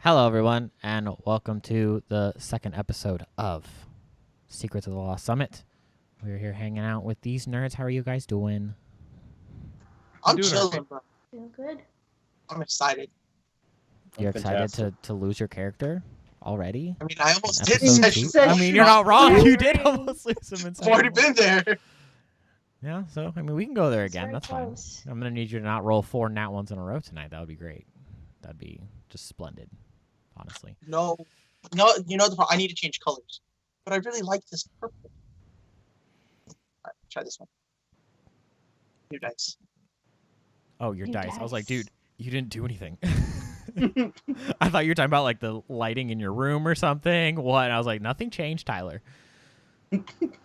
Hello, everyone, and welcome to the second episode of Secrets of the Lost Summit. We're here hanging out with these nerds. How are you guys doing? I'm chilling, bro. Feel good. I'm excited. You're excited to lose your character already? I mean, I almost did Episode session. two? I mean, you're not wrong. You did almost lose him in I've already session been there. Yeah, so, I mean, we can go there It's again. very That's close. fine. I'm going to need you to not roll 4 nat ones in a row tonight. That would be great. That'd be just splendid, honestly. No, you know the problem. I need to change colors, but I really like this purple. All right, try this one. New dice. Oh, your New dice. I was like, dice. dude, you didn't do anything. I thought you were talking about like the lighting in your room or something. What? And I was like, nothing changed, Tyler.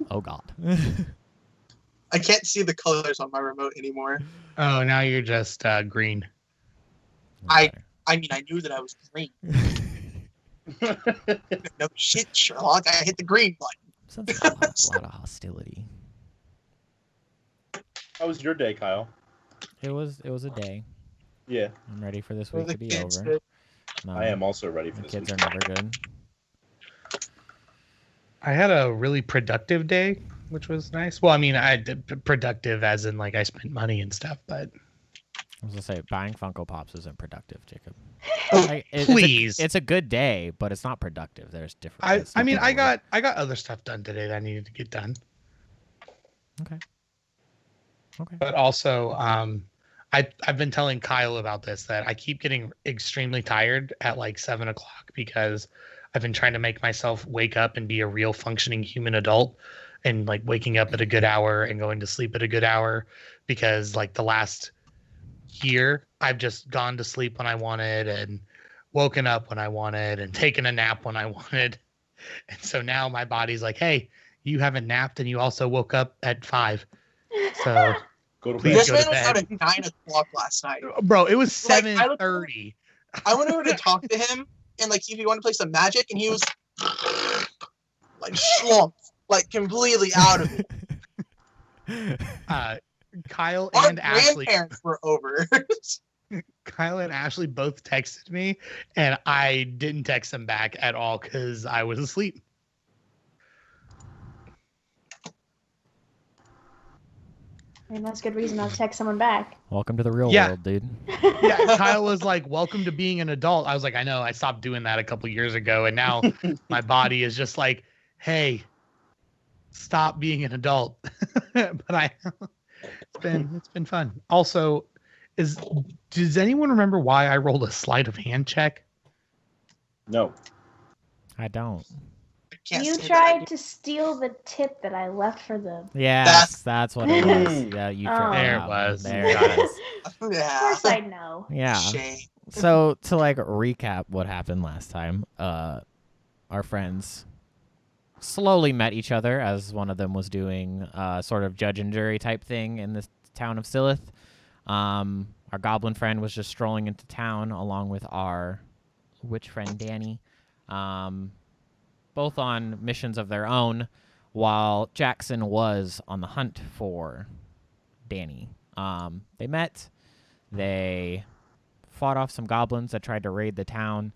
Oh, God. I can't see the colors on my remote anymore. Oh, now you're just green. I mean, I knew that I was green. No shit, Sherlock. I hit the green button. Sounds like a lot of hostility. How was your day, Kyle? It was a day. Yeah, I'm ready for this Well, week the to be kids over. did. No, I am also ready for the this. kids week. are never good. I had a really productive day, which was nice. Well, I mean, I did productive as in like I spent money and stuff, but I was gonna say buying Funko Pops isn't productive, Jacob. please. It's a good day, but it's not productive. There's different. I mean, I got other stuff done today that I needed to get done. Okay. But also, I've been telling Kyle about this, that I keep getting extremely tired at like 7 o'clock because I've been trying to make myself wake up and be a real functioning human adult, and like waking up at a good hour and going to sleep at a good hour, because like the last year I've just gone to sleep when I wanted and woken up when I wanted and taken a nap when I wanted. And so now my body's like, hey, you haven't napped and you also woke up at 5. So Go to Please This bed. go man to was out bed. at 9 o'clock last night. bro, it was Like, I looked- 7:30. I went over to talk to him and like see if he wanted to play some Magic, and he was like slumped, like completely out of it. Kyle Our and Ashley grandparents were over. both texted me, and I didn't text them back at all because I was asleep. I mean, that's a good reason not to text someone back. Welcome to the real Yeah. world, dude. Yeah, Kyle was like, welcome to being an adult. I was like, I know, I stopped doing that a couple years ago, and now my body is just like, hey, stop being an adult. But it's been fun. Also, does anyone remember why I rolled a sleight of hand check? No. I don't. I can't You say tried to steal the tip that I left for them. Yes, that's what it was. Yeah, you Oh. tried. There it Yeah, was. There it is. that. Of Yeah. course I know. Yeah. Shame. So to like recap what happened last time, our friends slowly met each other as one of them was doing sort of judge and jury type thing in the town of Silith. Our goblin friend was just strolling into town along with our witch friend Danny, both on missions of their own, while Jackson was on the hunt for Danny. They met. They fought off some goblins that tried to raid the town,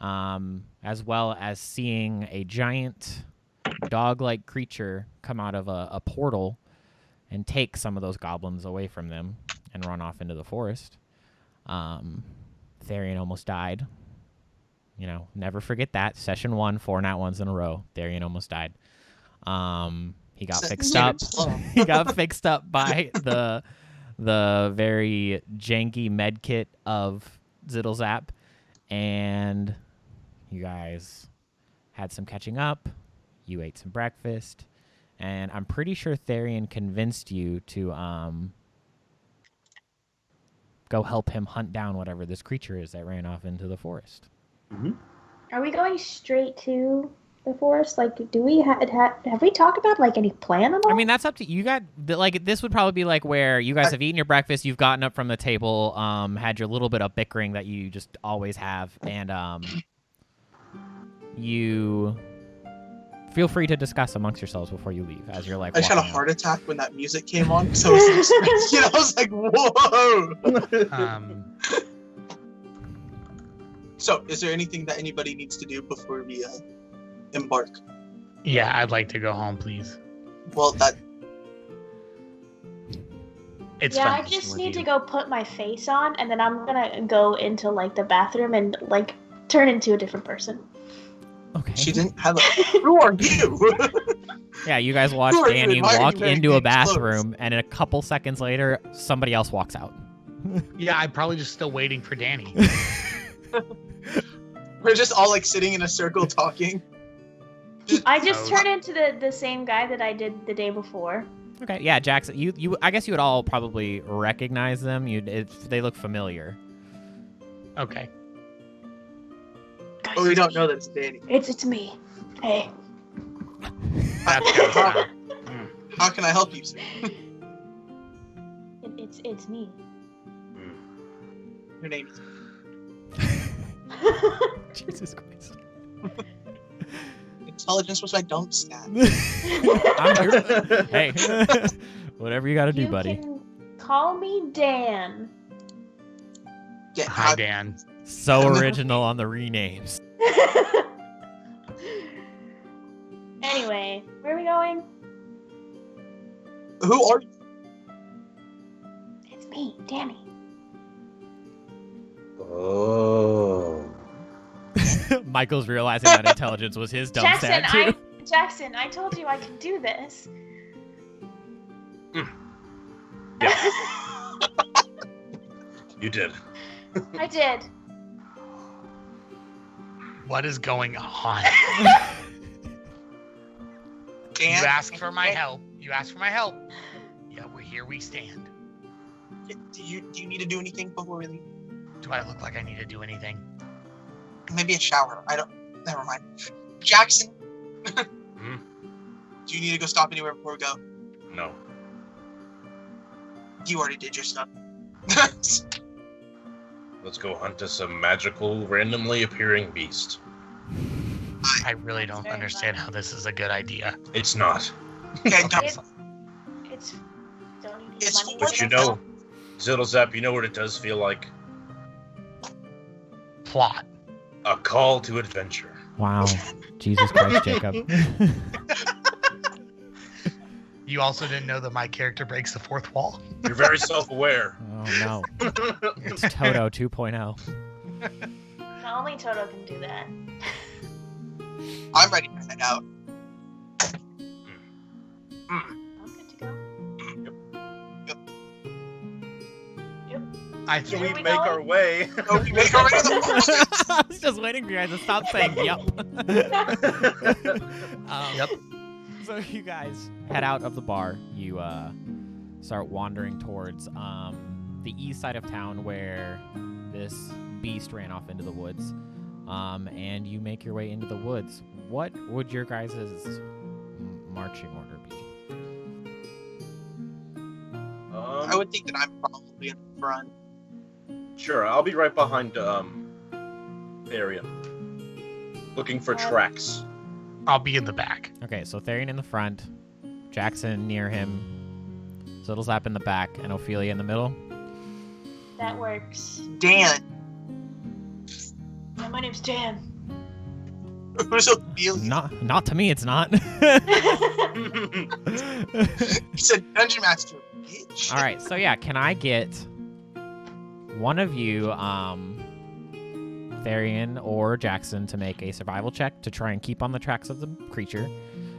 as well as seeing a giant dog-like creature come out of a portal and take some of those goblins away from them and run off into the forest. Therian almost died. You know, never forget that. Session 1, 4 nat ones in a row. Therian almost died. He got fixed up. He got fixed up by the very janky med kit of Zittlezap, and you guys had some catching up. You ate some breakfast, and I'm pretty sure Therian convinced you to go help him hunt down whatever this creature is that ran off into the forest. Mm-hmm. Are we going straight to the forest? Like, do we have we talked about like any plan at all? I mean, that's up to you. Like, this would probably be like where you guys have eaten your breakfast, you've gotten up from the table, had your little bit of bickering that you just always have, and you feel free to discuss amongst yourselves before you leave as you're like. I just had a walking out. heart attack when that music came on, so I was expecting. I was like, whoa. So, is there anything that anybody needs to do before we embark? Yeah, I'd like to go home, please. Well, that It's yeah, fun I just with need you. to go put my face on, and then I'm gonna go into like the bathroom and like turn into a different person. Okay. she didn't have a. Who are you? Yeah, you guys watch Who are you? Danny Why are you walk wearing into a these bathroom, and a couple seconds later, somebody else walks out. Yeah, I'm probably just still waiting for Danny. We're just all like sitting in a circle talking. I just Oh. turned into the same guy that I did the day before. Okay, yeah, Jackson, you I guess you would all probably recognize them. They look familiar. Okay. Guys, But we don't know that it's Danny. It's me. Hey. That's good. How, how can I help you, sir? It's me. Your name is. Jesus Christ. Intelligence was my dump stat. I'm here. Hey, whatever you got to do, You buddy. can call me Dan. Yeah, Hi, Dan. So original on the renames. Anyway, where are we going? Who are you? It's me, Danny. Oh. Michael's realizing that intelligence was his dumb Jackson, stat too. Jackson, I told you I could do this. You did. I did. What is going on? Dan? You asked for my help. You asked for my help. Yeah, here we stand. Do you need to do anything before we leave? Do I look like I need to do anything? Maybe a shower. I don't. Never mind. Jackson. Hmm? Do you need to go stop anywhere before we go? No. You already did your stuff. Let's go hunt us a magical, randomly appearing beast. I really don't Very understand fun. how this is a good idea. It's not. Okay, don't- It's don't you need It's money? But you know, Ziddlezap, you know what it does feel like? Plot. A call to adventure. Wow. Jesus Christ, Jacob. You also didn't know that my character breaks the fourth wall? You're very self-aware. Oh no. It's Toto 2.0. Only Toto can do that. I'm ready to head out. I'm good to go. I So Where we are we make our going? way. Oh, we make our way to the forest. I was just waiting for you guys to stop saying yep. Yep. So you guys head out of the bar. You start wandering towards the east side of town where this beast ran off into the woods. And you make your way into the woods. What would your guys' marching order be? I would think that I'm probably in the front. Sure, I'll be right behind Arian. Looking for tracks. I'll be in the back. Okay, so Therian in the front, Jackson near him, Ziddlezap in the back, and Ophelia in the middle. That works. Dan. Yeah, my name's Dan. Who's Ophelia? Not to me, it's not. He said Dungeon Master, bitch. All right, so yeah, can I get one of you, Therian or Jackson, to make a survival check to try and keep on the tracks of the creature,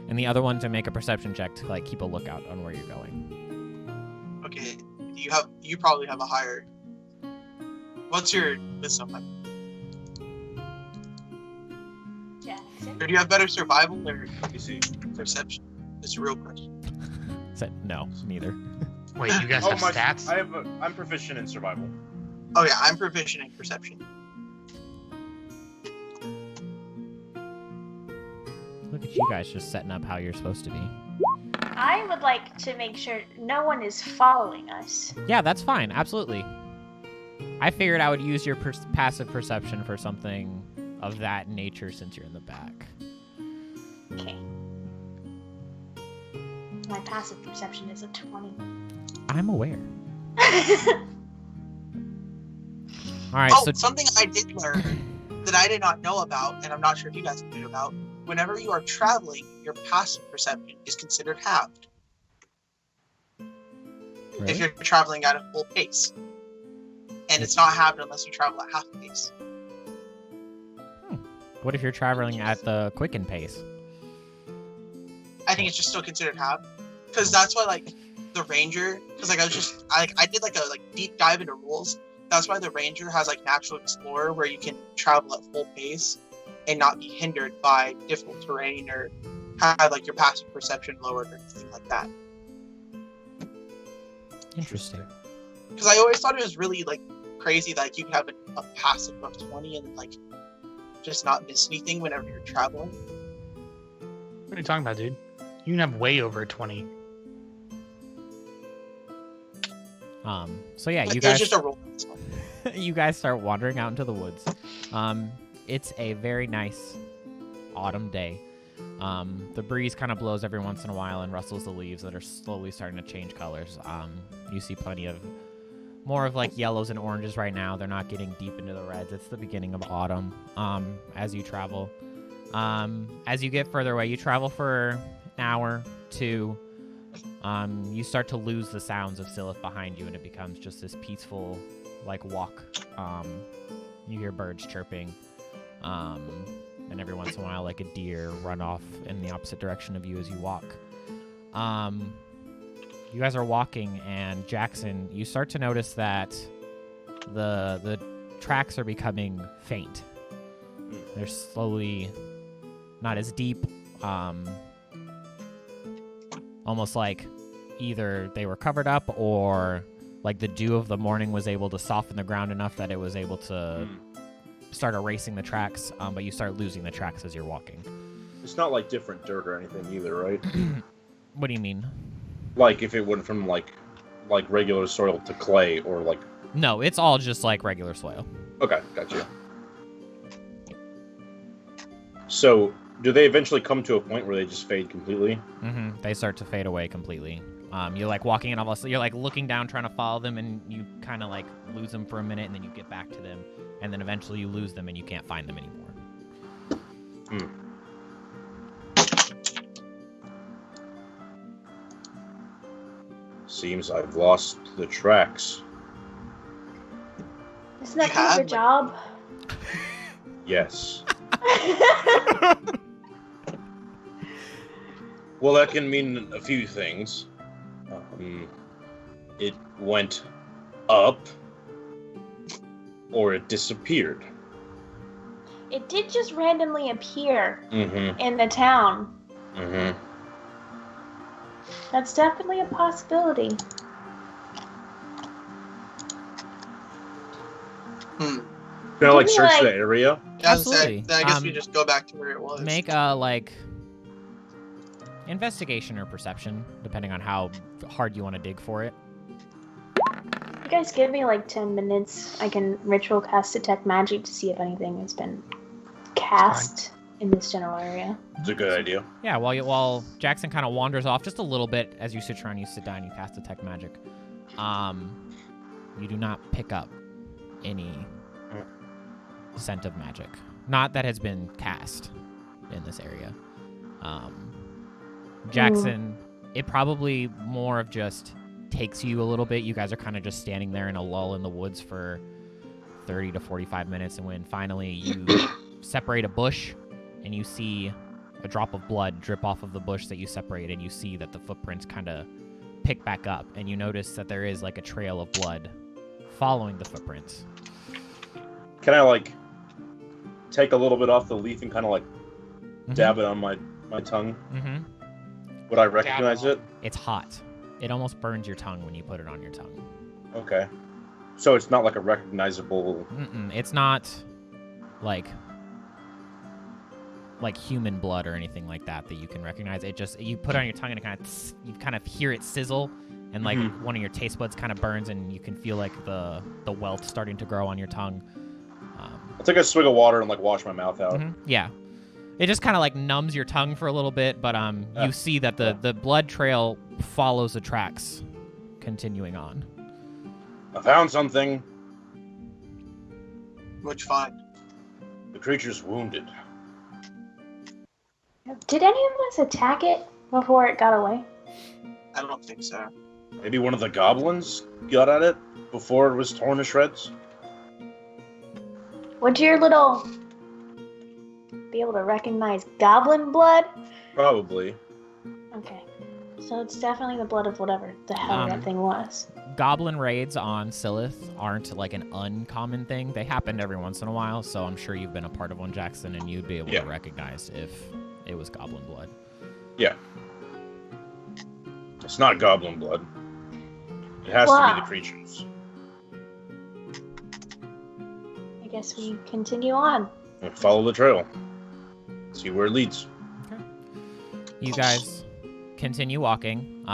and the other one to make a perception check to like keep a lookout on where you're going. Okay, you probably have a higher. What's your wisdom level? Jackson. Or do you have better survival or Let me see. perception? It's a real question. Said no, neither. Wait, you guys Oh, have my! stats? I'm proficient in survival. Oh yeah, I'm proficient in perception. Look at you guys just setting up how you're supposed to be. I would like to make sure no one is following us. Yeah, that's fine. Absolutely. I figured I would use your passive perception for something of that nature since you're in the back. Okay. My passive perception is a 20. I'm aware. All right, Oh, so something I did learn that I did not know about, and I'm not sure if you guys knew about, whenever you are traveling, your passive perception is considered halved. Really? If you're traveling at a full pace. And it's not halved unless you travel at half pace. What if you're traveling at the quickened pace? I think it's just still considered halved. Because that's why, like, the Ranger, because, like, I did, like, a deep dive into rules. That's why the Ranger has, like, Natural Explorer, where you can travel at full pace and not be hindered by difficult terrain or have, like, your passive perception lowered or anything like that. Interesting. Because I always thought it was really, like, crazy that, like, you could have a passive of 20 and, like, just not miss anything whenever you're traveling. What are you talking about, dude? You can have way over 20. So yeah, Like, you there's guys just a rule. you guys start wandering out into the woods. It's a very nice autumn day. The breeze kind of blows every once in a while and rustles the leaves that are slowly starting to change colors. You see plenty of more of like yellows and oranges right now. They're not getting deep into the reds. It's the beginning of autumn. As you travel, as you get further away, you travel for an hour, 2. You start to lose the sounds of Silith behind you, and it becomes just this peaceful, like, walk. You hear birds chirping, and every once in a while, like, a deer run off in the opposite direction of you as you walk. You guys are walking, and Jackson, you start to notice that the tracks are becoming faint. They're slowly not as deep, almost like either they were covered up or like the dew of the morning was able to soften the ground enough that it was able to start erasing the tracks, but you start losing the tracks as you're walking. It's not like different dirt or anything either, right? What do you mean? Like if it went from like regular soil to clay or like... No, it's all just like regular soil. Okay, gotcha. So, do they eventually come to a point where they just fade completely? Mm-hmm. They start to fade away completely. You're like walking and all of a sudden you're like looking down trying to follow them, and you kind of like lose them for a minute, and then you get back to them, and then eventually you lose them and you can't find them anymore. Seems I've lost the tracks. Isn't that kind of your job? Yes. Well, that can mean a few things. It went up, or it disappeared. It did just randomly appear Mm-hmm. in the town. Mm-hmm. That's definitely a possibility. Can I like Maybe, search like- the area? Absolutely. Then I guess we just go back to where it was. Make a like investigation or perception, depending on how hard you want to dig for it. You guys give me like 10 minutes. I can ritual cast detect magic to see if anything has been cast in this general area. It's a good idea. Yeah, while Jackson kind of wanders off just a little bit as you sit around, you sit down, you cast detect magic. You do not pick up any scent of magic. Not that has been cast in this area. Jackson, it probably more of just takes you a little bit. You guys are kind of just standing there in a lull in the woods for 30 to 45 minutes, and when finally you separate a bush and you see a drop of blood drip off of the bush that you separate, and you see that the footprints kind of pick back up, and you notice that there is like a trail of blood following the footprints. Can I like take a little bit off the leaf and kind of like dab it on my tongue? Mm-hmm. Would I recognize it? It's hot. It almost burns your tongue when you put it on your tongue. Okay. So it's not like a recognizable... It's not like human blood or anything like that you can recognize. It just, you put it on your tongue and you kind of hear it sizzle, and like one of your taste buds kind of burns, and you can feel like the welt starting to grow on your tongue. I'll take a swig of water and like wash my mouth out. Yeah. It just kind of like numbs your tongue for a little bit, but you see that the blood trail follows the tracks continuing on. I found something. What'd you find? The creature's wounded. Did any of us attack it before it got away? I don't think so. Maybe one of the goblins got at it before it was torn to shreds? Would your little be able to recognize goblin blood? Probably. Okay. So it's definitely the blood of whatever the hell that thing was. Goblin raids on Silith aren't like an uncommon thing. They happened every once in a while, so I'm sure you've been a part of one, Jackson, and you'd be able to recognize if it was goblin blood. Yeah. It's not goblin blood. It has to be the creatures. I guess we continue on. And follow the trail. See where it leads. Okay. You guys continue walking.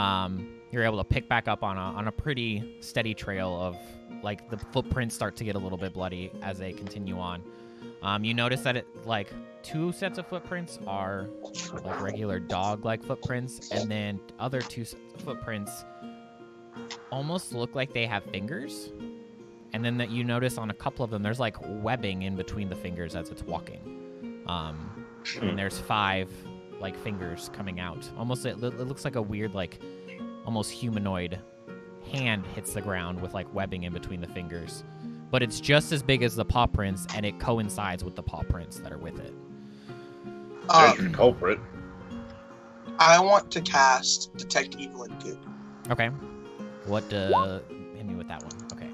You're able to pick back up on a pretty steady trail of, like, the footprints start to get a little bit bloody as they continue on. You notice that like 2 sets of footprints are like regular dog-like footprints, and then other 2 sets of footprints almost look like they have fingers. And then that you notice on a couple of them, there's like webbing in between the fingers as it's walking. And there's 5 like fingers coming out. Almost it looks like a weird, like almost humanoid hand hits the ground with like webbing in between the fingers. But it's just as big as the paw prints, and it coincides with the paw prints that are with it. There's your culprit. I want to cast Detect Evil and Good. Okay. What, hit me with that one. Okay.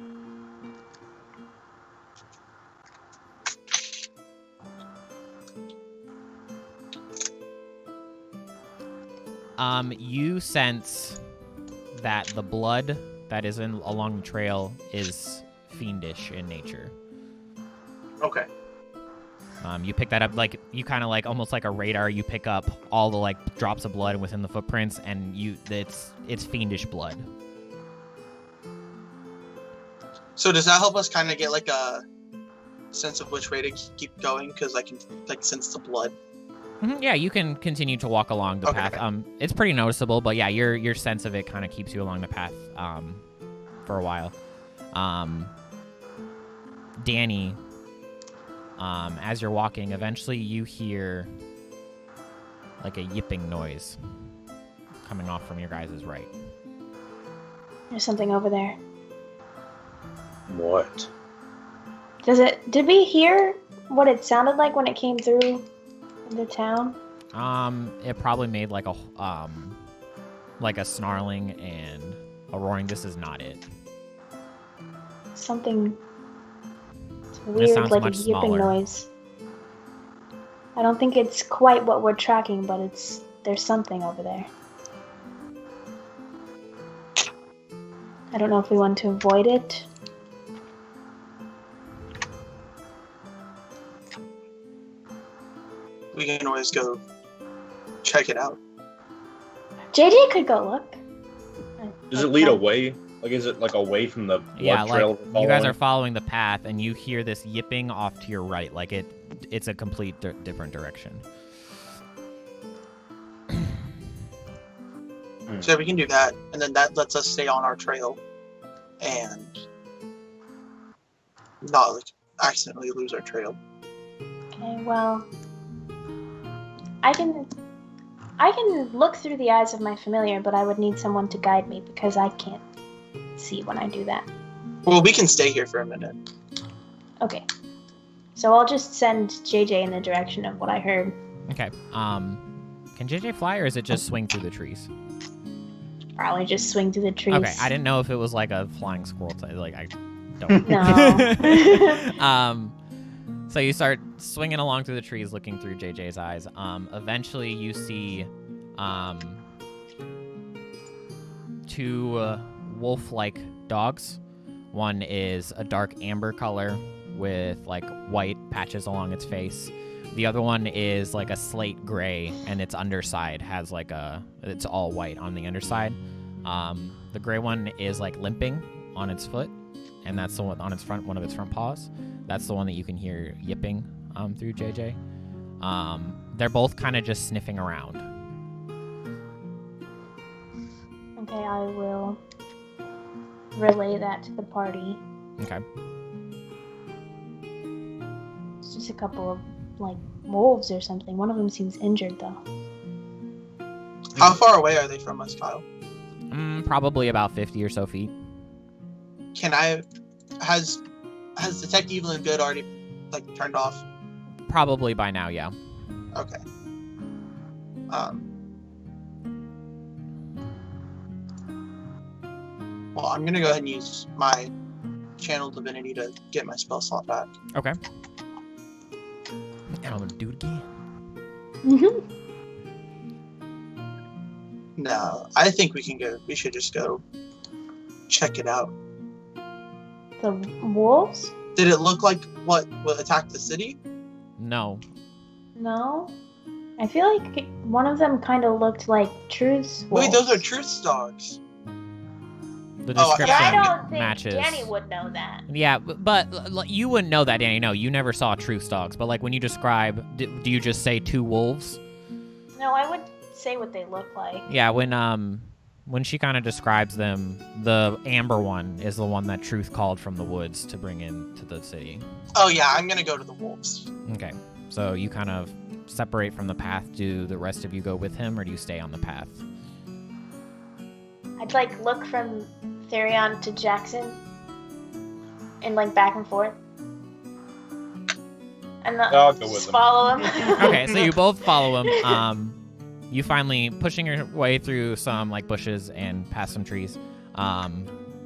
You sense that the blood that is along the trail is fiendish in nature. Okay. You pick that up, like, you kind of like, almost like a radar, you pick up all the, like, drops of blood within the footprints, and it's fiendish blood. So does that help us kind of get, like, a sense of which way to keep going? Because I can, like, sense the blood. Mm-hmm. Yeah, you can continue to walk along the path. It's pretty noticeable, but yeah, your sense of it kind of keeps you along the path for a while. Danny, as you're walking, eventually you hear like a yipping noise coming off from your guys' right. There's something over there. What? Did we hear what it sounded like when it came through the town? It probably made like a snarling and a roaring. This is not it. Something weird, like a yipping noise. I don't think it's quite what we're tracking, but there's something over there. I don't know if we want to avoid it. We can always go check it out. JJ could go look. Does it lead away? Like, is it like away from the blood trail? Like you guys are following the path, and you hear this yipping off to your right. Like it's a complete different direction. So we can do that, and then that lets us stay on our trail, and not like accidentally lose our trail. Okay, well, I can look through the eyes of my familiar, but I would need someone to guide me because I can't see when I do that. Well, we can stay here for a minute. Okay. So I'll just send JJ in the direction of what I heard. Okay. Can JJ fly, or is it just swing through the trees? Probably just swing through the trees. Okay, I didn't know if it was like a flying squirrel type. Like, I don't. No. So you start swinging along through the trees, looking through JJ's eyes. Eventually, you see 2 wolf-like dogs. One is a dark amber color with like white patches along its face. The other one is like a slate gray, and its underside has like it's all white on the underside. The gray one is like limping on its foot, and that's the one on its one of its front paws. That's the one that you can hear yipping through JJ. They're both kind of just sniffing around. Okay, I will relay that to the party. Okay. It's just a couple of like wolves or something. One of them seems injured though. How far away are they from us, Kyle? Probably about 50 or so feet. Has Detect Evil and Good already like turned off? Probably by now, yeah. Okay. Well, I'm gonna go ahead and use my Channel Divinity to get my spell slot back. Okay. And I'm gonna do it again. No, I think we can go. We should just go check it out. The wolves? Did it look like what attacked the city? No. No. I feel like one of them kind of looked like Truth's wolves. Wait, those are Truth's dogs. The Oh, description Yeah, I don't think matches. Danny would know that. Yeah, but you wouldn't know that, Danny. No, you never saw Truth's dogs. But like when you describe, do you just say 2 wolves? No, I would say what they look like. Yeah, when she kind of describes them, the amber one is the one that Truth called from the woods to bring into the city. Oh yeah, I'm gonna go to the wolves. Okay, so you kind of separate from the path. Do the rest of you go with him, or do you stay on the path? I'd like look from Therion to Jackson and like back and forth. And I'll go with just him. follow him. Okay, so you both follow him. You finally pushing your way through some like bushes and past some trees.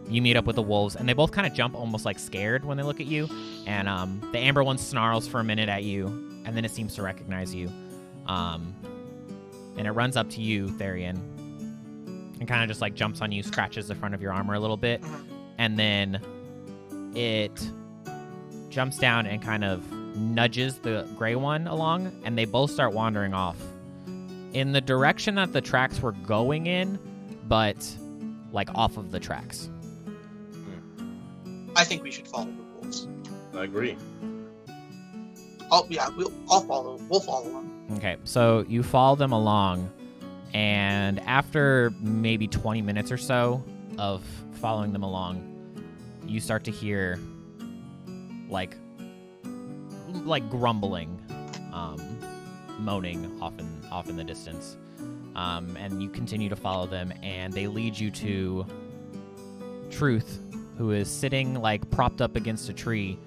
You meet up with the wolves, and they both kind of jump almost like scared when they look at you. And the amber one snarls for a minute at you, and then it seems to recognize you. And it runs up to you, Therion, and kind of just like jumps on you, scratches the front of your armor a little bit, and then it jumps down and kind of nudges the gray one along, and they both start wandering off in the direction that the tracks were going in, but like off of the tracks. I think we should follow the wolves. I agree. We'll follow them. Okay, so you follow them along, and after maybe 20 minutes or so of following them along, you start to hear like grumbling, moaning off in the distance, and you continue to follow them, and they lead you to Truth, who is sitting like propped up against a tree,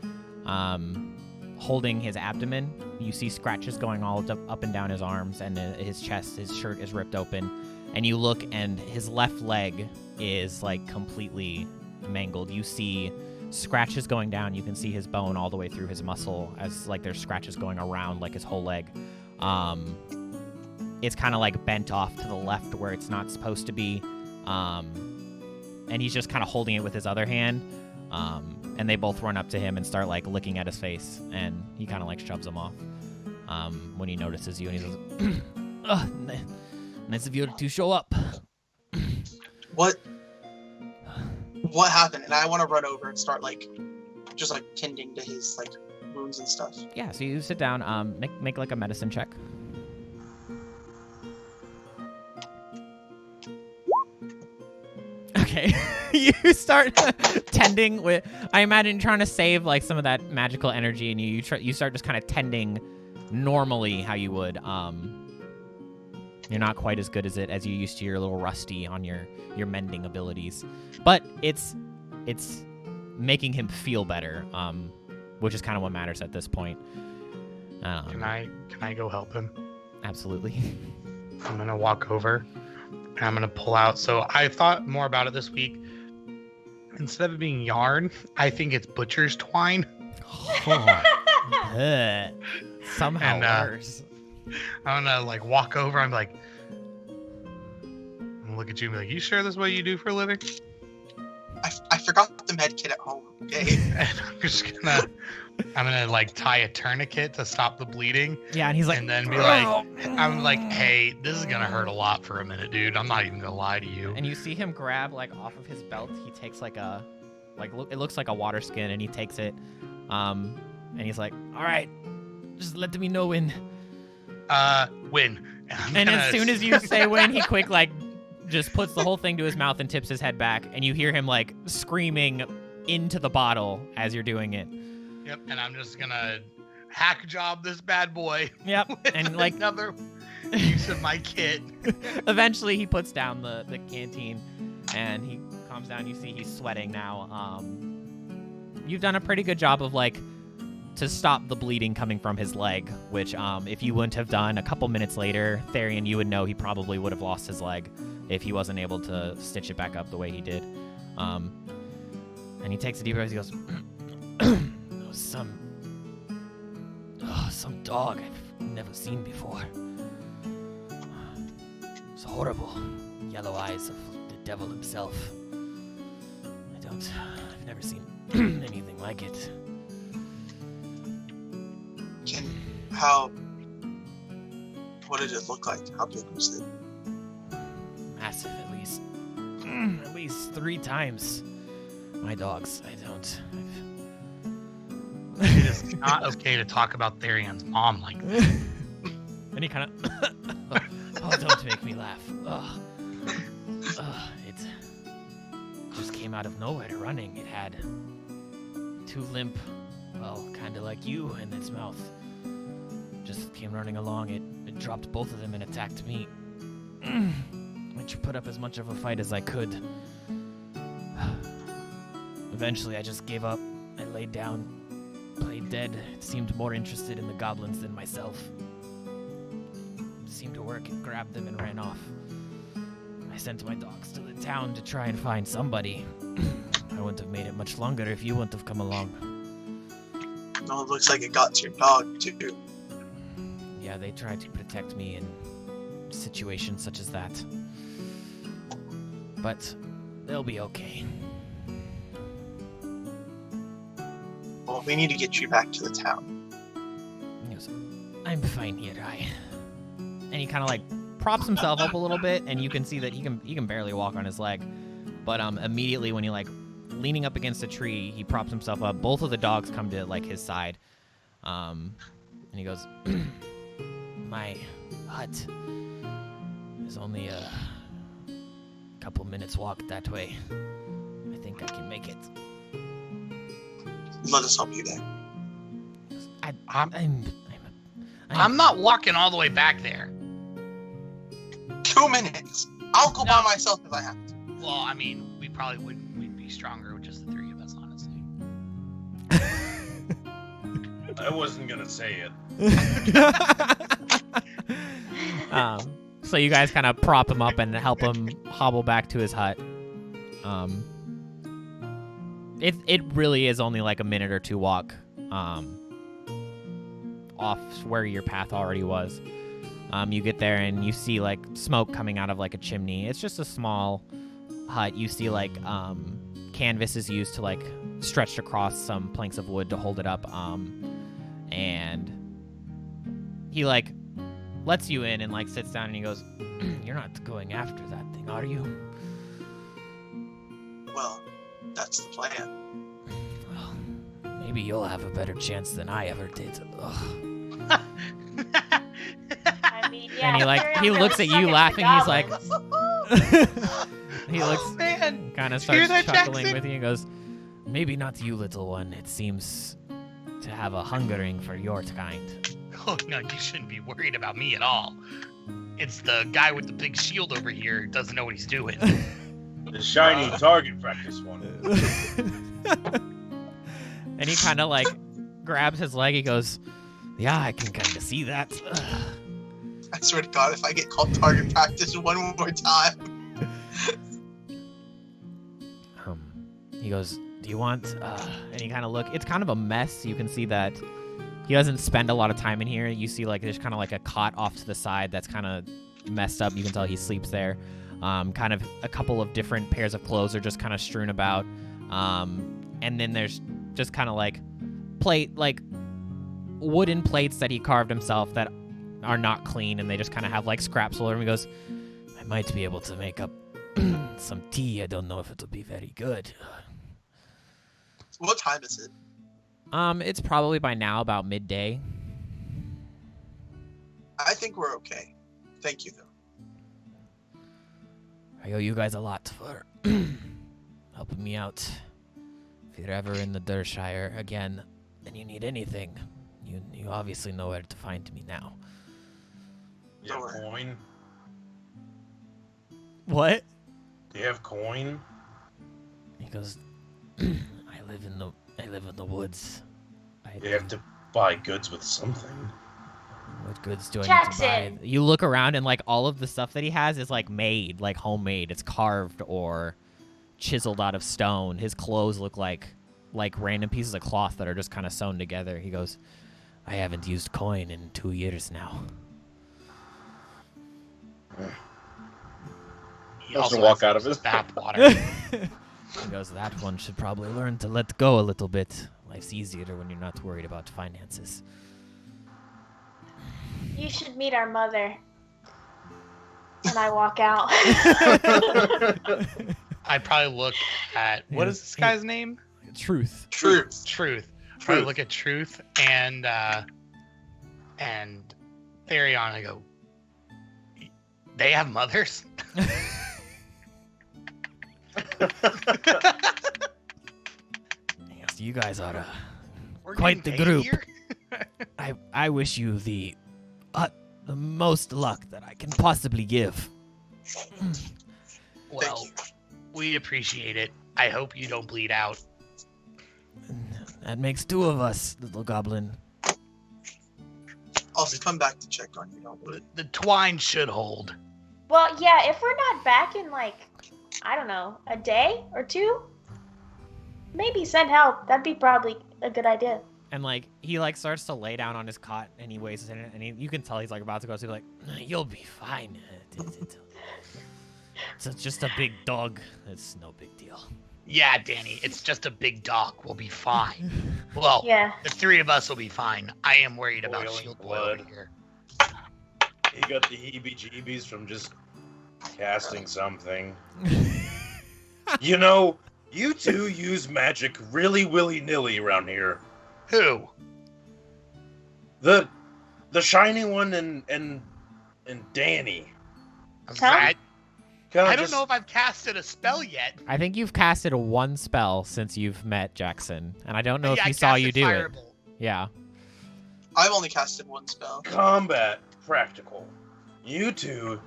holding his abdomen. You see scratches going all up and down his arms and his chest. His shirt is ripped open, and you look, and his left leg is like completely mangled. You see scratches going down. You can see his bone all the way through his muscle, as like there's scratches going around like his whole leg. It's kind of like bent off to the left where it's not supposed to be, and he's just kind of holding it with his other hand. And they both run up to him and start like licking at his face, and he kind of like shoves them off when he notices you, and he says, "Nice of you to show up." What happened? And I want to run over and start like just like tending to his like wounds and stuff. Yeah, so you sit down, make like a medicine check. Okay, you start tending with. I imagine trying to save like some of that magical energy, and you start just kind of tending normally how you would. You're not quite as good as you used to. You're a little rusty on your mending abilities, but it's making him feel better, which is kind of what matters at this point. Can I go help him? Absolutely. I'm gonna walk over and I'm gonna pull out. So I thought more about it this week. Instead of it being yarn, I think it's butcher's twine. Somehow worse. I'm gonna like walk over. I'm like, I'm gonna look at you and be like, "You sure this is what you do for a living?" I forgot the med kit at home. Okay. And I'm gonna like tie a tourniquet to stop the bleeding. Yeah, and he's like, and then be like, I'm like, "Hey, this is gonna hurt a lot for a minute, dude. I'm not even gonna lie to you." And you see him grab like off of his belt. He takes like it looks like a water skin, and he takes it, and he's like, "All right, just let me know when." When. And as soon as you say when, he quick like just puts the whole thing to his mouth and tips his head back, and you hear him like screaming into the bottle as you're doing it. Yep, and I'm just gonna hack job this bad boy. Yep. And like another use of my kit. Eventually he puts down the canteen and he calms down. You see he's sweating now. You've done a pretty good job of like to stop the bleeding coming from his leg, which if you wouldn't have done a couple minutes later, Therian, you would know he probably would have lost his leg if he wasn't able to stitch it back up the way he did. And he takes a deep breath. He goes, some dog I've never seen before. It's horrible. Yellow eyes of the devil himself. I've never seen anything like it. What did it look like? How big was it? Massive, at least 3 times my dogs. It is not okay to talk about Therian's mom like that. And he kind of, don't make me laugh. It just came out of nowhere running. It had 2 limp, well, kind of like you in its mouth. Just came running along. It dropped both of them and attacked me. I put up as much of a fight as I could. Eventually, I just gave up. I laid down, played dead. It seemed more interested in the goblins than myself. It seemed to work. It grabbed them and ran off. I sent my dogs to the town to try and find somebody. I wouldn't have made it much longer if you wouldn't have come along. No, it looks like it got to your dog, too. Yeah, they tried to protect me in situations such as that. But they'll be okay. Well, we need to get you back to the town. He goes, I'm fine here, And he kind of like props himself up a little bit, and you can see that he can barely walk on his leg. But immediately when he like leaning up against a tree, he props himself up. Both of the dogs come to like his side, and he goes, my hut is only a couple minutes walk that way. I think I can make it. Let us help you there. I'm not walking all the way back there. 2 minutes. I'll go by myself if I have to. Well, I mean, we probably wouldn't. We'd be stronger with just the 3 of us, honestly. I wasn't gonna say it. So you guys kind of prop him up and help him hobble back to his hut. It really is only like a minute or 2 walk off where your path already was. You get there and you see like smoke coming out of like a chimney. It's just a small hut. You see like canvas is used to like stretched across some planks of wood to hold it up. And he like lets you in and like sits down and he goes, "You're not going after that thing, are you?" Well, that's the plan. Well, maybe you'll have a better chance than I ever did. I mean, yeah. And he looks at you laughing. He's like, he looks, kind of starts chuckling with you and goes, "Maybe not you, little one. It seems to have a hungering for your kind." Oh no, you shouldn't be worried about me at all. It's the guy with the big shield over here who doesn't know what he's doing. The shiny target practice one. And he kind of like grabs his leg. He goes, "Yeah, I can kind of see that." I swear to God, if I get called target practice one more time. He goes, "Do you want?" And he kind of look. It's kind of a mess. You can see that he doesn't spend a lot of time in here. You see like there's kind of like a cot off to the side that's kind of messed up. You can tell he sleeps there. Kind of a couple of different pairs of clothes are just kind of strewn about. And then there's just kind of like wooden plates that he carved himself that are not clean, and they just kind of have like scraps all over him. He goes, "I might be able to make up some tea. I don't know if it'll be very good." What time is it? It's probably by now about midday. I think we're okay. Thank you, though. I owe you guys a lot for helping me out. If you're ever in the Dershire again and you need anything, you obviously know where to find me now. You have coin? What? Do you have coin? He goes, I live in the woods. You have to buy goods with something. What goods do I need to buy? Jackson! You look around and like all of the stuff that he has is like made, like homemade. It's carved or chiseled out of stone. His clothes look like random pieces of cloth that are just kind of sewn together. He goes, I haven't used coin in 2 years now. He Doesn't also walk has out of his bathwater. He goes, that one should probably learn to let go a little bit. Life's easier when you're not worried about finances. You should meet our mother. And I walk out. I probably look at what is this guy's name? Truth. Truth. Probably look at Truth and Therion. I go, they have mothers? Yes, you guys are We're quite getting the paid group. here? I wish you the most luck that I can possibly give. Well, we appreciate it. I hope you don't bleed out. That makes 2 of us, little goblin. I'll come back to check on you. Don't worry. The twine should hold. Well, yeah, if we're not back in, like, I don't know, a day or 2, maybe send help. That'd be probably a good idea. And like he like starts to lay down on his cot and he weighs in it and you can tell he's like about to go. So he's like, you'll be fine. It's just a big dog. It's no big deal. Yeah, Danny, it's just a big dog. We'll be fine. Well, Yeah. the 3 of us will be fine. I am worried about Boiling Shield Boy blood. over here. He got the heebie-jeebies from just casting something. You know, you 2 use magic really willy-nilly around here. Who? The shiny one and Danny. I Kinda don't just- know if I've casted a spell yet. I think you've casted 1 spell since you've met Jackson, and I don't know Yeah, if I he saw you casted do Firebolt. it. Yeah. I've only casted 1 spell. Combat practical. You 2.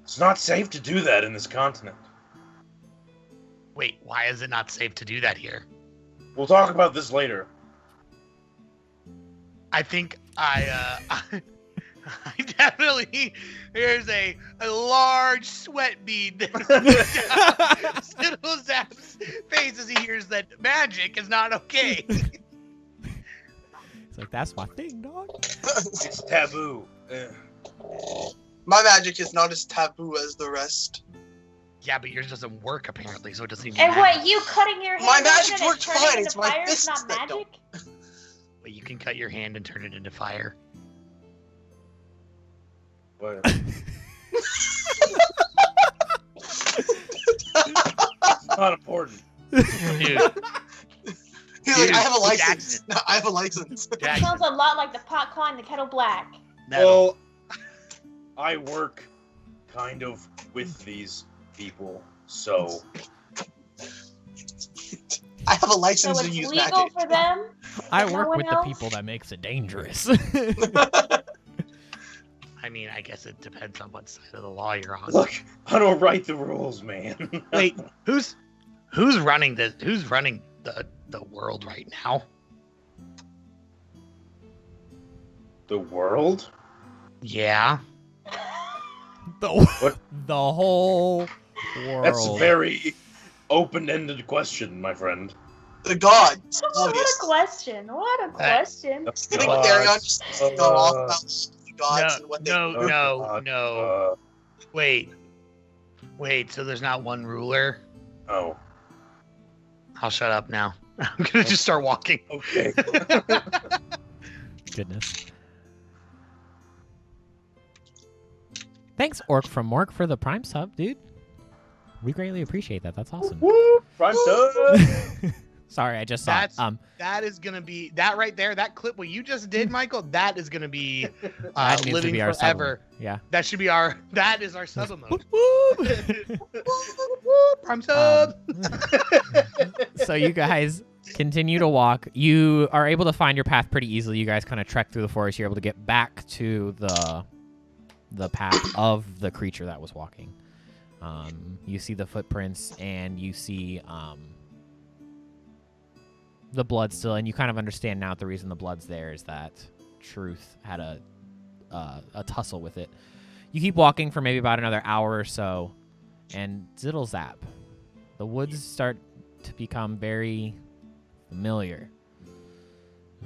It's not safe to do that in this continent. Wait, why is it not safe to do that here? We'll talk about this later. I think I definitely, there's a large sweat bead that Zap's face as he hears that magic is not okay. It's like, that's my thing, dog. It's taboo. My magic is not as taboo as the rest. Yeah, but yours doesn't work apparently, so it doesn't even And matter. what, you cutting your hand My open magic and works turning fine, it it's into my fire is fists not that don't. magic? But you can cut your hand and turn it into fire. But not important. Dude, He's like, Dude, I have a license. Jackson. No, I have a license. Jackson, Sounds a lot like the pot calling the kettle black. Neville, Well, I work kind of with these people, so I have a So license to it's use legal magic. for them? I No work one with else? the people that makes it dangerous. I mean, I guess it depends on what side of the law you're on. look, I don't write the rules, man. Wait, who's running this? Who's running the world right now? The world? Yeah. the whole world. That's a very open-ended question, my friend. The gods, What a obviously. question. What a question. I think Therion just go off about the gods and what they do. No. Wait. So there's not one ruler? Oh, I'll shut up now. I'm gonna just start walking. okay. Goodness. Thanks, Orc from Mork, for the Prime sub, dude. We greatly appreciate that. That's awesome. Woo! Prime sub! Sorry, I just saw it. That is gonna be that right there. That clip what you just did, Michael. That is gonna be that needs living to be our forever. sub-emote. Yeah. That should be our. That is our sub emote. Prime sub. So you guys continue to walk. You are able to find your path pretty easily. You guys kind of trek through the forest. You're able to get back to the path of the creature that was walking. You see the footprints, and you see the blood still, and you kind of understand now the reason the blood's there is that Truth had a tussle with it. You keep walking for maybe about another hour or so, and ziddle zap. The woods start to become very familiar.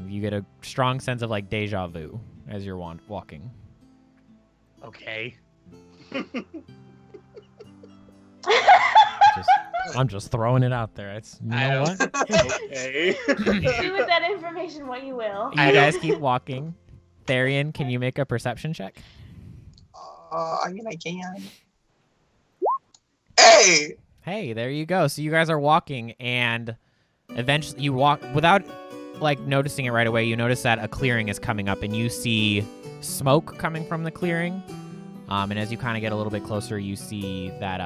You get a strong sense of like deja vu as you're walking. Okay. I'm just throwing it out there. It's you know what? Okay. Do with that information what you will. You guys keep walking. Therian, can you make a perception check? I mean, I can. Hey! Hey, there you go. So you guys are walking, and eventually you walk without like noticing it right away. You notice that a clearing is coming up, and you see smoke coming from the clearing. And as you kind of get a little bit closer, you see that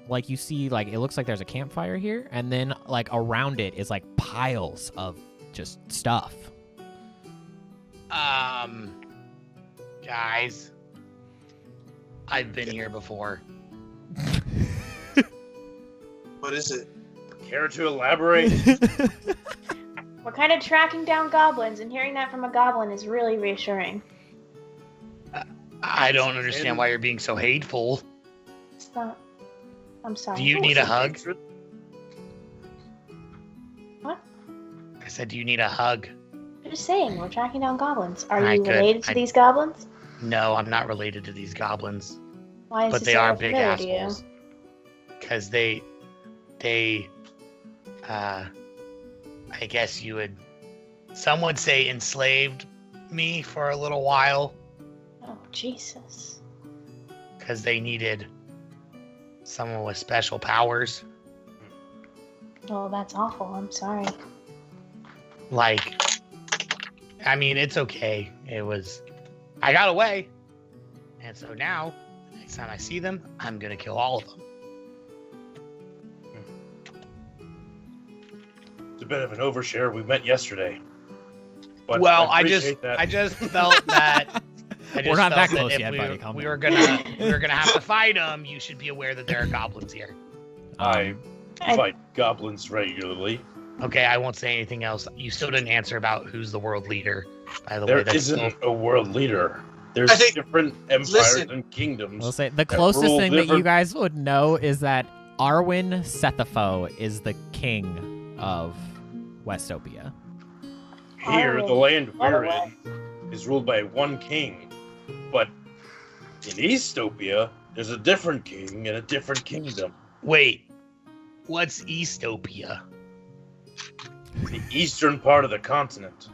like you see like it looks like there's a campfire here, and then like around it is like piles of just stuff. Guys, I've been here before. What is it? Care to elaborate? We're kind of tracking down goblins, and hearing that from a goblin is really reassuring. I don't understand why you're being so hateful. It's not. I'm sorry. Do you need a hug? What? I said, do you need a hug? I'm just saying, we're tracking down goblins. Are I you could- related to these goblins? No, I'm not related to these goblins. Why is But this they so are big familiar to you? assholes. Because I guess you would, some would say enslaved me for a little while. Oh, Jesus. Because they needed someone with special powers. Oh, that's awful. I'm sorry. Like, I mean, it's okay. I got away. And so now, next time I see them, I'm going to kill all of them. It's a bit of an overshare. We met yesterday. But Well, I appreciate that. just felt that. We're not that felt close if yet, we, buddy. Calm we down. were gonna have to fight them. You should be aware that there are goblins here. I I- fight goblins regularly. Okay, I won't say anything else. You still didn't answer about who's the world leader. By the There way, that's isn't a world leader. There's I think- different empires listen. and kingdoms. I'll say the that closest rule thing that you different- guys would know is that Arwen Sethafo is the king of Westopia. Here, the Arwen. land What we're a in is ruled by one king. But in Eastopia, there's a different king and a different kingdom. Wait, what's Eastopia? The eastern part of the continent.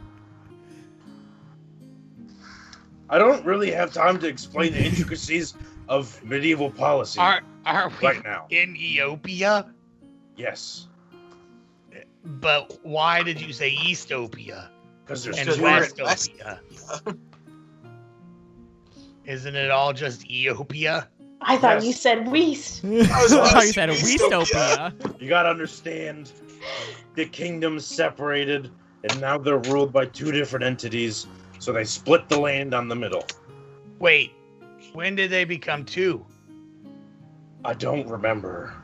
I don't really have time to explain the intricacies of medieval policy Are we right now. in Eopea? Yes, But why did you say Eastopia because there's and Because two. we're in Westopia? Isn't it all just Eopea? I thought Yes. you said Weast. I was I about thought to you say said Westopia. Westopia. You gotta understand, the kingdoms separated, and now they're ruled by two different entities. So they split the land on the middle. Wait, when did they become two? I don't remember.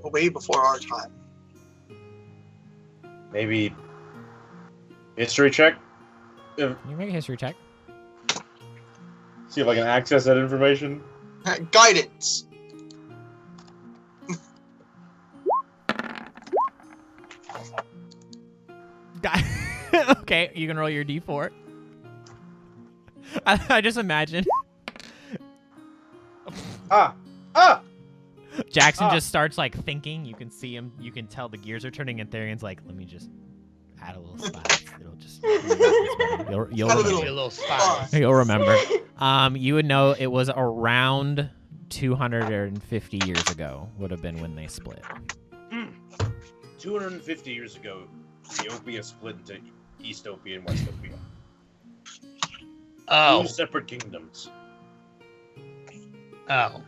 Way before our time. Maybe history check. Can you make a history check? See if I can access that information. Guidance. Okay, you can roll your d4. I just imagine Jackson just starts like thinking. You can see him. You can tell the gears are turning, and Therian's like, "Let me just add a little spice. It'll just you'll Add a remember. little- A little spice. You'll remember. You would know it was around 250 years ago would have been when they split. 250 years ago, Eopea split into Eastopia and Westopia. Oh. 2 separate kingdoms. Oh.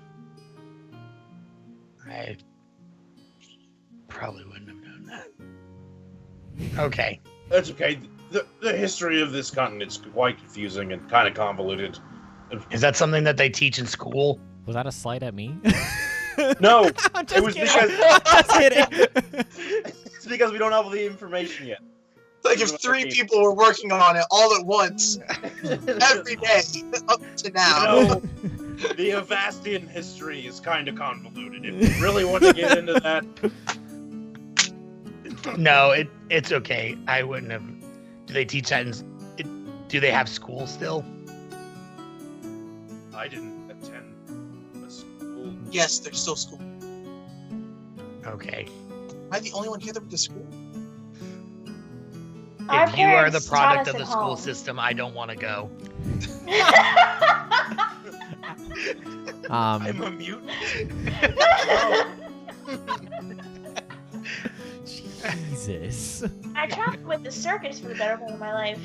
I probably wouldn't have known that. Okay. That's okay. The history of this continent's quite confusing and kind of convoluted. Is that something that they teach in school? Was that a slight at me? No, I'm just it was kidding. because I'm just kidding. it's because we don't have all the information yet. Like if 3 people were working on it all at once, every day, up to now. You know, the Avastian history is kind of convoluted. If you really want to get into that, No, it's okay. I wouldn't have. Do they teach that do they have school still? I didn't attend a school. Yes, there's still school. Okay. Am I the only one here that went to school? Our If you are the parents product taught of us the at school home. system, I don't want to go. I'm a mutant. Jesus. I traveled with the circus for the better part of my life.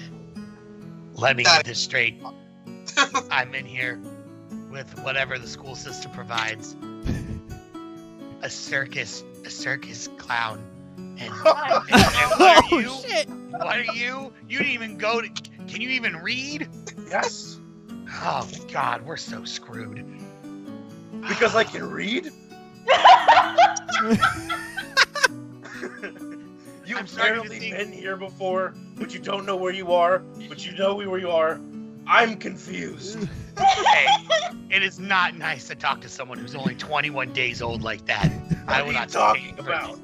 Let me get this straight. I'm in here with whatever the school system provides. A circus clown. And what are you? Oh, shit. What are you? You didn't even go to. Can you even read? Yes, Oh God, we're so screwed. because I can read. You've I'm starting to barely think- been here before, but you don't know where you are, but you know where you are. I'm confused. Hey, it is not nice to talk to someone who's only 21 days old like that. I What will are you not talking take about?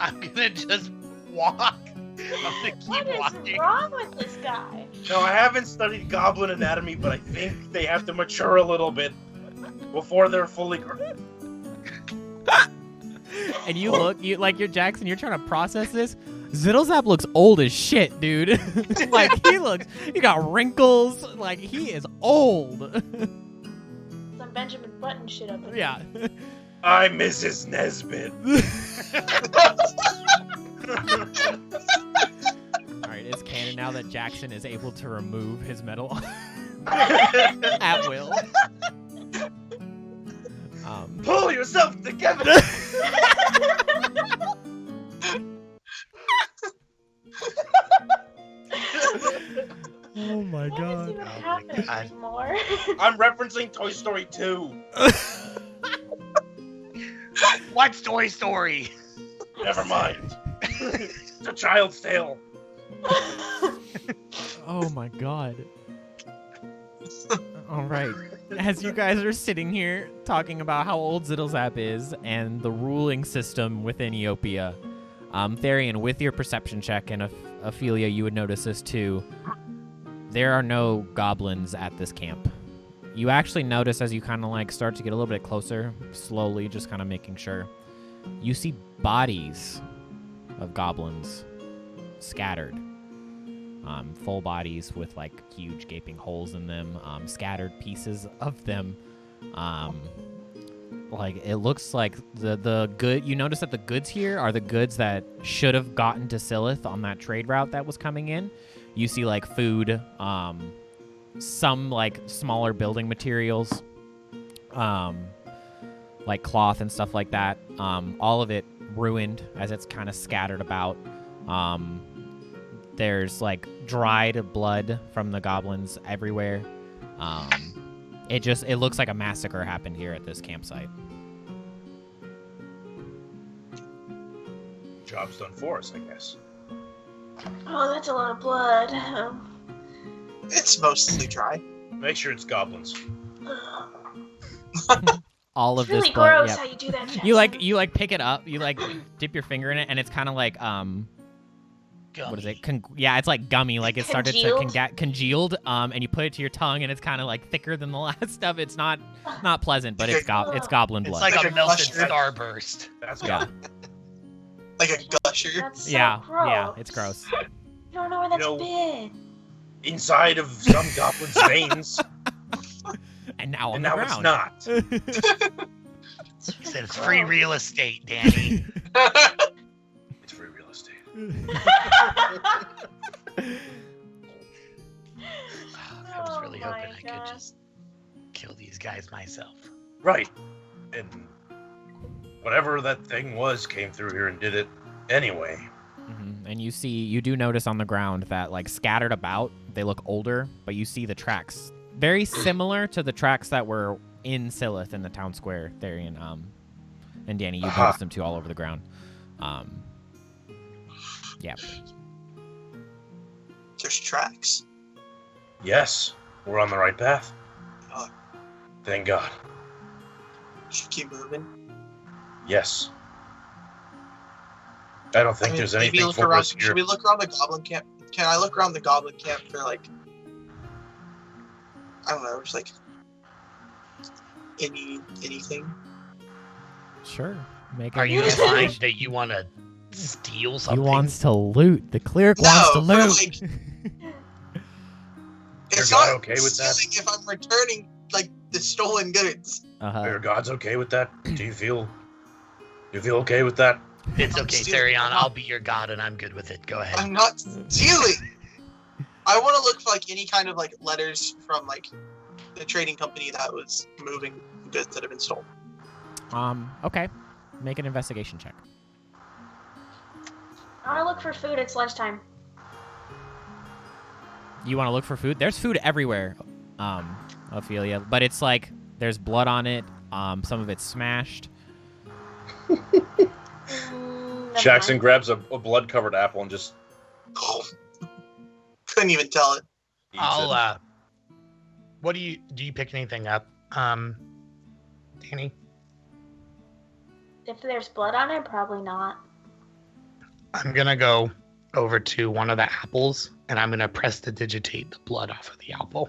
I'm gonna just walk. I'm gonna keep What is walking. wrong with this guy? No, I haven't studied goblin anatomy, but I think they have to mature a little bit before they're fully grown. And you look, you're Jackson, you're trying to process this. Ziddlezap looks old as shit, dude. Like, he got wrinkles. Like, he is old. Some Benjamin Button shit up in Yeah. I'm Mrs. Nesbit. Alright, it's canon now that Jackson is able to remove his metal at will. Pull yourself together. Oh my What is god. even happening God. anymore? I'm referencing Toy Story 2. What's Toy Story? Never mind. It's a child's tale. Oh my god. Alright. As you guys are sitting here talking about how old Ziddlezap is and the ruling system within Eopea, Therian, with your perception check, and Ophelia, you would notice this too. There are no goblins at this camp. You actually notice as you kind of like start to get a little bit closer, slowly, just kind of making sure, you see bodies of goblins scattered. Full bodies with like huge gaping holes in them, scattered pieces of them. Like it looks like the good. You notice that the goods here are the goods that should have gotten to Silith on that trade route that was coming in. You see like food, some like smaller building materials, like cloth and stuff like that. All of it ruined as it's kind of scattered about. There's like dried blood from the goblins everywhere. It looks like a massacre happened here at this campsite. Job's done for us, I guess. Oh, that's a lot of blood. It's mostly dry. Make sure it's goblins. All of It's really this blood. gross Yep. how you do that. You Jackson. like pick it up. You like dip your finger in it, and it's kind of like what is it? Yeah, it's like gummy. Like it started Congealed? to congealed. And you put it to your tongue, and it's kind of like thicker than the last stuff. It's not pleasant, but it's goblin It's blood. like Like a a melted mustard. starburst. That's Yeah. goblin. Like a gusher. That's so yeah, gross. yeah, it's gross. I don't know where that's know- been. Inside of some goblin's veins. And now on and the now ground. it's not. He said it's free real estate, Danny. It's free real estate. I was really Oh hoping my I God. could just kill these guys myself. Right. And whatever that thing was came through here and did it anyway. And you do notice on the ground that, like, scattered about, they look older, but you see the tracks. Very similar to the tracks that were in Silith in the town square, Therian. And Danny, you noticed them too all over the ground. Yeah. There's tracks. Yes, we're on the right path. Oh. Thank God. Should keep moving. Yes. I don't think there's maybe anything look for around. us here. Should we look around the goblin camp? Can I look around the goblin camp for, like, I don't know, just like anything? Sure. Make Are it you easy. implying that you want to steal He something? wants to loot. The cleric wants to No, but, loot. like, it's God not okay with that? stealing if I'm returning, like, the stolen goods. Are your gods okay with that? Do you feel okay with that? It's I'm okay, stealing. Therion. I'll be your god, and I'm good with it. Go ahead. I'm not stealing. I want to look for, like, any kind of, like, letters from, like, the trading company that was moving goods that have been stolen. Okay. Make an investigation check. I want to look for food. It's lunchtime. You want to look for food? There's food everywhere, Ophelia. But it's like there's blood on it. Some of it's smashed. Never Jackson mind. grabs a blood-covered apple and just Couldn't even tell it. eats I'll it. What do you pick anything up? Danny? If there's blood on it, probably not. I'm gonna go over to one of the apples and I'm gonna prestidigitate the blood off of the apple.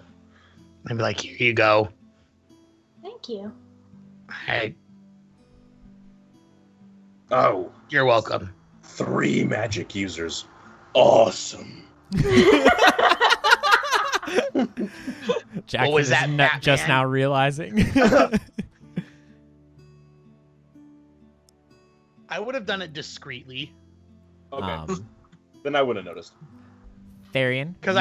And be like, here you go. Thank you. Hey, Oh, you're welcome. 3 magic users. Awesome. Jackson was is that, just Batman? now realizing. I would have done it discreetly Okay, then I wouldn't have noticed. Therian, because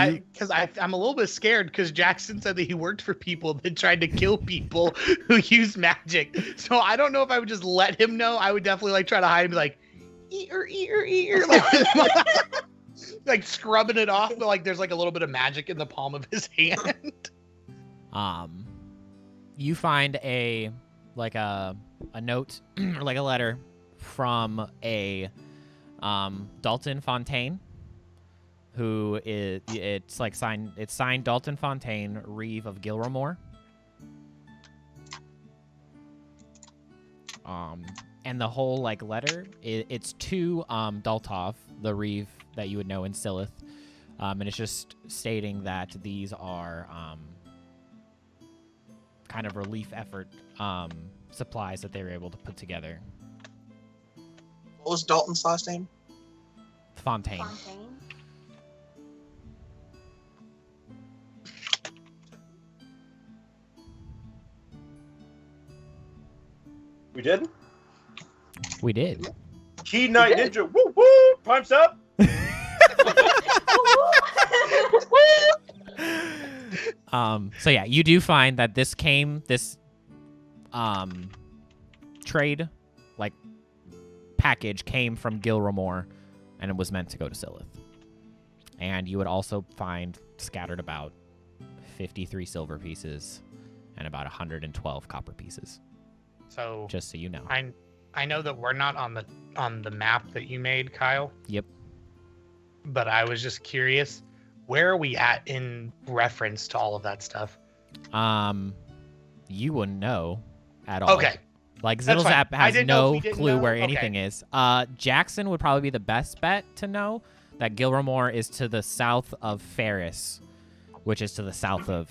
I'm a little bit scared because Jackson said that he worked for people that tried to kill people who use magic. So I don't know if I would just let him know. I would definitely like try to hide and be like, ear, like scrubbing it off, but like there's like a little bit of magic in the palm of his hand. you find a note or like a letter from a Dalton Fontaine, who is signed Dalton Fontaine, Reeve of Gilramore. And the whole like letter, it's to Daltov, the Reeve that you would know in Silith, and it's just stating that these are kind of relief effort supplies that they were able to put together. What was Dalton's last name? Fontaine. Fontaine. We did? We did. Key Knight Ninja. Woo woo! Time's up. So yeah, you do find that this trade like package came from Gilramore and it was meant to go to Silith. And you would also find scattered about 53 silver pieces and about 112 copper pieces. So Just so you know. I know that we're not on the map that you made, Kyle. Yep. But I was just curious, where are we at in reference to all of that stuff? You wouldn't know at all. Okay. Like That's fine. Zittlezap I has didn't know if no we didn't clue know. where Okay. anything is. Jackson would probably be the best bet to know that Gilramore is to the south of Ferris, which is to the south of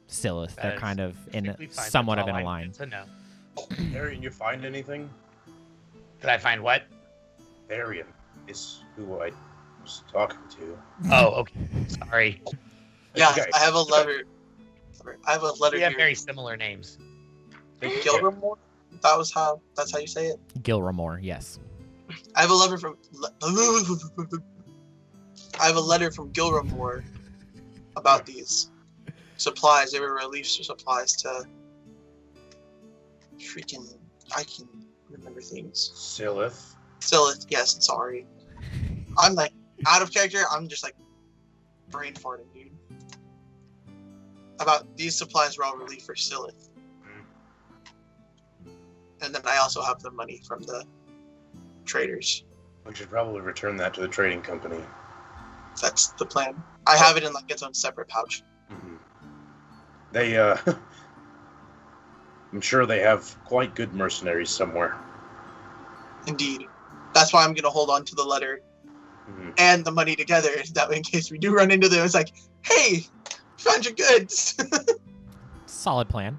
Silith. That They're is kind of in perfectly fine. somewhat That's of in all a I line. needed to know. Arian, you find anything? Did I find what? Arian is who I was talking to. Oh, okay. Sorry. Yeah, Okay. I have a letter. I have a letter We have here. very similar names. Gilramore? That's how you say it? Gilramore, yes. I have a letter from Gilramore about these supplies. They were released for supplies to freaking I can remember things. Silith. Yes, sorry. I'm like out of character, I'm just like brain farting, dude. About these supplies were all released for Silith. And then I also have the money from the traders. We should probably return that to the trading company. That's the plan. I have it in like its own separate pouch. Mm-hmm. They, I'm sure they have quite good mercenaries somewhere. Indeed. That's why I'm gonna hold on to the letter and the money together. That way, in case we do run into them, it's like, hey, found your goods. Solid plan.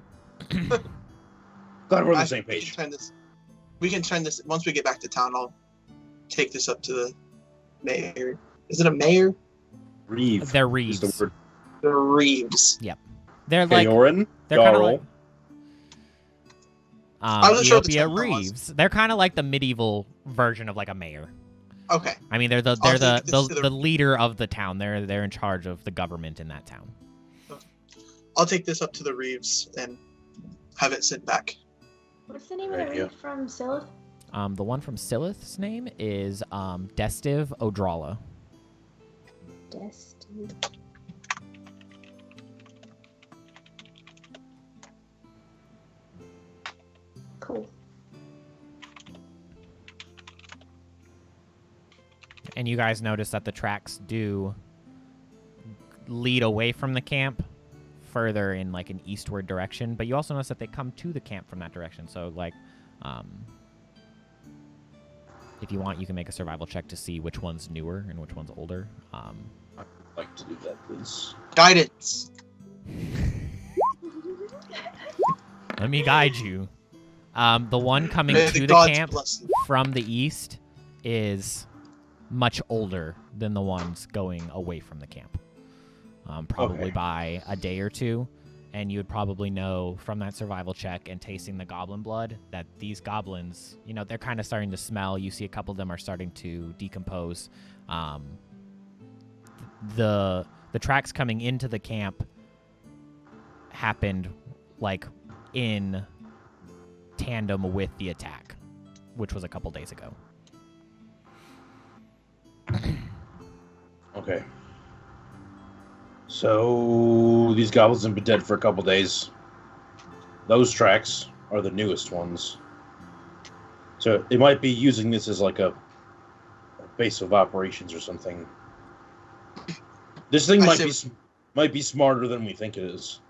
Glad we're on the same page. We can turn this once we get back to town. I'll take this up to the mayor. Is it a mayor? Reeve. They're Reeves. The Reeves. Yep. They're like Theorin, they're kind of Jarl. like I wasn't sure what the Eopea term was. Reeves. They're kind of like the medieval version of like a mayor. Okay. I mean, they're I'll take this to the leader of the town. They're in charge of the government in that town. I'll take this up to the Reeves and have it sent back. What's the name of Right, the yeah. reef from Silith? The one from Silith's name is Destiv Odrala. Destiny. Cool. And you guys notice that the tracks do lead away from the camp further in like an eastward direction, but you also notice that they come to the camp from that direction. So like if you want, you can make a survival check to see which one's newer and which one's older. I'd like to do that, please. Guidance. Let me guide you. The one coming May to the the gods camp bless you. from the east is much older than the ones going away from the camp. Probably Okay. by a day or two. And you would probably know from that survival check and tasting the goblin blood that these goblins, you know, they're kind of starting to smell. You see a couple of them are starting to decompose. The tracks coming into the camp happened like in tandem with the attack, which was a couple days ago. Okay. So these goblins have been dead for a couple days. Those tracks are the newest ones. So it might be using this as like a base of operations or something. This thing might be smarter than we think it is.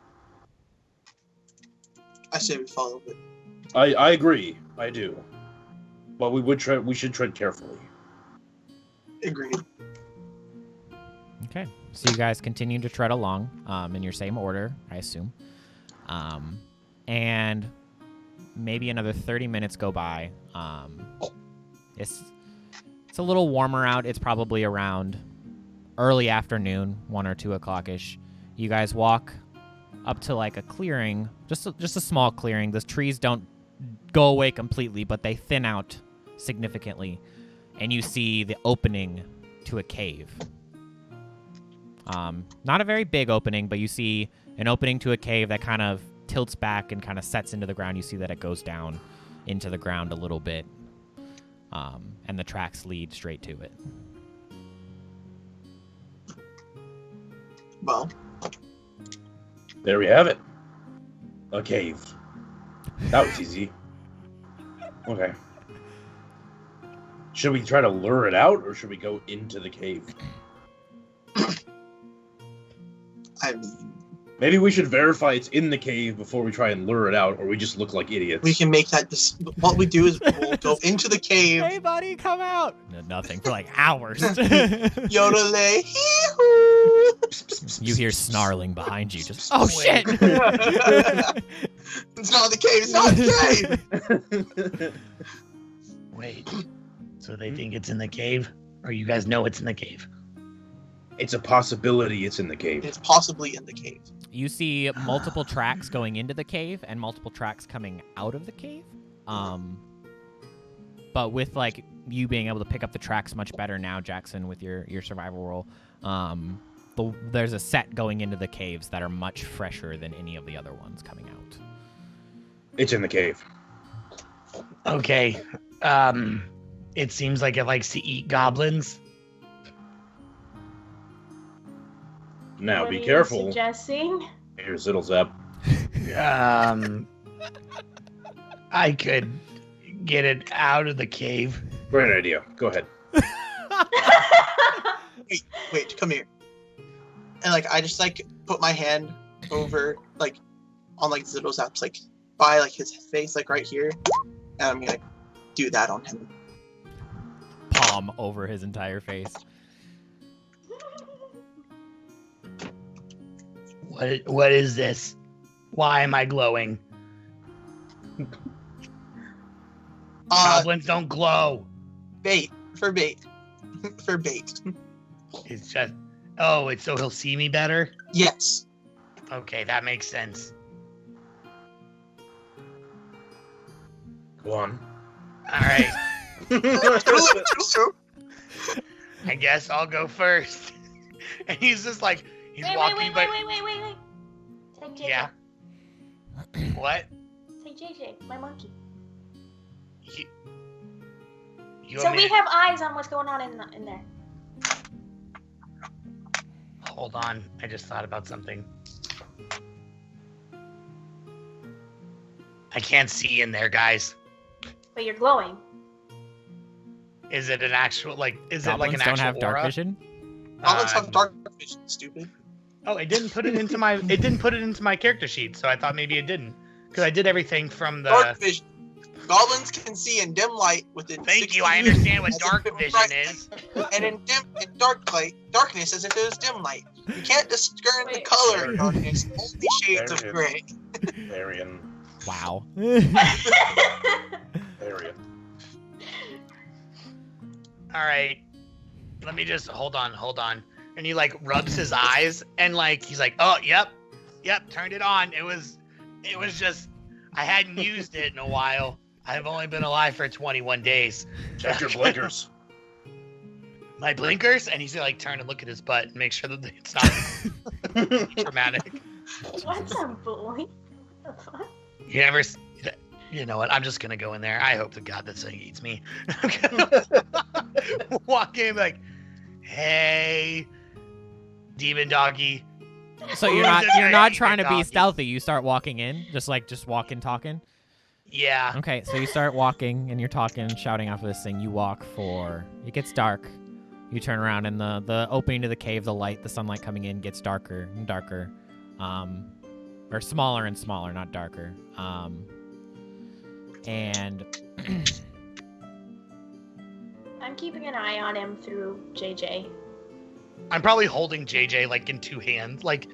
I say we follow it. I agree. I do. But we should tread carefully. Agreed. Okay, so you guys continue to tread along in your same order, I assume. And maybe another 30 minutes go by. It's a little warmer out. It's probably around early afternoon, 1 or 2 o'clock-ish. You guys walk up to like a clearing, just a small clearing. The trees don't go away completely, but they thin out significantly. And you see the opening to a cave. Not a very big opening, but you see an opening to a cave that kind of tilts back and kind of sets into the ground. You see that it goes down into the ground a little bit, and the tracks lead straight to it. Well, There we have it. A cave. That was easy. Okay. Should we try to lure it out, or should we go into the cave? I mean, Maybe we should verify it's in the cave before we try and lure it out, or we just look like idiots. we can make that. What we do is we'll go into the cave. Hey, buddy, come out! No, nothing for like hours. Yodelay, hee-hoo. You hear snarling behind you. Just oh shit! It's not the cave. It's not the cave. Wait, so they think it's in the cave? Or you guys know it's in the cave? It's a possibility it's in the cave. It's possibly in the cave. You see multiple tracks going into the cave and multiple tracks coming out of the cave. But with like you being able to pick up the tracks much better now, Jackson, with your survival roll, there's a set going into the caves that are much fresher than any of the other ones coming out. It's in the cave. Okay. It seems like it likes to eat goblins. Now What be are you careful. Suggesting? Here's Ziddlezap. I could get it out of the cave. Great idea. Go ahead. Wait, come here. And like I just like put my hand over like on like Ziddlezap's like by like his face like right here, and I'm gonna do that on him. Palm over his entire face. What is this? Why am I glowing? Goblins don't glow. Bait for bait for bait. It's just it's so he'll see me better. Yes. Okay, that makes sense. Go on. All right. True. I guess I'll go first. And he's just like he's walking, wait. Take JJ. Yeah. What? Take JJ, my monkey. You So want me we to- have eyes on what's going on in there. Hold on, I just thought about something. I can't see in there, guys. But you're glowing. Is it an actual Is it like Goblins an don't actual have dark aura? vision. Goblins have dark vision, stupid. Oh, it didn't put it into my. It didn't put it into my character sheet, so I thought maybe it didn't, because I did everything from the. Dark vision. Goblins can see in dim light within. Thank 60 you. I meters understand what as dark if it was vision bright is. light, and in darkness as if it was dim light. You can't discern the Wait. color in darkness. Only shades of There it gray. Varian. Wow. Varian. All right. Let me just hold on. And he like rubs his eyes and like he's like, oh, yep, turned it on. It was just I hadn't used it in a while. I've only been alive for 21 days. Check your blinkers. My blinkers, and he's gonna like turn and look at his butt and make sure that it's not traumatic. What's a boy? What the fuck? You never. You know what? I'm just gonna go in there. I hope to God this thing eats me. Walk in like, hey, demon doggy. So you're not trying to be stealthy. You start walking in, just walking, talking. Yeah. Okay, so you start walking and you're talking, shouting off of this thing. You walk for it gets dark. You turn around and the opening to the cave, the sunlight coming in gets darker and darker, or smaller and smaller, not darker. And I'm keeping an eye on him through JJ. I'm probably holding JJ like in two hands, like.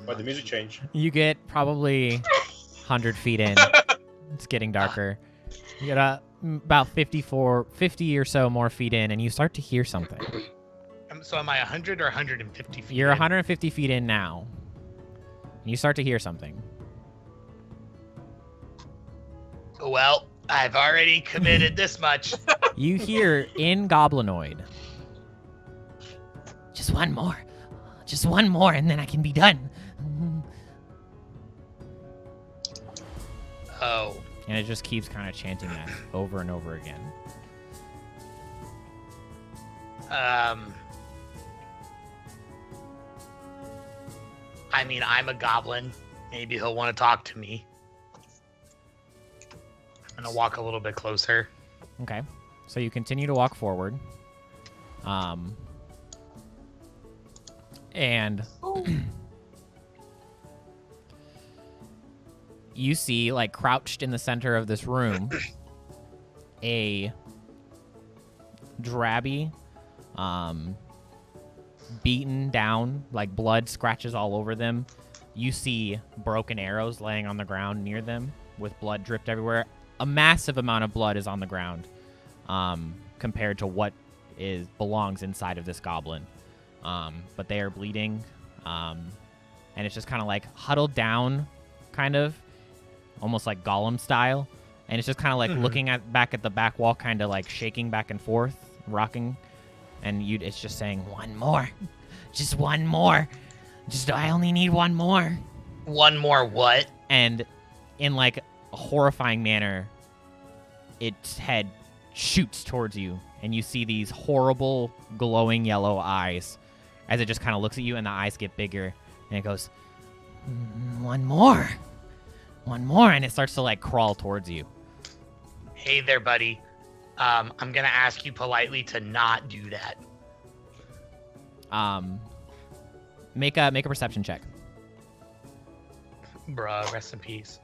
But the music changed. You get probably 100 feet in. It's getting darker. You get about 50 or so more feet in, and you start to hear something. So am I 100 or 150 feet? You're in? 150 feet in now. And you start to hear something. Well, I've already committed this much. You hear in Goblinoid. Just one more, and then I can be done. Oh. And it just keeps kind of chanting that over and over again. I mean, I'm a goblin. Maybe he'll want to talk to me. I'm gonna walk a little bit closer. Okay. So you continue to walk forward. And you see, like, crouched in the center of this room, a drabby, beaten down, like blood scratches all over them. You see broken arrows laying on the ground near them with blood dripped everywhere. A massive amount of blood is on the ground, compared to what belongs inside of this goblin. But they are bleeding, and it's just kind of like huddled down, kind of almost like Gollum style, and it's just kind of like looking back at the back wall, kind of like shaking back and forth, rocking, and it's just saying, "One more, just one more, I only need one more." One more what? And in like a horrifying manner, its head shoots towards you, and you see these horrible glowing yellow eyes as it just kind of looks at you, and the eyes get bigger, and it goes, one more, and it starts to like crawl towards you. Hey there, buddy. I'm gonna ask you politely to not do that. Make a perception check. Bruh, rest in peace.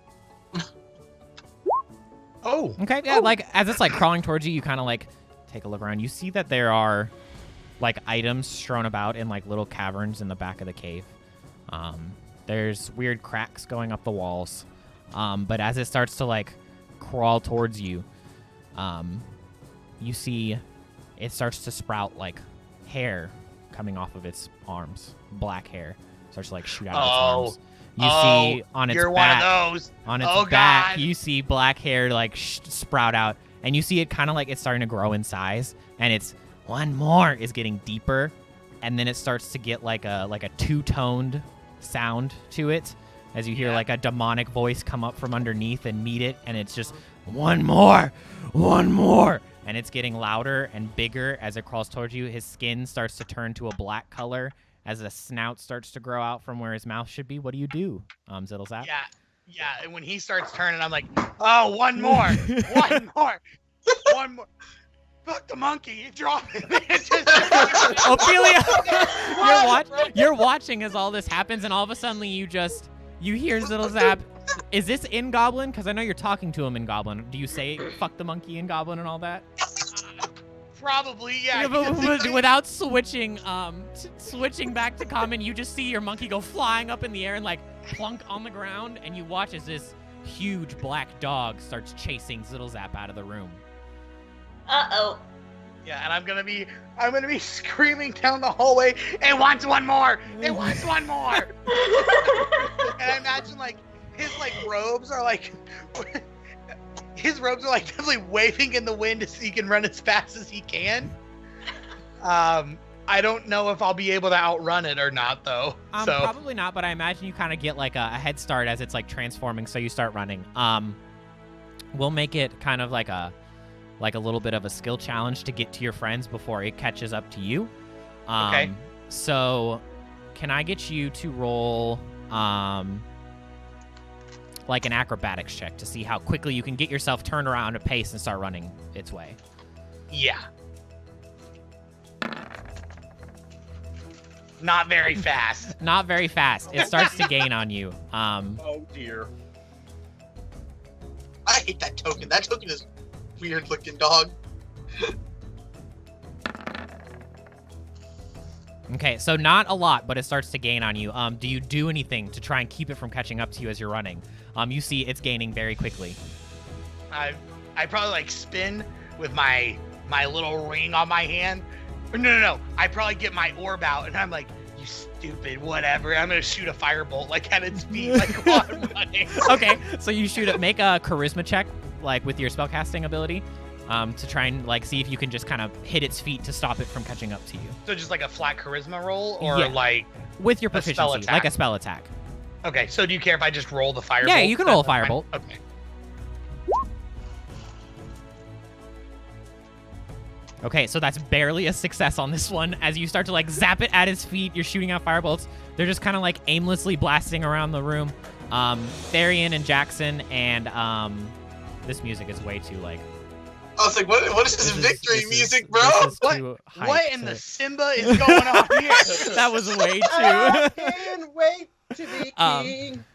Oh. Okay, yeah, like as it's like crawling towards you, you kind of like take a look around. You see that there are like items strewn about in like little caverns in the back of the cave. There's weird cracks going up the walls. But as it starts to like crawl towards you, you see it starts to sprout like hair coming off of its arms. Black hair starts to like shoot out of its arms. You see on its you're back, one of those. on its Oh, back, God. you see black hair like sprout out, and you see it kind of like it's starting to grow in size, and it's one more is getting deeper, and then it starts to get like a two-toned sound to it, as you hear like a demonic voice come up from underneath and meet it, and it's just one more, and it's getting louder and bigger as it crawls towards you. His skin starts to turn to a black color as a snout starts to grow out from where his mouth should be. What do you do, Zittlezap? Yeah, and when he starts turning, I'm like, oh, one more. Fuck the monkey, drop it. Ophelia, you're watching as all this happens, and all of a sudden you hear Zittlezap. Is this in Goblin? Because I know you're talking to him in Goblin. Do you say "fuck the monkey" in Goblin and all that? Probably, yeah. But without switching back to common, you just see your monkey go flying up in the air and like plunk on the ground, and you watch as this huge black dog starts chasing Zittlezap out of the room. Uh-oh. Yeah, and I'm gonna be screaming down the hallway. It wants one more. It wants one more. And I imagine like his robes are like definitely waving in the wind so he can run as fast as he can. I don't know if I'll be able to outrun it or not, though. Probably not, but I imagine you kind of get like a head start as it's like transforming, so you start running. We'll make it kind of like a little bit of a skill challenge to get to your friends before it catches up to you. Okay. So, can I get you to roll like an acrobatics check to see how quickly you can get yourself turned around at pace and start running its way? Yeah. Not very fast. Not very fast. It starts to gain on you. Oh dear. I hate that token. That token is weird looking dog. Okay, so not a lot, but it starts to gain on you. Do you do anything to try and keep it from catching up to you as you're running? You see it's gaining very quickly. I probably like spin with my little ring on my hand. No. I probably get my orb out and I'm like, you stupid, whatever. I'm gonna shoot a firebolt like at its feet, like while I'm running. Okay, so you shoot it. Make a charisma check, like with your spellcasting ability, to try and like see if you can just kind of hit its feet to stop it from catching up to you. So just like a flat charisma roll, or Yeah. like With your a spell proficiency, attack. like a spell attack. Okay, so do you care if I just roll the firebolt? Yeah, you can roll a That's fine. firebolt. Okay. Okay, so that's barely a success on this one. As you start to like zap it at its feet, you're shooting out firebolts. They're just kind of like aimlessly blasting around the room. Therian and Jackson and this music is way too like. I was like, what is this victory music, bro? This is What- too What hyped in the to- Simba is going on here? That was way I too. can't wait to be king.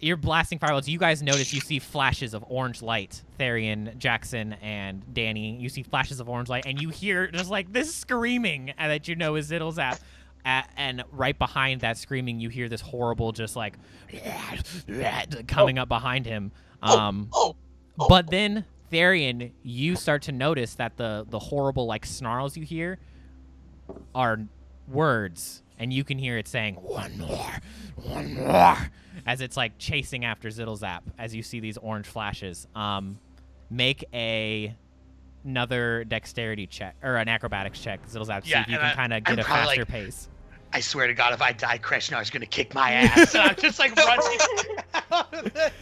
You're blasting fireballs. You guys notice you see flashes of orange light. Therian, Jackson, and Danny. You see flashes of orange light, and you hear just like this screaming that you know is Zittlezap. And right behind that screaming, you hear this horrible, just like coming up behind him. But then Therian, you start to notice that the horrible like snarls you hear are words, and you can hear it saying one more, as it's like chasing after Zittlezap as you see these orange flashes. Make another dexterity check or an acrobatics check, Zittlezap, see if you can kind of get a faster pace. I swear to God, if I die, Krishnar's gonna kick my ass. And I'm just like running out of the...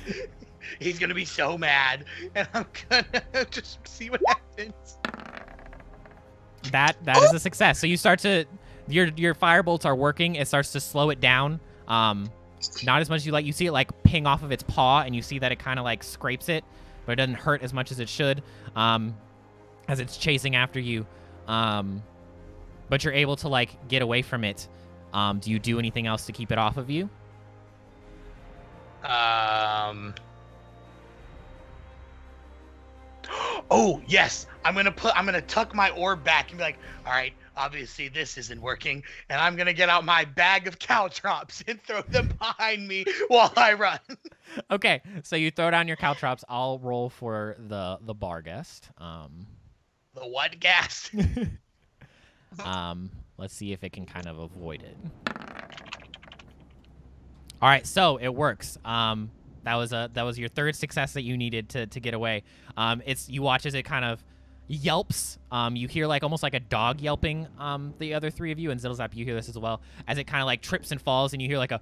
He's gonna be so mad, and I'm gonna just see what happens. That is a success. So you start to your firebolts are working. It starts to slow it down. Not as much as you like. You see it like ping off of its paw, and you see that it kind of like scrapes it, but it doesn't hurt as much as it should. As it's chasing after you, but you're able to like get away from it. Do you do anything else to keep it off of you? Oh yes, I'm gonna tuck my orb back and be like, all right, obviously this isn't working, and I'm gonna get out my bag of caltrops and throw them behind me while I run. Okay, so you throw down your caltrops. I'll roll for the bar guest. The what guest? Let's see if it can kind of avoid it. All right, so it works. That was your third success that you needed to get away. You watch as it kind of yelps. You hear like almost like a dog yelping. The other three of you and Zittlezap, you hear this as well, as it kind of like trips and falls, and you hear like a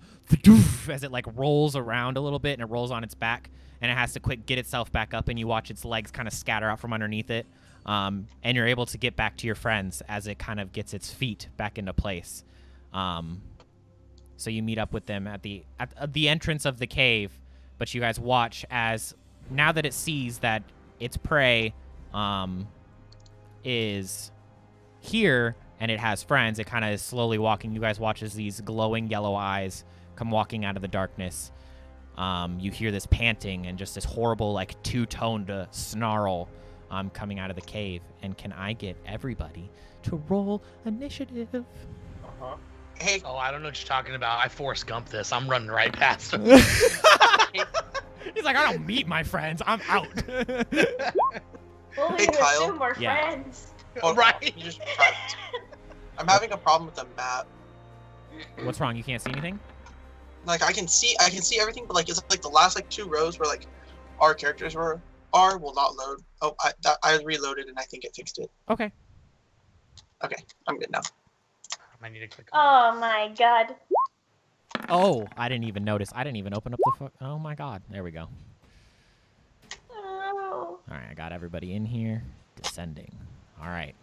as it like rolls around a little bit, and it rolls on its back, and it has to quick get itself back up, and you watch its legs kind of scatter out from underneath it. And you're able to get back to your friends as it kind of gets its feet back into place. So you meet up with them at the entrance of the cave, but you guys watch as now that it sees that its prey is here and it has friends, it kind of is slowly walking. You guys watch as these glowing yellow eyes come walking out of the darkness. You hear this panting and just this horrible like two-toned snarl coming out of the cave. And can I get everybody to roll initiative? Hey, Oh, I don't know what you're talking about. I Forrest Gump this. I'm running right past him. He's like, I don't meet my friends. I'm out. Well, we Hey, Kyle. assume we're Yeah. friends. hold on, Right. you just I'm having a problem with the map. What's wrong? You can't see anything? Like I can see everything, but like it's like the last like 2 rows where like our characters will not load. Oh, I reloaded and I think it fixed it. Okay. Okay, I'm good now. I need to click. Oh my god. Oh, I didn't even notice. I didn't even open up the... Oh, my God. There we go. Oh. All right, I got everybody in here. Descending. All right.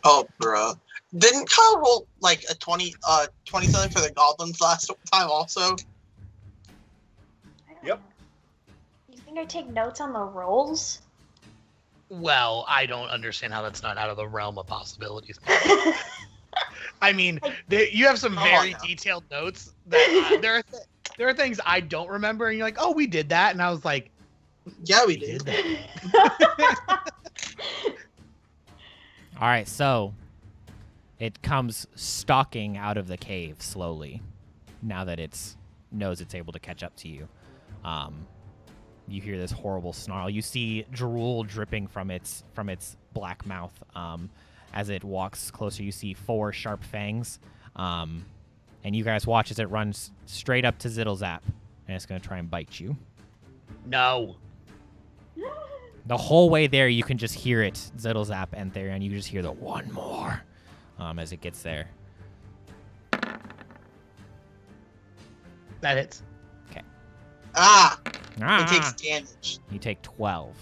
Oh, bro. Didn't Kyle roll like a 20 something for the goblins last time also? I don't Yep. know. You think I take notes on the rolls? Well, I don't understand how that's not out of the realm of possibilities. I mean, you have some Come very on now. detailed notes that there are things I don't remember, and you're like, oh, we did that, and I was like, Yeah, we we did. did that. All right, so it comes stalking out of the cave slowly now that it knows it's able to catch up to you. You hear this horrible snarl. You see drool dripping from its black mouth. As it walks closer, you see 4 sharp fangs. And you guys watch as it runs straight up to Zittlezap, and it's going to try and bite you. No. The whole way there, you can just hear it, Zittlezap and Therion. You just hear the one more as it gets there. That hits. Ah, Ah, it takes damage. you take 12.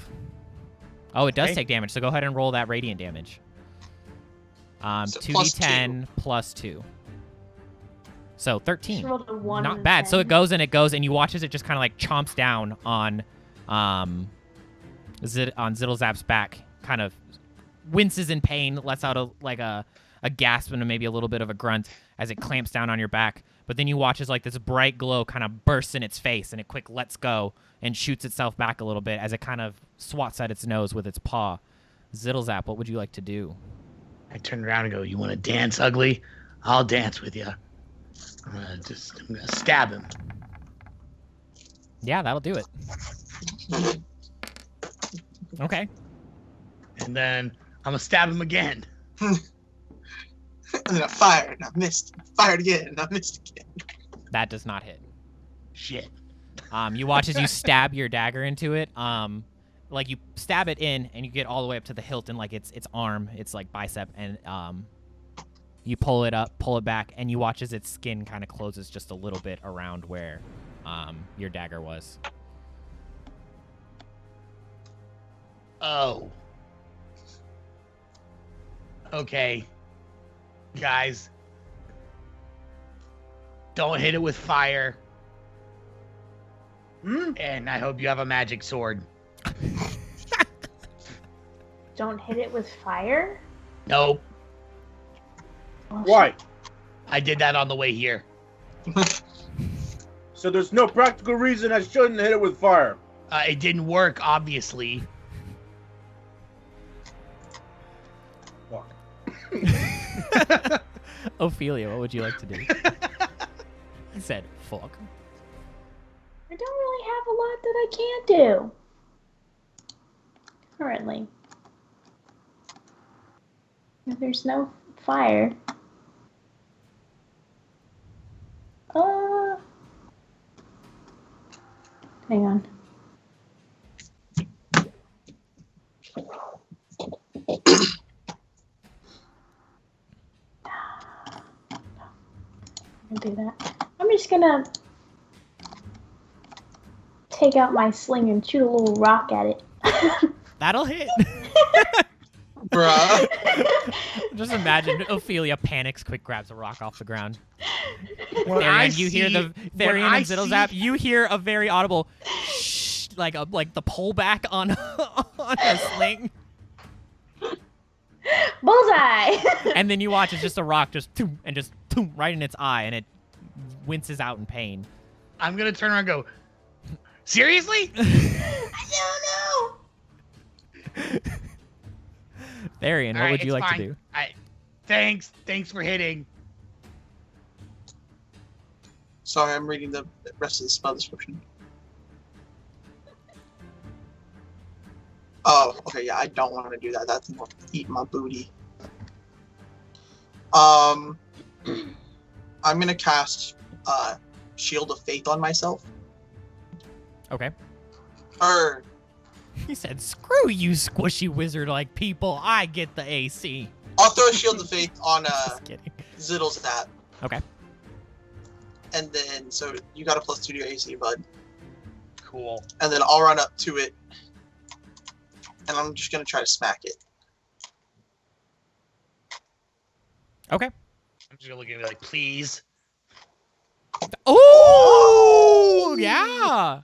Oh, it does Okay. take damage, so go ahead and roll that radiant damage. So plus 2d10 plus 2. So 13. Just rolled a 1 Not and a bad. So 10. it goes, and you watch as it just kind of like chomps down on Zittlezap's back, kind of winces in pain, lets out a gasp and maybe a little bit of a grunt as it clamps down on your back. But then you watch as like this bright glow kind of bursts in its face, and it quick lets go and shoots itself back a little bit as it kind of swats at its nose with its paw. Zittlezap, what would you like to do? I turn around and go, you want to dance, ugly? I'll dance with you. I'm gonna stab him. Yeah, that'll do it. Okay. And then I'm gonna stab him again. And then I fired and I missed. Fired again and I missed again. That does not hit. Shit. You watch as you stab your dagger into it. Like you stab it in, and you get all the way up to the hilt, and like its arm, its like bicep, and you pull it up, pull it back, and you watch as its skin kind of closes just a little bit around where your dagger was. Oh. Okay. Guys. Don't hit it with fire. And I hope you have a magic sword. Don't hit it with fire? Nope. Oh, Why? I did that on the way here. So there's no practical reason I shouldn't hit it with fire. It didn't work, obviously. Fuck. Ophelia, what would you like to do? He said, fuck. I don't really have a lot that I can't do. Currently. If there's no fire. Hang on. I'll do that. I'm just gonna take out my sling and shoot a little rock at it. That'll hit. Bruh. Just imagine Ophelia panics, quick grabs a rock off the ground. When Therian, you hear the Therian and Ziddlezap. You hear a very audible shh, like the pullback on on a sling, Bullseye! and then you watch as just a rock just toom, and just toom, right in its eye, and it winces out in pain. I'm gonna turn around and go, seriously? I don't know! Therian, what would you like to do? Thanks for hitting. Sorry, I'm reading the rest of the spell description. Oh, okay, yeah, I don't want to do that. That thing will eat my booty. I'm gonna cast Shield of Faith on myself. Okay. Or He said, "Screw you, squishy wizard-like people. I get the AC." I'll throw a Shield of Faith on Just kidding. Ziddlezap. Okay. And then, so you got a +2 to your AC, bud. Cool. And then I'll run up to it. And I'm just gonna try to smack it. Okay. I'm just gonna look at me like, please. Oh, yeah.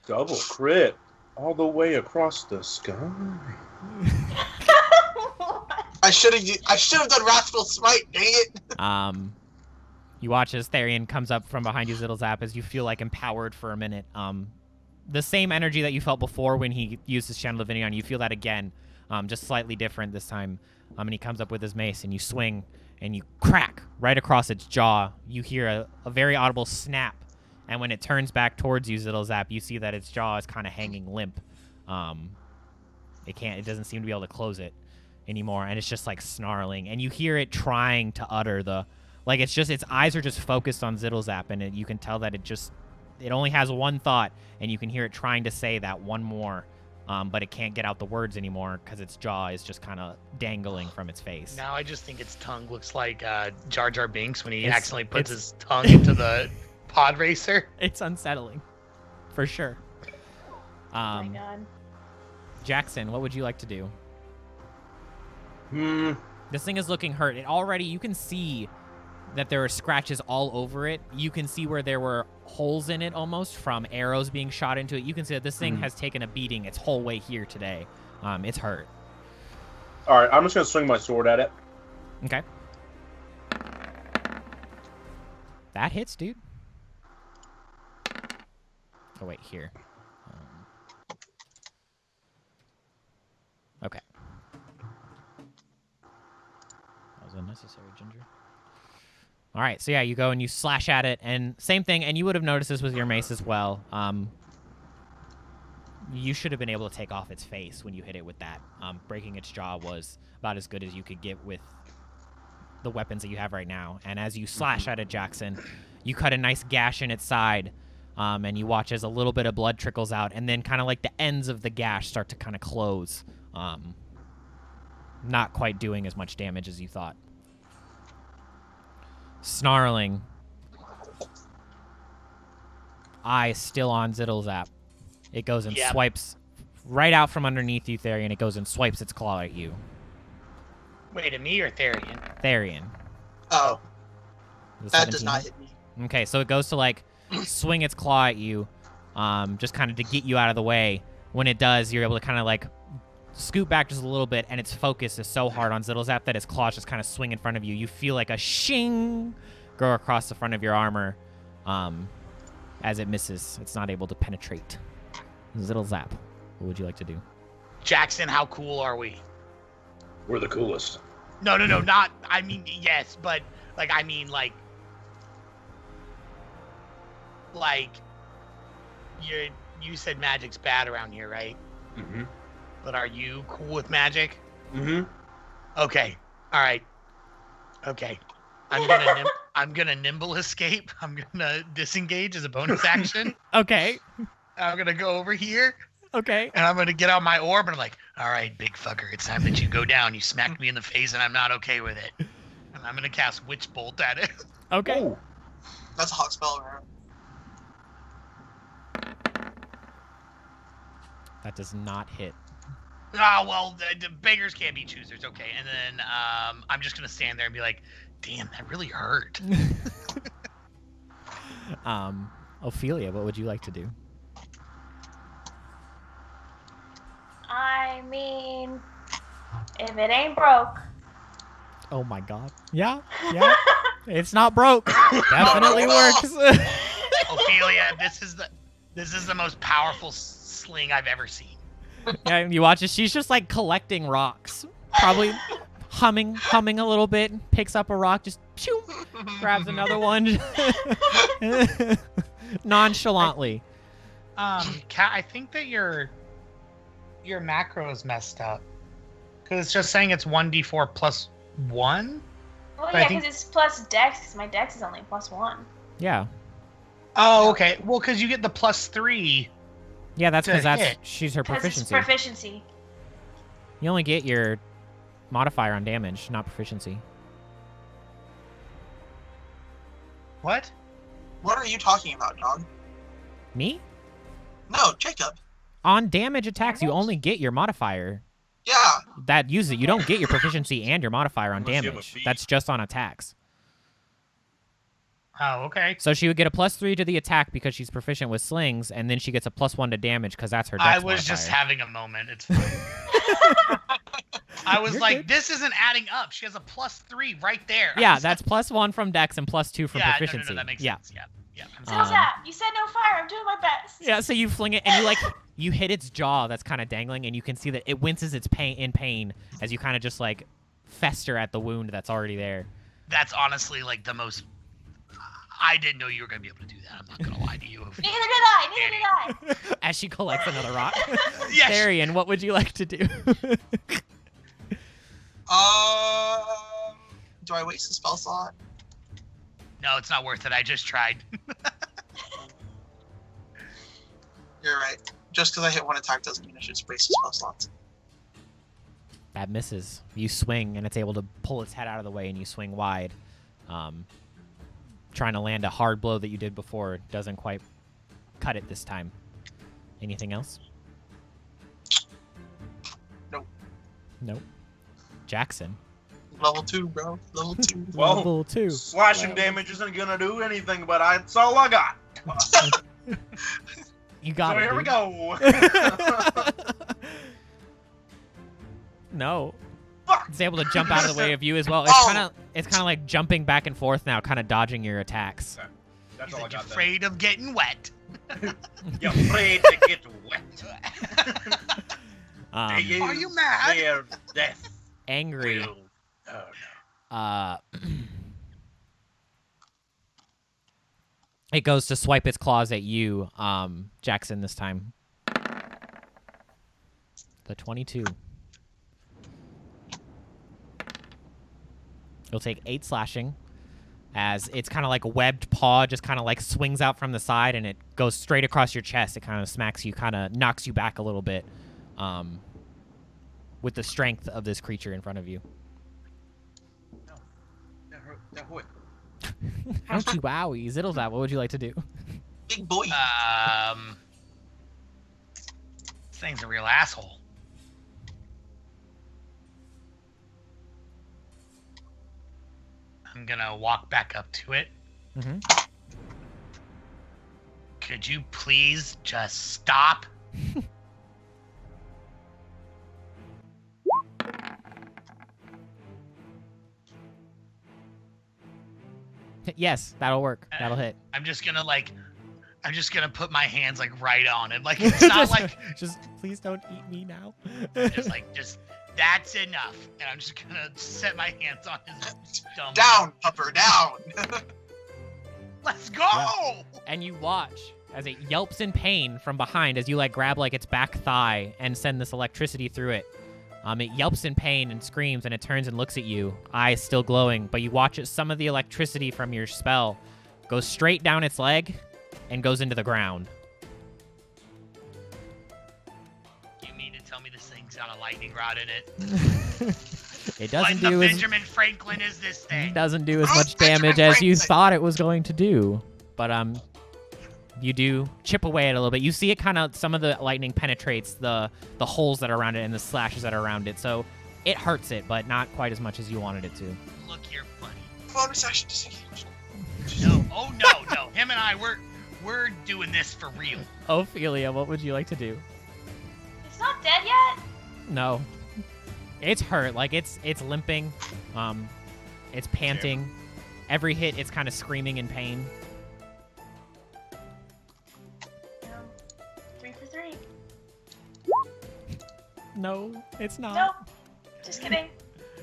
Double crit all the way across the sky. I should have done Wrathful Smite, dang it! You watch as Therian comes up from behind you, Ziddlezap, as you feel like empowered for a minute. The same energy that you felt before when he used his Channel Divinity on you, feel that again, just slightly different this time. And he comes up with his mace, and you swing, and you crack right across its jaw. You hear a very audible snap, and when it turns back towards you, Ziddlezap, you see that its jaw is kind of hanging limp. It doesn't seem to be able to close it anymore, and it's just like snarling, and you hear it trying to utter the, like, it's just, its eyes are just focused on Ziddlezap, and you can tell that it only has one thought, and you can hear it trying to say that one more, but it can't get out the words anymore because its jaw is just kind of dangling from its face. Now I just think its tongue looks like Jar Jar Binks when he It's- accidentally puts it's- his tongue into the pod racer. It's unsettling, for sure. Oh my god. Jackson, what would you like to do? This thing is looking hurt. You can see that there are scratches all over it. You can see where there were holes in it almost from arrows being shot into it. You can see that this thing has taken a beating its whole way here today. It's hurt. All right, I'm just gonna swing my sword at it. Okay. That hits, dude. Oh, wait, here. Okay. That was unnecessary, Ginger. All right, so yeah, you go and you slash at it, and same thing, and you would have noticed this with your mace as well. You should have been able to take off its face when you hit it with that. Breaking its jaw was about as good as you could get with the weapons that you have right now. And as you slash at it, Jackson, you cut a nice gash in its side, and you watch as a little bit of blood trickles out, and then kind of like the ends of the gash start to kind of close, not quite doing as much damage as you thought. Snarling, eye still on Ziddlezap. It goes and swipes right out from underneath you, Therian. It goes and swipes its claw at you. Wait, at me or Therian? Therian. Oh. The That does 17? not hit me. Okay, so it goes to, like, swing its claw at you, just kind of to get you out of the way. When it does, you're able to kind of, like, scoot back just a little bit, and its focus is so hard on Ziddlezap that its claws just kind of swing in front of you. You feel like a shing go across the front of your armor as it misses. It's not able to penetrate. Ziddlezap, what would you like to do? Jackson, how cool are we? We're the coolest. No, not. I mean, yes, but like, I mean, like, you said magic's bad around here, right? Mm-hmm. But are you cool with magic? Mm-hmm. Okay. All right. Okay. I'm gonna nimble escape. I'm gonna disengage as a bonus action. Okay. I'm gonna go over here. Okay. And I'm gonna get out my orb and I'm like, all right, big fucker, it's time that you go down. You smacked me in the face and I'm not okay with it. And I'm gonna cast Witch Bolt at it. Okay. Ooh. That's a hot spell, right? That does not hit. Ah, well, the beggars can't be choosers. Okay. And then I'm just gonna stand there and be like, damn, that really hurt. Ophelia, what would you like to do? I mean, if it ain't broke. Oh my god. Yeah. It's not broke. Definitely works. Ophelia, this is the most powerful sling I've ever seen. Yeah, you watch it. She's just like collecting rocks, probably humming a little bit. Picks up a rock, just shoo, grabs another one, nonchalantly. Kat, I think that your macro is messed up because it's just saying it's 1d4 plus 1. Well, But I yeah, think- because it's plus dex, because my dex is only +1. Yeah. Oh, okay. Well, because you get the plus 3. Yeah, that's because To hit. she's her Because it's proficiency. proficiency. You only get your modifier on damage, not proficiency. What? What are you talking about, dog? Me? No, Jacob. On damage attacks, you Damage? only get your modifier. Yeah. That uses it. You don't get your proficiency and your modifier on Unless you have a damage. feat. That's just on attacks. Oh, okay. So she would get a +3 to the attack because she's proficient with slings, and then she gets a +1 to damage because that's her dex I was just modifier. having a moment. It's fine. I was You're like, good. this isn't adding up. She has a +3 right there. Yeah, that's +1 from dex and +2 from yeah, proficiency. No, that makes yeah. sense. Yeah. I'm Um, sorry. How's that? You said no fire. I'm doing my best. Yeah, so you fling it, and you you hit its jaw that's kind of dangling, and you can see that it winces its pain as you kind of just like fester at the wound that's already there. That's honestly like the most. I didn't know you were gonna be able to do that. I'm not gonna lie to you. Neither did I. Neither did I. As she collects another rock. Yes. Therian, what would you like to do? Do I waste a spell slot? No, it's not worth it. I just tried. You're right. Just because I hit one attack doesn't mean I should waste spell slots. That misses. You swing, and it's able to pull its head out of the way, and you swing wide. Trying to land a hard blow that you did before doesn't quite cut it this time. Anything else? Nope. Nope. Jackson. Level 2, bro. Level 2. Well, Level 2. Slashing damage isn't gonna do anything, but that's all I got. You got So it. here we dude. go. No. Fuck. It's able to jump out of the way of you as well. It's Oh. kind of like jumping back and forth now, kind of dodging your attacks. That's He's all I like, got. Then. afraid of getting wet. You're afraid to get wet. Um, Are you mad? Their death angry. will- Oh no. It goes to swipe its claws at you, Jackson, this time. The 22. You'll take 8 slashing as it's kind of like a webbed paw just kind of like swings out from the side and it goes straight across your chest. It kind of smacks you, kind of knocks you back a little bit with the strength of this creature in front of you. Ouchie wowie. Ziddles that. What would you like to do? Big boy. This thing's a real asshole. I'm gonna walk back up to it. Mm-hmm. Could you please just stop? Yes, that'll work. That'll hit. I'm just gonna put my hands like right on it. Like it's not like just please don't eat me now. just that's enough. And I'm just gonna set my hands on his stomach. Down, pupper, down. Let's go. Yeah. And you watch as it yelps in pain from behind as you like grab like its back thigh and send this electricity through it. It yelps in pain and screams, and it turns and looks at you, eyes still glowing, but you watch as some of the electricity from your spell goes straight down its leg and goes into the ground. You mean to tell me this thing's got a lightning rod in it? It doesn't What do the as Benjamin Franklin is this thing? doesn't do as much damage as you thought it was going to do, but you do chip away at it a little bit. You see it kind of, some of the lightning penetrates the holes that are around it and the slashes that are around it, so it hurts it, but not quite as much as you wanted it to. Look here, buddy. Bonus action disengage. No, oh no. Him and I, we're doing this for real. Ophelia, what would you like to do? It's not dead yet. No. It's hurt. Like, it's limping. It's panting. Every hit, it's kind of screaming in pain. 3 for 3. No, it's not. Nope. Just kidding.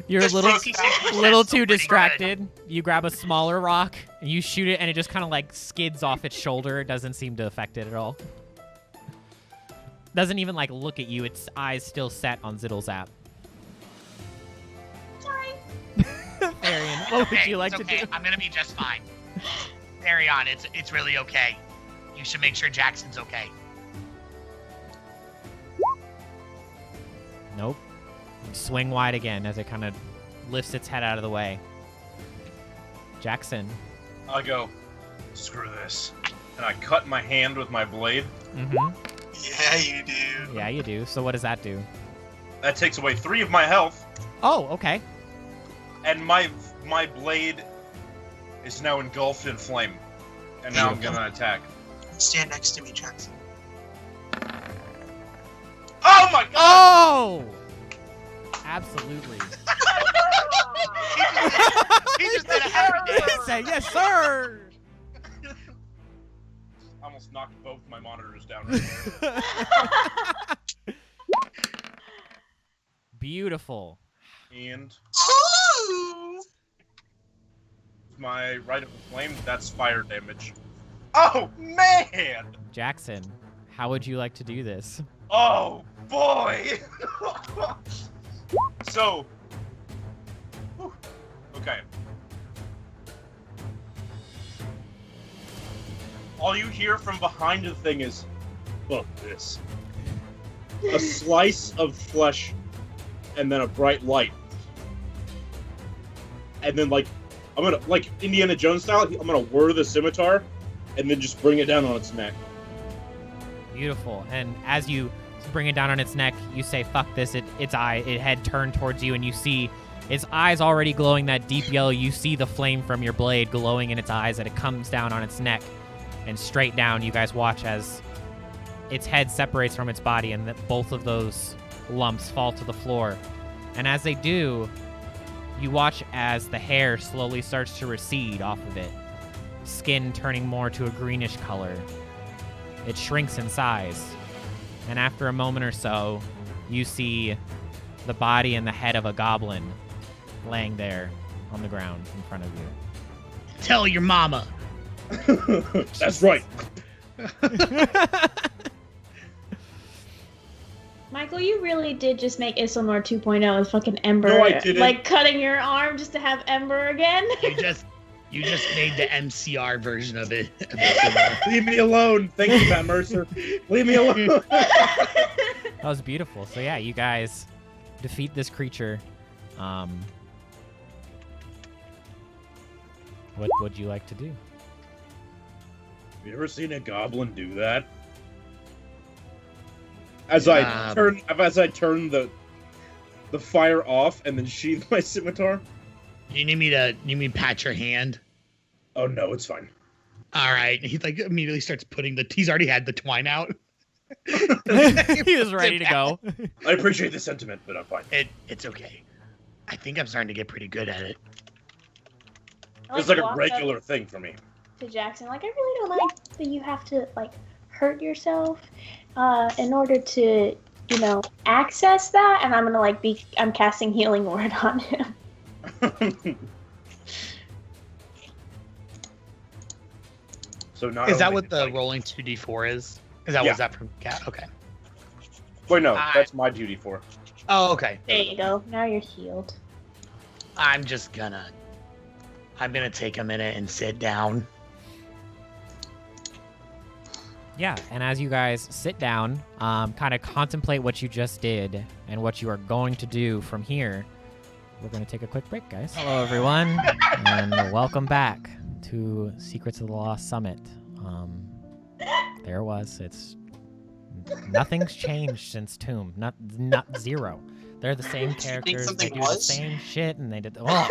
You're a Just little, broke it. little Still too pretty distracted. You grab a smaller rock, and you shoot it, and it just kind of like skids off its shoulder. It doesn't seem to affect it at all. Doesn't even like look at you. Its eyes still set on Ziddlezap. Sorry. Arian, what would you like It's to do? I'm gonna be just fine. Carry on. It's really okay. You should make sure Jackson's okay. Nope. You swing wide again as it kind of lifts its head out of the way. Jackson. I go, screw this. And I cut my hand with my blade. Mm-hmm. Yeah, you do. Yeah, you do. So what does that do? That takes away 3 of my health. Oh, okay. And my blade is now engulfed in flame. And now I'm gonna attack. Stand next to me, Jackson. Oh my god! Oh! Absolutely. He just did a happy dance. He said, yes, sir! I almost knocked both my monitors down right there. Beautiful. And Ooh! my right of the flame, that's fire damage. Oh, man! Jackson, how would you like to do this? Oh, boy! So... whew, okay. All you hear from behind the thing is, fuck this. A slice of flesh, and then a bright light. And then, like, I'm gonna, like Indiana Jones style, I'm gonna whir the scimitar, and then just bring it down on its neck. Beautiful. And as you bring it down on its neck, you say, fuck this, its head turned towards you, and you see its eyes already glowing that deep yellow. You see the flame from your blade glowing in its eyes, and it comes down on its neck. And straight down, you guys watch as its head separates from its body, and that both of those lumps fall to the floor. And as they do, you watch as the hair slowly starts to recede off of it, skin turning more to a greenish color. It shrinks in size. And after a moment or so, you see the body and the head of a goblin laying there on the ground in front of you. Tell your mama. That's right. My Michael, you really did just make Isilnor 2.0 with fucking Ember. No, I didn't. Like cutting your arm just to have Ember again. You just made the MCR version of it. Leave me alone. Thank you, Pat Mercer. Leave me alone. That was beautiful. So yeah, you guys defeat this creature. What would you like to do? Have you ever seen a goblin do that? As I turn the fire off and then sheathe my scimitar. You need me to pat your hand? Oh no, it's fine. All right. He like immediately starts putting he's already had the twine out. He was ready to go. I appreciate the sentiment, but I'm fine. It's okay. I think I'm starting to get pretty good at it. It's like a regular thing for me. To Jackson, like, I really don't like that you have to like hurt yourself in order to, access that. And I'm gonna I'm casting Healing Word on him. So not is that what the rolling 2d4 is? Is that Yeah. was that from Cat? Okay. Wait, no, that's my duty for. Oh, okay. There you go. Now you're healed. I'm gonna take a minute and sit down. Yeah, and as you guys sit down, kind of contemplate what you just did and what you are going to do from here, we're going to take a quick break, guys. Hello, everyone, and welcome back to Secrets of the Lost Summit. There it was. Nothing's changed since Tomb. Not zero. They're the same characters. They do the same shit, and they did. Oh.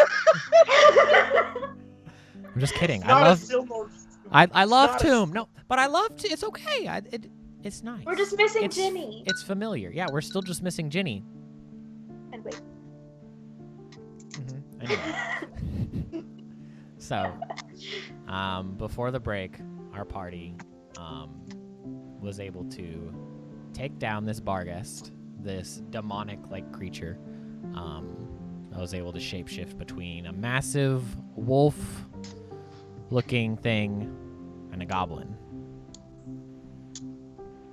I'm just kidding. I love Tomb. No, but I love. It's okay. It's nice. We're just missing Ginny. It's familiar. Yeah, we're still just missing Ginny. And wait. Anyway. So, before the break, our party was able to take down this Barghest, this demonic-like creature. I was able to shapeshift between a massive wolf-looking thing and a goblin.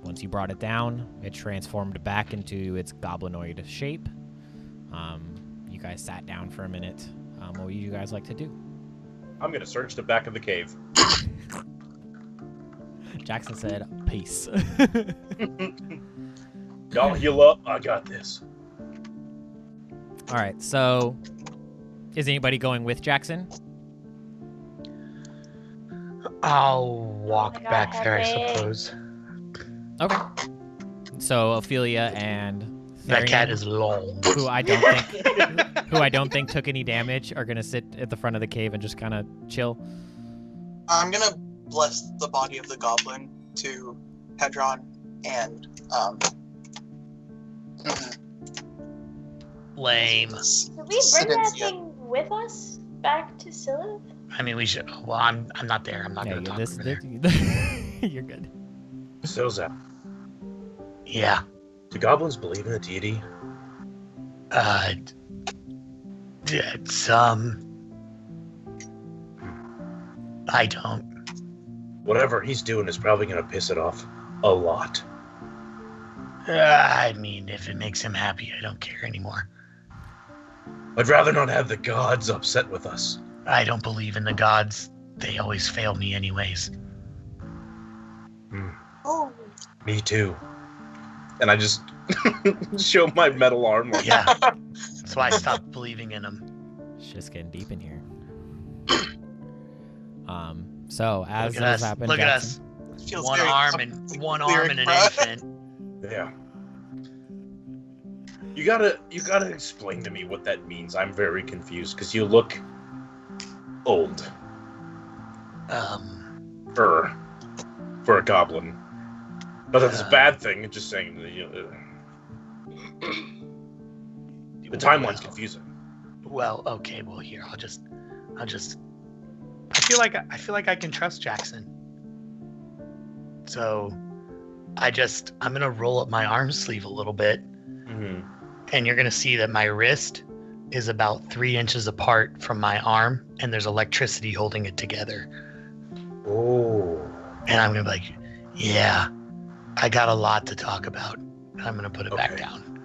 Once you brought it down, it transformed back into its goblinoid shape. You guys sat down for a minute. What would you guys like to do? I'm gonna search the back of the cave. Jackson said, peace. Y'all heal up. I got this. All right, so is anybody going with Jackson? I'll walk back there, I Henry. suppose. Okay. So Ophelia and That Therian, cat is long. who I don't think took any damage, are gonna sit at the front of the cave and just kind of chill. I'm gonna bless the body of the goblin to Hedron and Lame. Did we bring that thing with us back to Scylla? I mean, we should. Well, I'm not there. I'm not Yeah, gonna talk over there. you're good. So Zap, Yeah. do goblins believe in a deity? I don't. Whatever he's doing is probably gonna piss it off a lot. I mean, if it makes him happy, I don't care anymore. I'd rather not have the gods upset with us. I don't believe in the gods. They always fail me anyways. Oh, Me too. And I just show my metal arm. Like, Yeah. That's why I stopped believing in them. It's just getting deep in here. So as Look at this us. happened, Look at Jackson, us. it feels One very arm like and lyric, an bruh. infant. Yeah. You gotta explain to me what that means. I'm very confused because you look old for a goblin. But that's a bad thing. It's just saying that, the timeline's confusing. Well, okay. Well, here I'll just. I feel like I can trust Jackson. So, I'm gonna roll up my arm sleeve a little bit, Mm-hmm. and you're gonna see that my wrist is about 3 inches apart from my arm, and there's electricity holding it together. Oh. And I'm gonna be like, yeah, I got a lot to talk about. I'm gonna put it back down.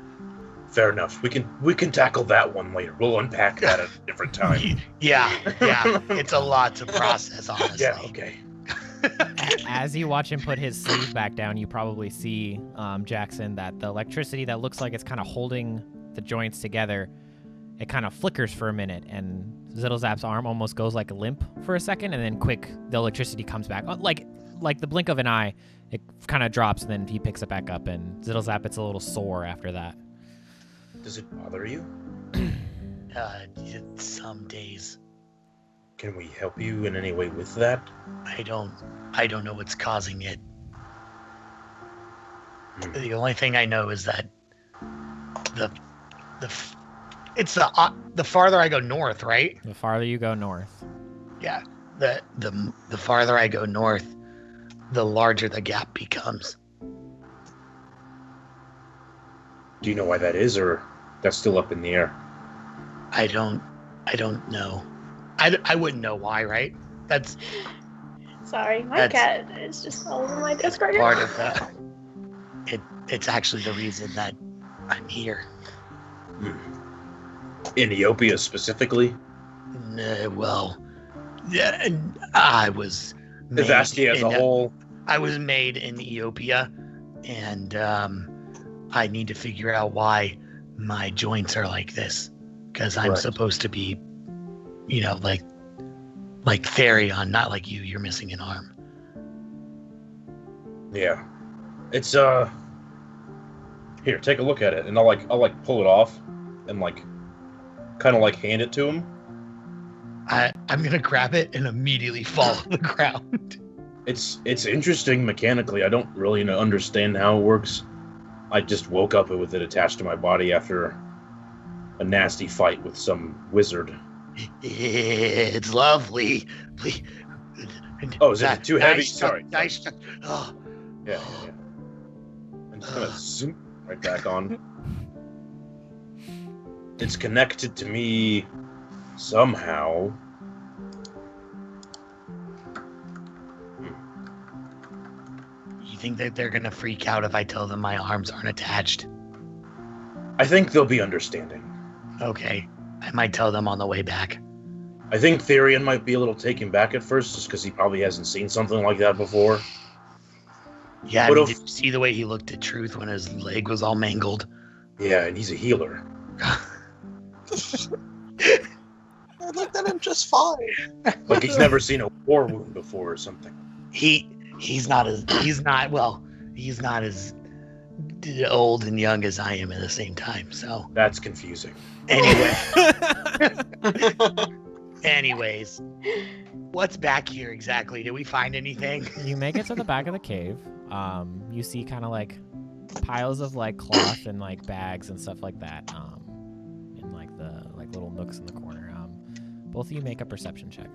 Fair enough. We can tackle that one later. We'll unpack that at a different time. Yeah. It's a lot to process, honestly. Yeah, okay. As you watch him put his sleeve back down, you probably see, Jackson, that the electricity that looks like it's kind of holding the joints together, it kind of flickers for a minute, and Zittlezap's arm almost goes like limp for a second, and then quick, the electricity comes back. Like the blink of an eye, it kind of drops, and then he picks it back up, and Zittlezap, it's a little sore after that. Does it bother you? Some days. Can we help you in any way with that? I don't know what's causing it. The only thing I know is that it's the farther I go north, right? The farther you go north. Yeah. The farther I go north, the larger the gap becomes. Do you know why that is, or that's still up in the air? I don't know. I wouldn't know why, right? That's Sorry, my cat is just all over my desk right now. part of that. It's actually the reason that I'm here. In Eopea specifically? Well, yeah, I was made Ivastea as a whole? I was made in Eopea, and I need to figure out why my joints are like this, because I'm supposed to be, like Therion, not like you. You're missing an arm. Yeah. It's here, take a look at it, and I'll pull it off and kind of hand it to him. I'm gonna grab it and immediately fall on the ground. It's interesting mechanically. I don't really understand how it works. I just woke up with it attached to my body after a nasty fight with some wizard. It's lovely. Oh, is it too heavy? Sorry. Nice. Oh. Yeah. I'm just gonna zoom right back on. It's connected to me somehow. You think that they're gonna freak out if I tell them my arms aren't attached? I think they'll be understanding. Okay. I might tell them on the way back. I think Therion might be a little taken back at first, just because he probably hasn't seen something like that before. Yeah, did you see the way he looked at Truth when his leg was all mangled? Yeah, and he's a healer. I looked at him just fine. Like he's never seen a war wound before or something. He's not as old and young as I am at the same time, so that's confusing. Anyways, what's back here exactly? Did we find anything? You make it to the back of the cave. You see kind of piles of cloth and bags and stuff like that. In the little nooks in the corner. Both of you make a perception check.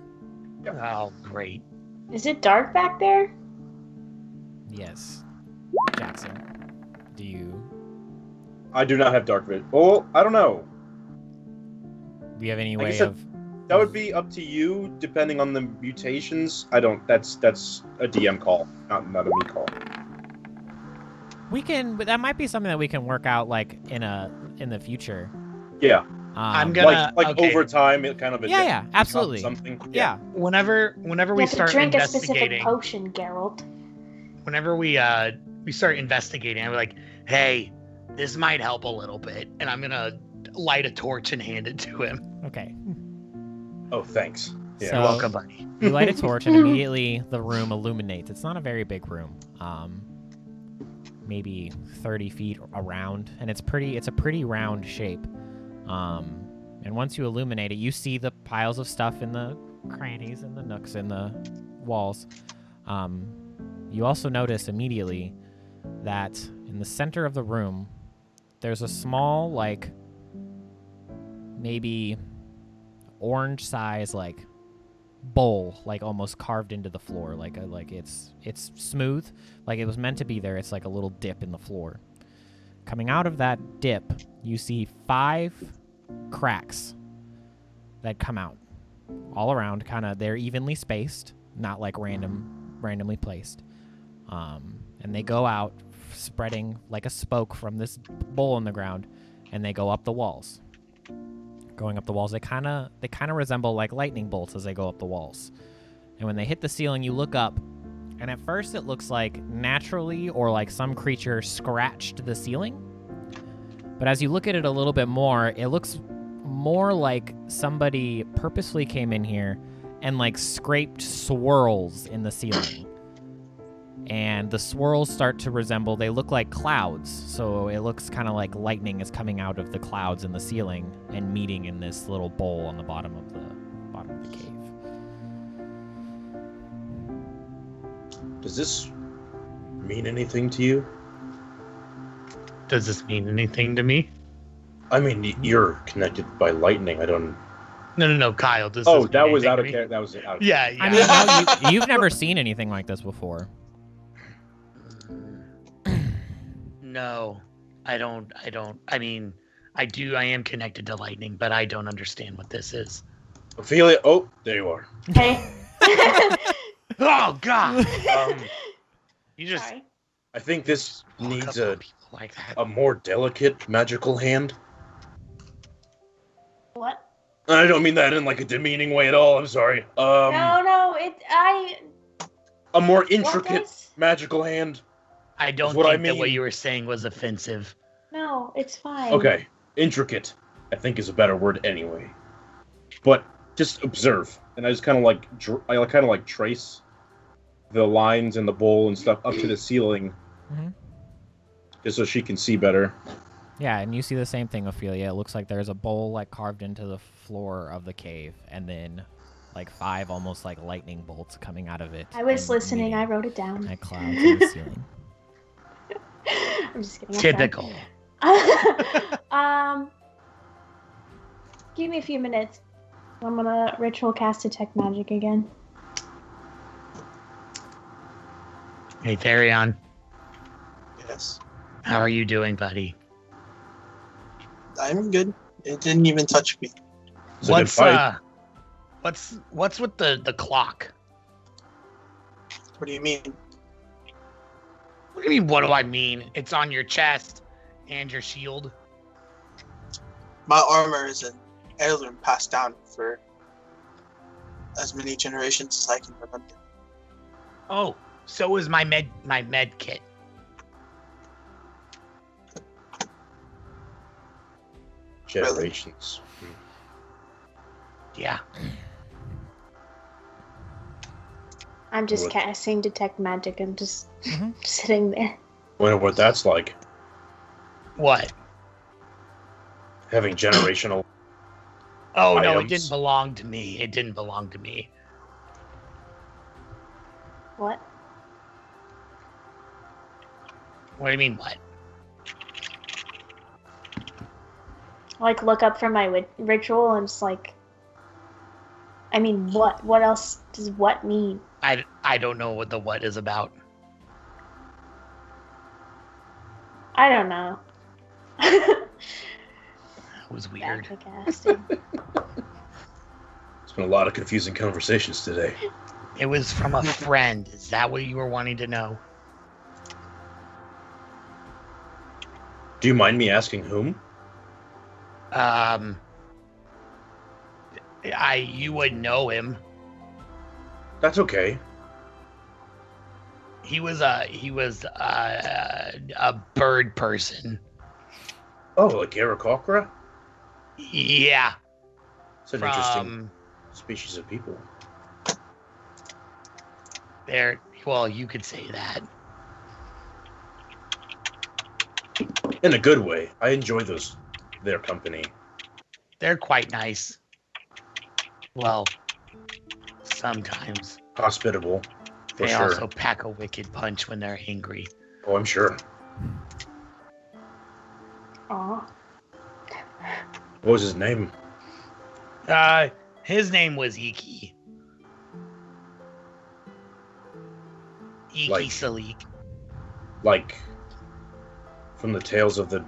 Oh, great. Is it dark back there? Yes. Jackson, do you? I do not have dark vision. Oh, I don't know. Do you have any way of? That would be up to you, depending on the mutations. I don't. That's a DM call, not a me call. We can. But that might be something that we can work out in the future. Yeah. I'm gonna over time. It kind of yeah, absolutely. Something. Yeah. Whenever we start drink a investigating, specific potion, Geralt. Whenever we start investigating, I'm like, hey, this might help a little bit, and I'm gonna light a torch and hand it to him. Okay. Oh, thanks. Yeah. So, you're welcome, buddy. You light a torch, and immediately the room illuminates. It's not a very big room. Maybe 30 feet around, and it's a pretty round shape. And once you illuminate it, you see the piles of stuff in the crannies and the nooks in the walls. You also notice immediately that in the center of the room, there's a small, maybe orange size, bowl, almost carved into the floor. It's smooth, it was meant to be there. It's a little dip in the floor. Coming out of that dip, you see 5 cracks that come out all around. They're evenly spaced, not randomly placed. And they go out spreading like a spoke from this bowl in the ground, and they go up the walls. Going up the walls, they kind of resemble like lightning bolts as they go up the walls. And when they hit the ceiling, you look up, and at first it looks like naturally or like some creature scratched the ceiling. But as you look at it a little bit more, it looks more like somebody purposely came in here and like scraped swirls in the ceiling. And the swirls start to resemble, they look like clouds. So it looks kind of like lightning is coming out of the clouds in the ceiling and meeting in this little bowl on the bottom of the cave. Does this mean anything to you? Does this mean anything to me? I mean, you're connected by lightning. I don't. No, Kyle. Does Oh, this that mean was anything out of to me? character. That was out of Yeah. I mean, no, you've never seen anything like this before. No, I don't. I mean, I do. I am connected to lightning, but I don't understand what this is. Ophelia. Oh, there you are. Hey. Oh God! You just Sorry. I think this walk needs up a on people like that. more delicate magical hand. What? I don't mean that in like a demeaning way at all. I'm sorry. No, A more what intricate is? magical hand. I don't what I think that what mean. you were saying was offensive. No, it's fine. Okay, intricate, I think is a better word anyway. But just observe, and I just kind of like trace the lines in the bowl and stuff up to the ceiling, just so she can see better. Yeah, and you see the same thing, Ophelia. It looks like there's a bowl like carved into the floor of the cave, and then like 5 almost like lightning bolts coming out of it. I was and listening. meeting I wrote it down. at clouds in the ceiling. I'm just kidding. I'm sorry. Typical. Give me a few minutes. I'm gonna ritual cast detect magic again. Hey, Therion. Yes. How are you doing, buddy? I'm good. It didn't even touch me. It's a good fight. What's with the clock? What do you mean? What do you mean? What do I mean? It's on your chest and your shield. My armor is an heirloom passed down for as many generations as I can remember. Oh, so is my med kit. Generations. Yeah. I'm just What? casting detect magic. I'm just sitting there. Wonder what that's like. What? Having generational. Oh no, it Items. didn't belong to me. It didn't belong to me. What? What do you mean, what? Like look up from my ritual and just like. I mean, what? What else does what mean? I don't know what the what is about. I don't know. It was weird. Back to casting. It's been a lot of confusing conversations today. It was from a friend. Is that what you were wanting to know? Do you mind me asking whom? You would know him. That's okay. He was a bird person. Oh, like Aarakocra? Yeah. It's an interesting species of people. Well, you could say that. In a good way. I enjoy their company. They're quite nice. Well, sometimes. Hospitable, for They sure. also pack a wicked punch when they're angry. Oh, I'm sure. Aw. What was his name? His name was Iki. Iki Like- Salik. Like, from the Tales of the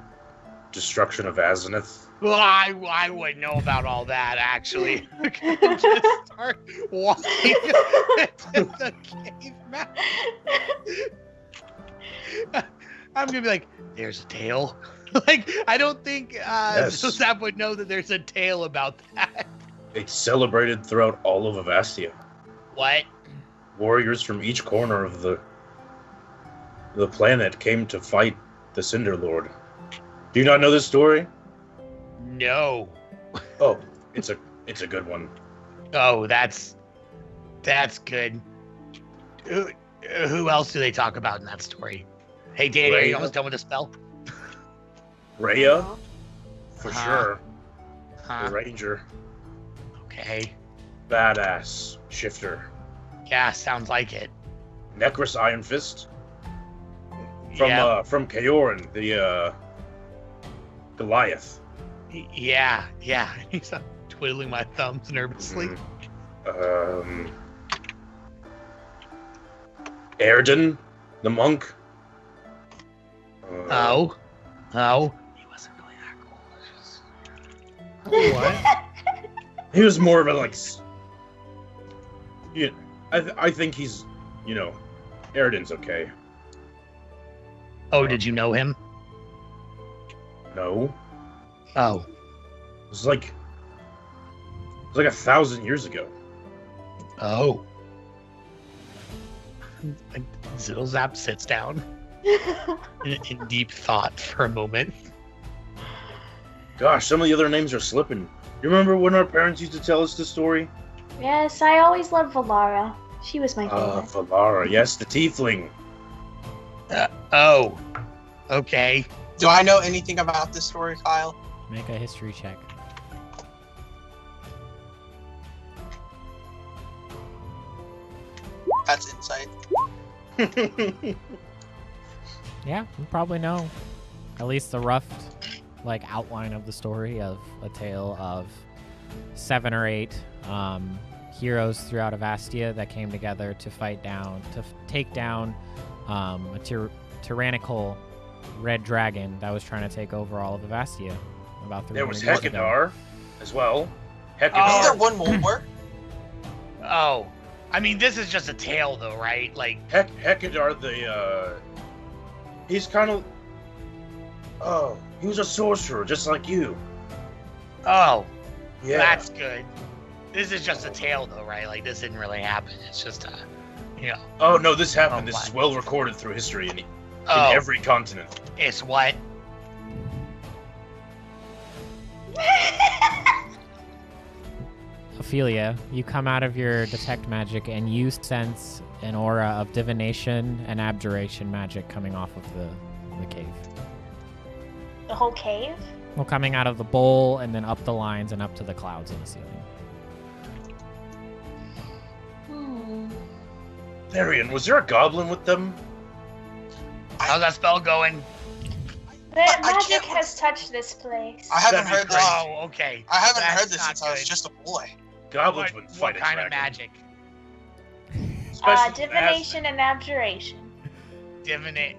Destruction of Azenith? Well, I wouldn't know about all that, actually. Just start walking into the cave mouth. I'm gonna be like, there's a tale. Like, I don't think Yes. Zap would know that there's a tale about that. It's celebrated throughout all of Ivastea. What? Warriors from each corner of the planet came to fight the Cinder Lord. Do you not know this story? No. Oh, it's a good one. Oh, that's good. Who else do they talk about in that story? Hey, Danny, are you Rhea. almost done with the spell? Rhea, for Uh-huh. sure. Huh? The Ranger, Okay. badass shifter. Yeah, sounds like it. Necros Iron Fist Yeah. from Kaoran, the Goliath. Yeah. He's twiddling my thumbs nervously. Erden, the monk. Oh. He wasn't really that cool. What? He was more of a like. Yeah, I think he's, Erden's okay. Oh, did you know him? No, Oh. it was like 1,000 years ago. Oh. Zap sits down in deep thought for a moment. Gosh, some of the other names are slipping. You remember when our parents used to tell us this story? Yes, I always loved Valara. She was my favorite. Valara, yes, the tiefling. Oh. Okay. Do I know anything about this story, Kyle? Make a history check. That's insight. Yeah, you probably know at least the rough outline of the story of a tale of 7 or 8 heroes throughout Ivastea that came together to take down a tyrannical red dragon that was trying to take over all of Ivastea about 300 There was years ago. Hekadar as well. Is Hekadar. there one more? Oh. I mean, this is just a tale, though, right? Like, Hekadar, he's kind of. Oh, he was a sorcerer, just like you. oh, Yeah. that's good. This is just a tale, though, right? Like, this didn't really happen. It's just a, Oh no, this happened. Oh, This what? is well recorded through history in Oh, every continent. it's what? Ophelia, you come out of your detect magic and you sense an aura of divination and abjuration magic coming off of the cave. The whole cave? Well, coming out of the bowl and then up the lines and up to the clouds in the ceiling. Therian, was there a goblin with them? How's that spell going? The I magic can't- has touched this place. I haven't That'd be heard this. crazy. Oh, okay. I haven't That's heard this not since I was good. just a boy. Goblins What, wouldn't what fight a kind of dragon. magic? Especially Divination and abjuration. Divinate.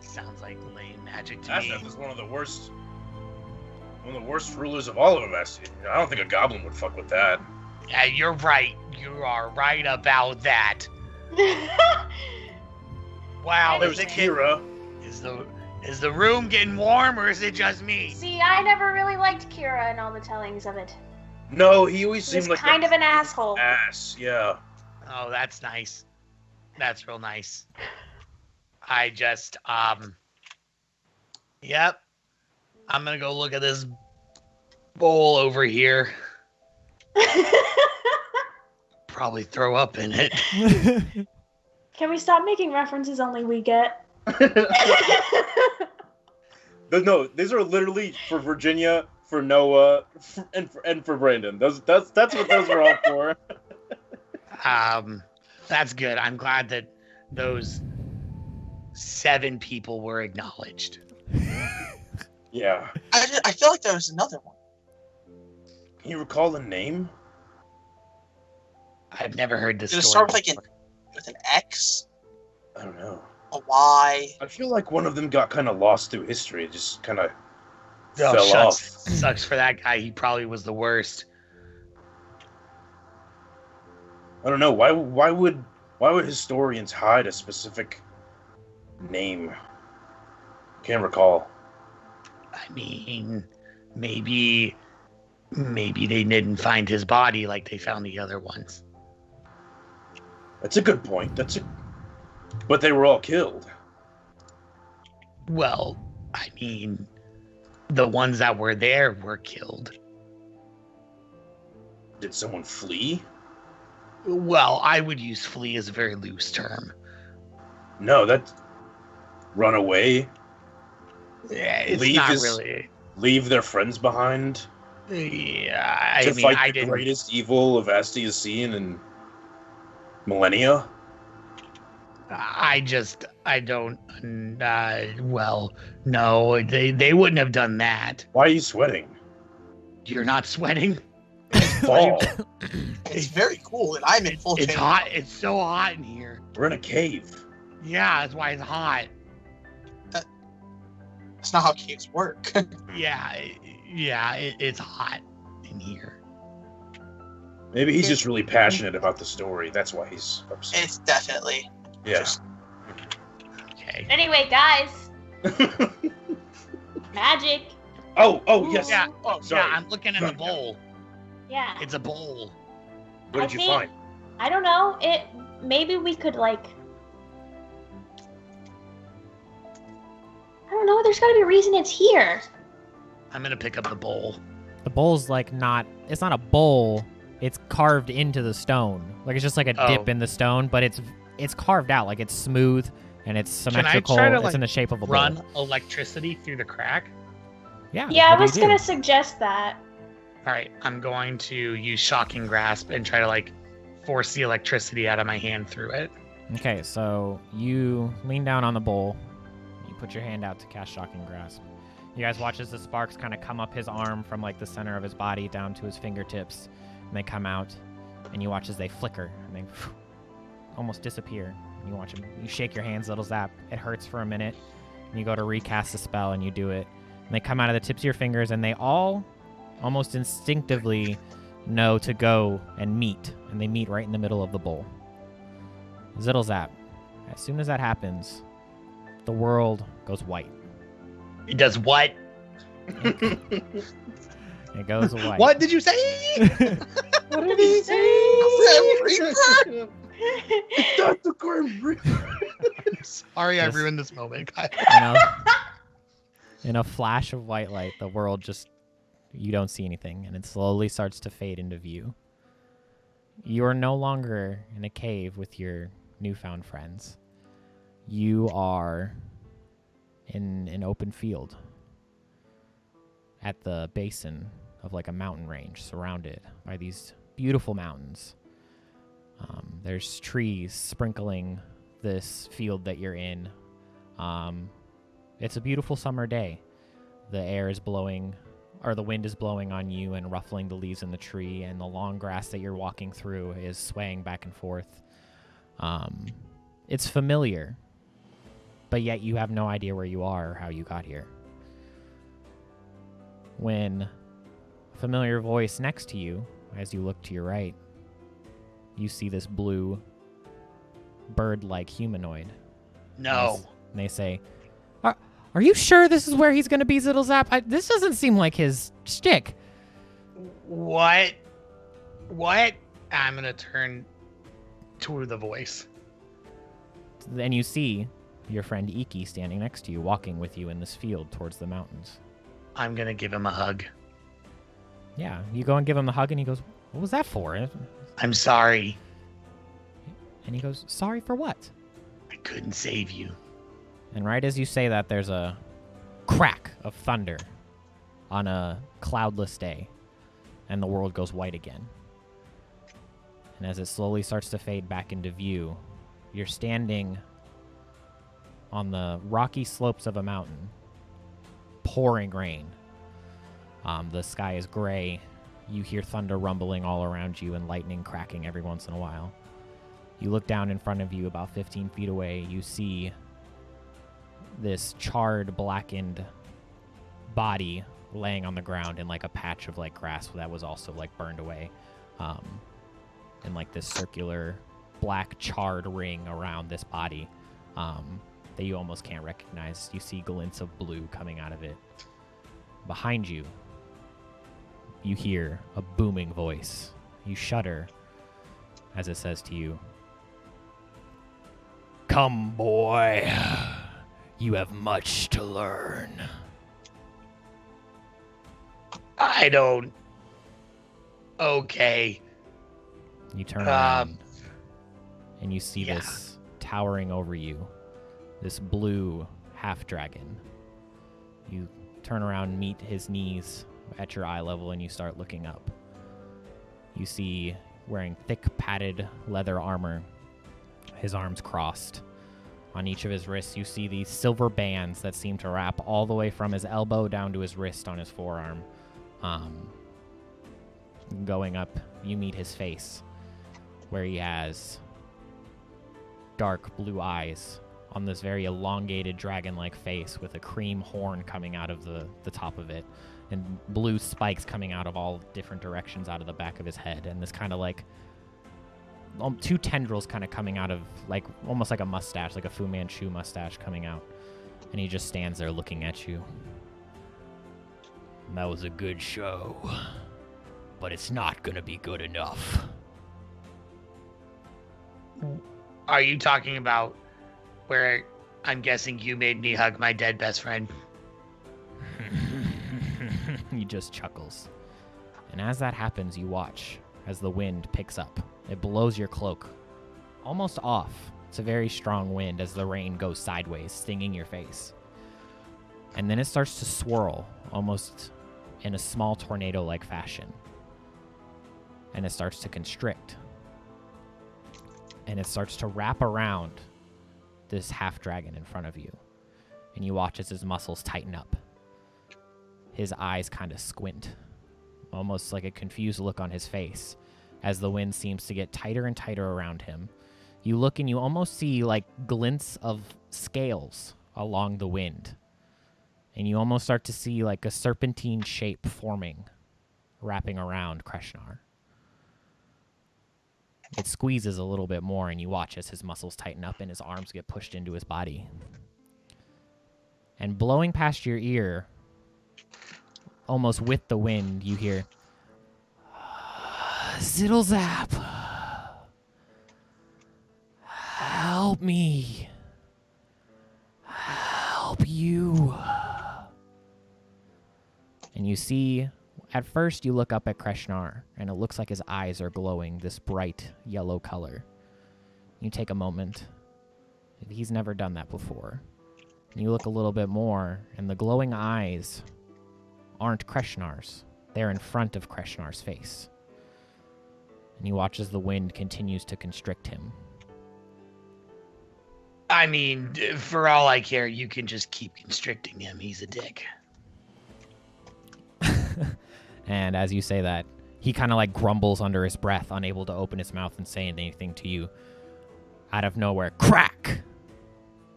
Sounds like lame magic to me. Azeth is one of the worst rulers of all of Ivastea. I don't think a goblin would fuck with that. Yeah, you're right. You are right about that. Wow, There was Kira. Is the room getting warm or is it just me? See, I never really liked Kira and all the tellings of it. No, he always He was seemed like kind of an asshole. ass. Yeah. Oh, that's nice. That's real nice. I just yep. I'm gonna go look at this bowl over here. Probably throw up in it. Can we stop making references only we get? But no, these are literally for Virginia, for Noah, and for Brandon. That's what those are all for. That's good. I'm glad that those 7 people were acknowledged. Yeah. I feel like there was another one. Can you recall the name? I've never heard this Did it story. start with an X? I don't know. A Y? I feel like one of them got kind of lost through history. It just kind of Oh, fell shucks. off. Sucks for that guy. He probably was the worst. I don't know. Why would historians hide a specific name? Can't recall. I mean, maybe they didn't find his body like they found the other ones. That's a good point. But they were all killed. Well, I mean, the ones that were there were killed. Did someone flee? Well, I would use flee as a very loose term. No, that's run away. Yeah, it's not Leave really. Leave their friends behind. Yeah, To fight the greatest evil Ivastea has seen in millennia. I don't. Well, no, they wouldn't have done that. Why are you sweating? You're not sweating. Fall. It's very cool, and I'm in full It's chain. hot. It's so hot in here. We're in a cave. Yeah, that's why it's hot. That's not how caves work. It's hot in here. Maybe he's just really passionate about the story. That's why he's upset. It's definitely. Yeah. Okay. Anyway, guys, magic. Oh, yes. Yeah. Oh, Sorry. Yeah, I'm looking at the bowl. Yeah. It's a bowl. What did you think- find? I don't know. Maybe we could like. I don't know. There's got to be a reason it's here. I'm gonna pick up the bowl. The bowl's like not. It's not a bowl. It's carved into the stone. Like it's just like a dip Oh. in the stone, but it's carved out. Like it's smooth and it's Can I symmetrical. try to, It's like, in the shape of a Run bowl. electricity through the crack. Yeah. Yeah, I what do you was do? gonna suggest that. All right, I'm going to use shocking grasp and try to like force the electricity out of my hand through it. Okay, so you lean down on the bowl. You put your hand out to cast Shocking Grasp. You guys watch as the sparks kind of come up his arm from like the center of his body down to his fingertips, and they come out, and you watch as they flicker and they almost disappear. And you watch them. You shake your hands, little zap. It hurts for a minute, and you go to recast the spell, and you do it. And they come out of the tips of your fingers, and they all almost instinctively know to go and meet, and they meet right in the middle of the bowl. Zittlezap. As soon as that happens, the world goes white. It does what? It goes white. What did you say? What did he say? Grim Reaper? That's the Grim Reaper. Sorry, I Yes. ruined this moment, Kyle. In a flash of white light, the world just, you don't see anything, and it slowly starts to fade into view. You are no longer in a cave with your newfound friends. You are in an open field at the basin of like a mountain range, surrounded by these beautiful mountains. There's trees sprinkling this field that you're in. It's a beautiful summer day. The air is blowing, or the wind is blowing on you and ruffling the leaves in the tree, and the long grass that you're walking through is swaying back and forth. It's familiar, but yet you have no idea where you are or how you got here. When a familiar voice next to you, as you look to your right, you see this blue bird-like humanoid. No. And they say, are you sure this is where he's going to be, Zittlezap? This doesn't seem like his shtick. What? I'm gonna turn toward the voice. Then you see your friend Iki standing next to you, walking with you in this field towards the mountains. I'm gonna give him a hug. Yeah, you go and give him the hug, and he goes, what was that for? I'm sorry. And he goes, sorry for what? I couldn't save you. And right as you say that, there's a crack of thunder on a cloudless day, and the world goes white again. And as it slowly starts to fade back into view, you're standing on the rocky slopes of a mountain, pouring rain. The sky is gray. You hear thunder rumbling all around you and lightning cracking every once in a while. You look down in front of you about 15 feet away. You see this charred, blackened body laying on the ground in like a patch of like grass that was also like burned away, and like this circular black charred ring around this body. that you almost can't recognize. You see glints of blue coming out of it. Behind you, you hear a booming voice. You shudder as it says to you, "Come, boy. You have much to learn." I don't... Okay. You turn around, and you see this towering over you, this blue half-dragon. You turn around, meet his knees at your eye level, and you start looking up. You see, wearing thick padded leather armor, his arms crossed. On each of his wrists, you see these silver bands that seem to wrap all the way from his elbow down to his wrist on his forearm. Going up, you meet his face, where he has dark blue eyes on this very elongated dragon-like face with a cream horn coming out of the top of it, and blue spikes coming out of all different directions out of the back of his head, and this kind of like two tendrils kind of coming out of, like, almost like a mustache, like a Fu Manchu mustache coming out. And he just stands there looking at you. "That was a good show, but it's not gonna be good enough." Are you talking about where I'm guessing you made me hug my dead best friend? He just chuckles. And as that happens, you watch as the wind picks up. It blows your cloak almost off. It's a very strong wind as the rain goes sideways, stinging your face. And then it starts to swirl, almost in a small tornado-like fashion. And it starts to constrict. And it starts to wrap around this half-dragon in front of you. And you watch as his muscles tighten up. His eyes kind of squint, almost like a confused look on his face, as the wind seems to get tighter and tighter around him. You look and you almost see like glints of scales along the wind. And you almost start to see like a serpentine shape forming, wrapping around Kreshnar. It squeezes a little bit more, and you watch as his muscles tighten up and his arms get pushed into his body. And blowing past your ear, almost with the wind, you hear, "Ziddle zap! Help me! Help you!" And you see, at first you look up at Kreshnar, and it looks like his eyes are glowing this bright yellow color. You take a moment. He's never done that before. And you look a little bit more, and the glowing eyes aren't Kreshnar's. They're in front of Kreshnar's face. And you watch as the wind continues to constrict him. I mean, for all I care, you can just keep constricting him. He's a dick. And as you say that, he kind of like grumbles under his breath, unable to open his mouth and say anything to you. Out of nowhere, crack!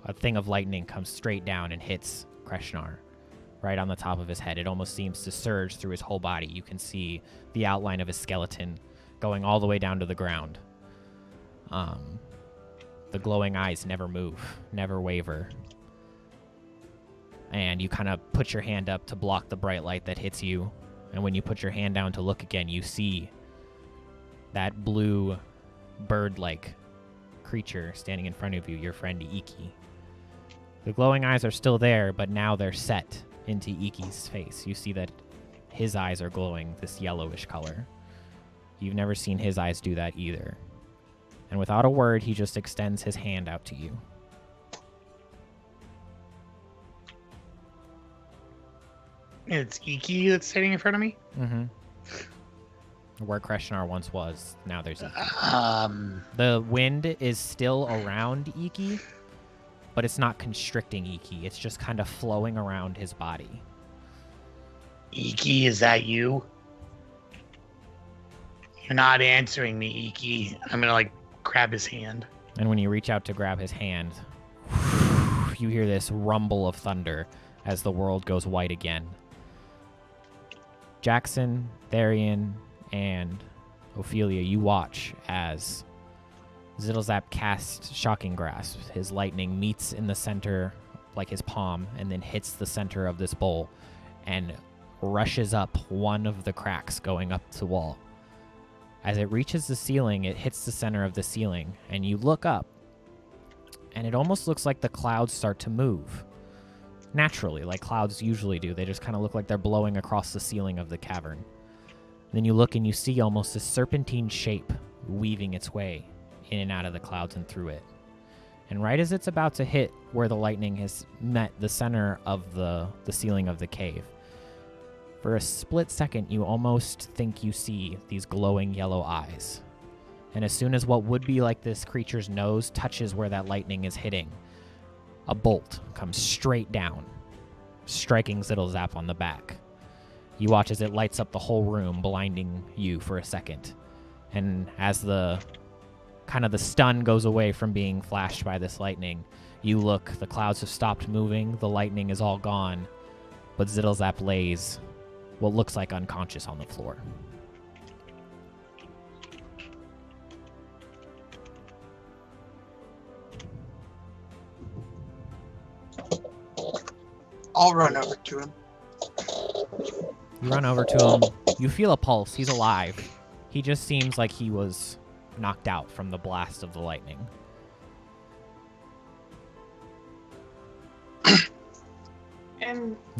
A thing of lightning comes straight down and hits Kreshnar right on the top of his head. It almost seems to surge through his whole body. You can see the outline of his skeleton going all the way down to the ground. The glowing eyes never move, never waver. And you kind of put your hand up to block the bright light that hits you. And when you put your hand down to look again, you see that blue bird-like creature standing in front of you, your friend Iki. The glowing eyes are still there, but now they're set into Iki's face. You see that his eyes are glowing this yellowish color. You've never seen his eyes do that either. And without a word, he just extends his hand out to you. It's Iki that's sitting in front of me? Mm-hmm. Where Kreshnar once was, now there's Iki. The wind is still around Iki, but it's not constricting Iki. It's just kind of flowing around his body. Iki, is that you? You're not answering me, Iki. I'm gonna, like, grab his hand. And when you reach out to grab his hand, you hear this rumble of thunder as the world goes white again. Jackson, Therian, and Ophelia, you watch as Zittlezap casts Shocking Grasp. His lightning meets in the center, like his palm, and then hits the center of this bowl and rushes up one of the cracks going up the wall. As it reaches the ceiling, it hits the center of the ceiling, and you look up, and it almost looks like the clouds start to move. Naturally, like clouds usually do. They just kind of look like they're blowing across the ceiling of the cavern. Then you look and you see almost a serpentine shape weaving its way in and out of the clouds and through it. And right as it's about to hit where the lightning has met the center of the ceiling of the cave, for a split second you almost think you see these glowing yellow eyes. And as soon as what would be like this creature's nose touches where that lightning is hitting, a bolt comes straight down, striking Zittlezap on the back. You watch as it lights up the whole room, blinding you for a second. And as the stun goes away from being flashed by this lightning, you look, the clouds have stopped moving, the lightning is all gone, but Zittlezap lays what looks like unconscious on the floor. I'll run over to him. You run over to him. You feel a pulse. He's alive. He just seems like he was knocked out from the blast of the lightning.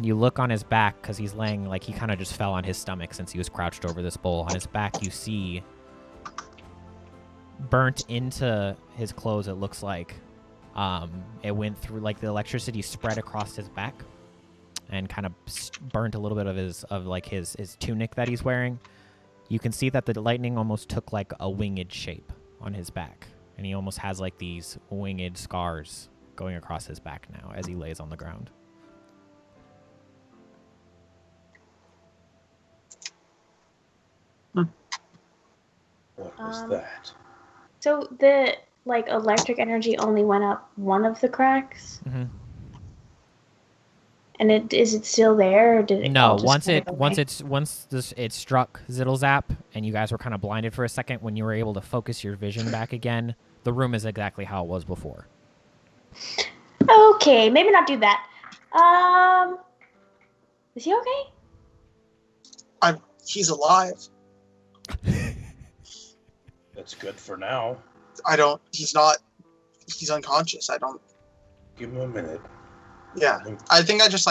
You look on his back because he's laying like he kind of just fell on his stomach since he was crouched over this bowl. On his back, you see burnt into his clothes. It looks like it went through, like the electricity spread across his back and kind of burnt a little bit of his tunic that he's wearing. You can see that the lightning almost took like a winged shape on his back, and he almost has like these winged scars going across his back now as he lays on the ground. What was that? So the electric energy only went up one of the cracks? Mm-hmm. And is it still there, or did it? No, all just it struck Zittlezap, and you guys were kind of blinded for a second. When you were able to focus your vision back again, the room is exactly how it was before. Okay, maybe not do that. Is he okay? He's alive. That's good for now. He's not. He's unconscious. Give him a minute. Yeah, I think I just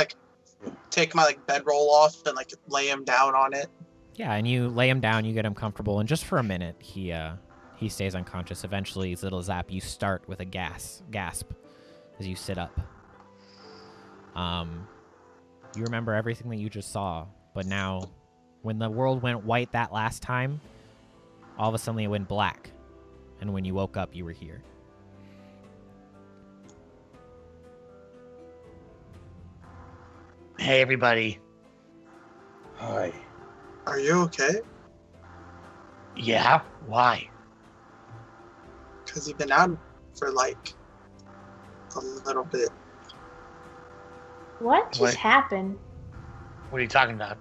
take my bedroll off and lay him down on it. Yeah, and you lay him down, you get him comfortable, and just for a minute, he stays unconscious. Eventually, Zittlezap, you start with a gasp as you sit up. You remember everything that you just saw, but now, when the world went white that last time, all of a sudden it went black, and when you woke up, you were here. Hey, everybody. Hi. Are you okay? Yeah? Why? Because you've been out for a little bit. What just happened? What are you talking about?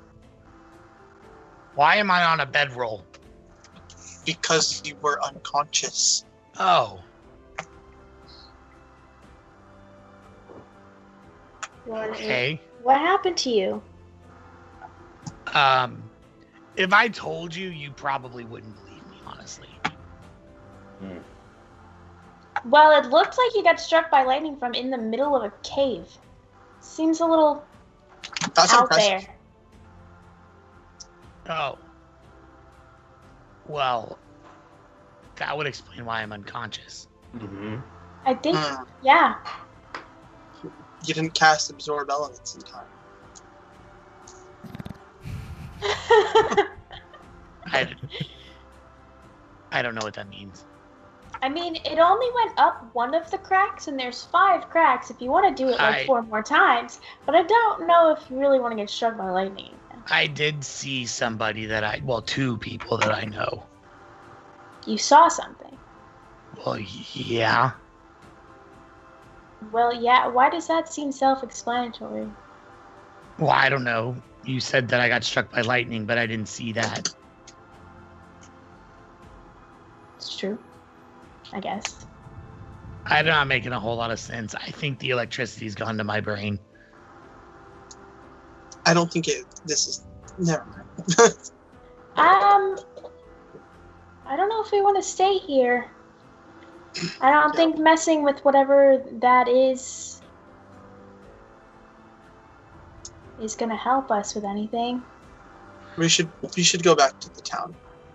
Why am I on a bedroll? Because you were unconscious. Oh. Okay. What happened to you? If I told you, you probably wouldn't believe me, honestly. Well, it looked like you got struck by lightning from in the middle of a cave. Seems a little out impressive. there. Oh. Well, that would explain why I'm unconscious. Mm-hmm. I think, yeah. You didn't cast Absorb Elements in time. I don't know what that means. I mean, it only went up one of the cracks, and there's 5 cracks if you want to do it 4 more times. But I don't know if you really want to get struck by lightning. I did see somebody 2 people that I know. You saw something. Well, yeah. Well, yeah, why does that seem self-explanatory? Well, I don't know. You said that I got struck by lightning, but I didn't see that. It's true. I guess. I'm not making a whole lot of sense. I think the electricity's gone to my brain. I don't think this is... Never mind. I don't know if we want to stay here. I don't think messing with whatever that is gonna help us with anything. We should go back to the town.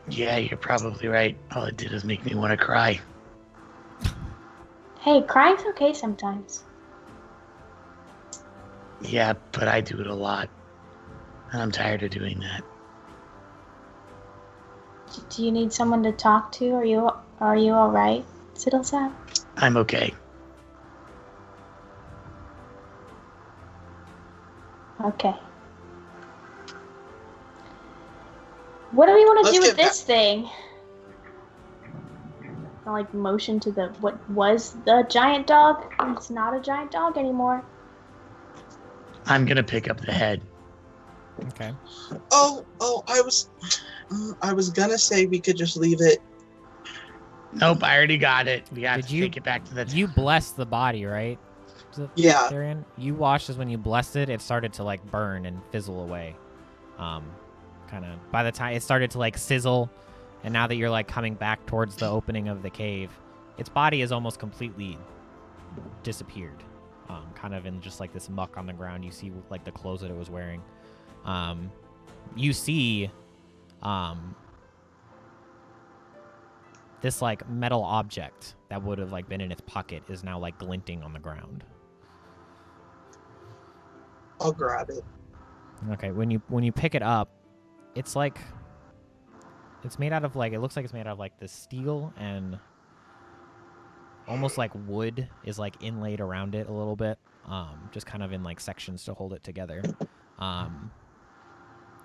Yeah, you're probably right. All it did is make me want to cry. Hey, crying's okay sometimes. Yeah, but I do it a lot. And I'm tired of doing that. Do you need someone to talk to? Are you all right, Siddlesap? I'm okay. Okay. What do we want to do with this thing? I like motion to the what was the giant dog. It's not a giant dog anymore. I'm gonna pick up the head. Okay. Oh, I was gonna say we could just leave it. Nope, I already got it. We have to you- take it back to the town. You blessed the body, right? Yeah. Darian? You watched as when you blessed it, it started to like burn and fizzle away. Kind of by the time it started to like sizzle, and now that you're like coming back towards the opening of the cave, its body is almost completely disappeared. Kind of in just like this muck on the ground. You see like the clothes that it was wearing. You see this like metal object that would have like been in its pocket is now like glinting on the ground. I'll grab it. Okay, when you pick it up, it's like it's made out of like it looks like it's made out of like this steel and almost like wood is like inlaid around it a little bit, just kind of in like sections to hold it together.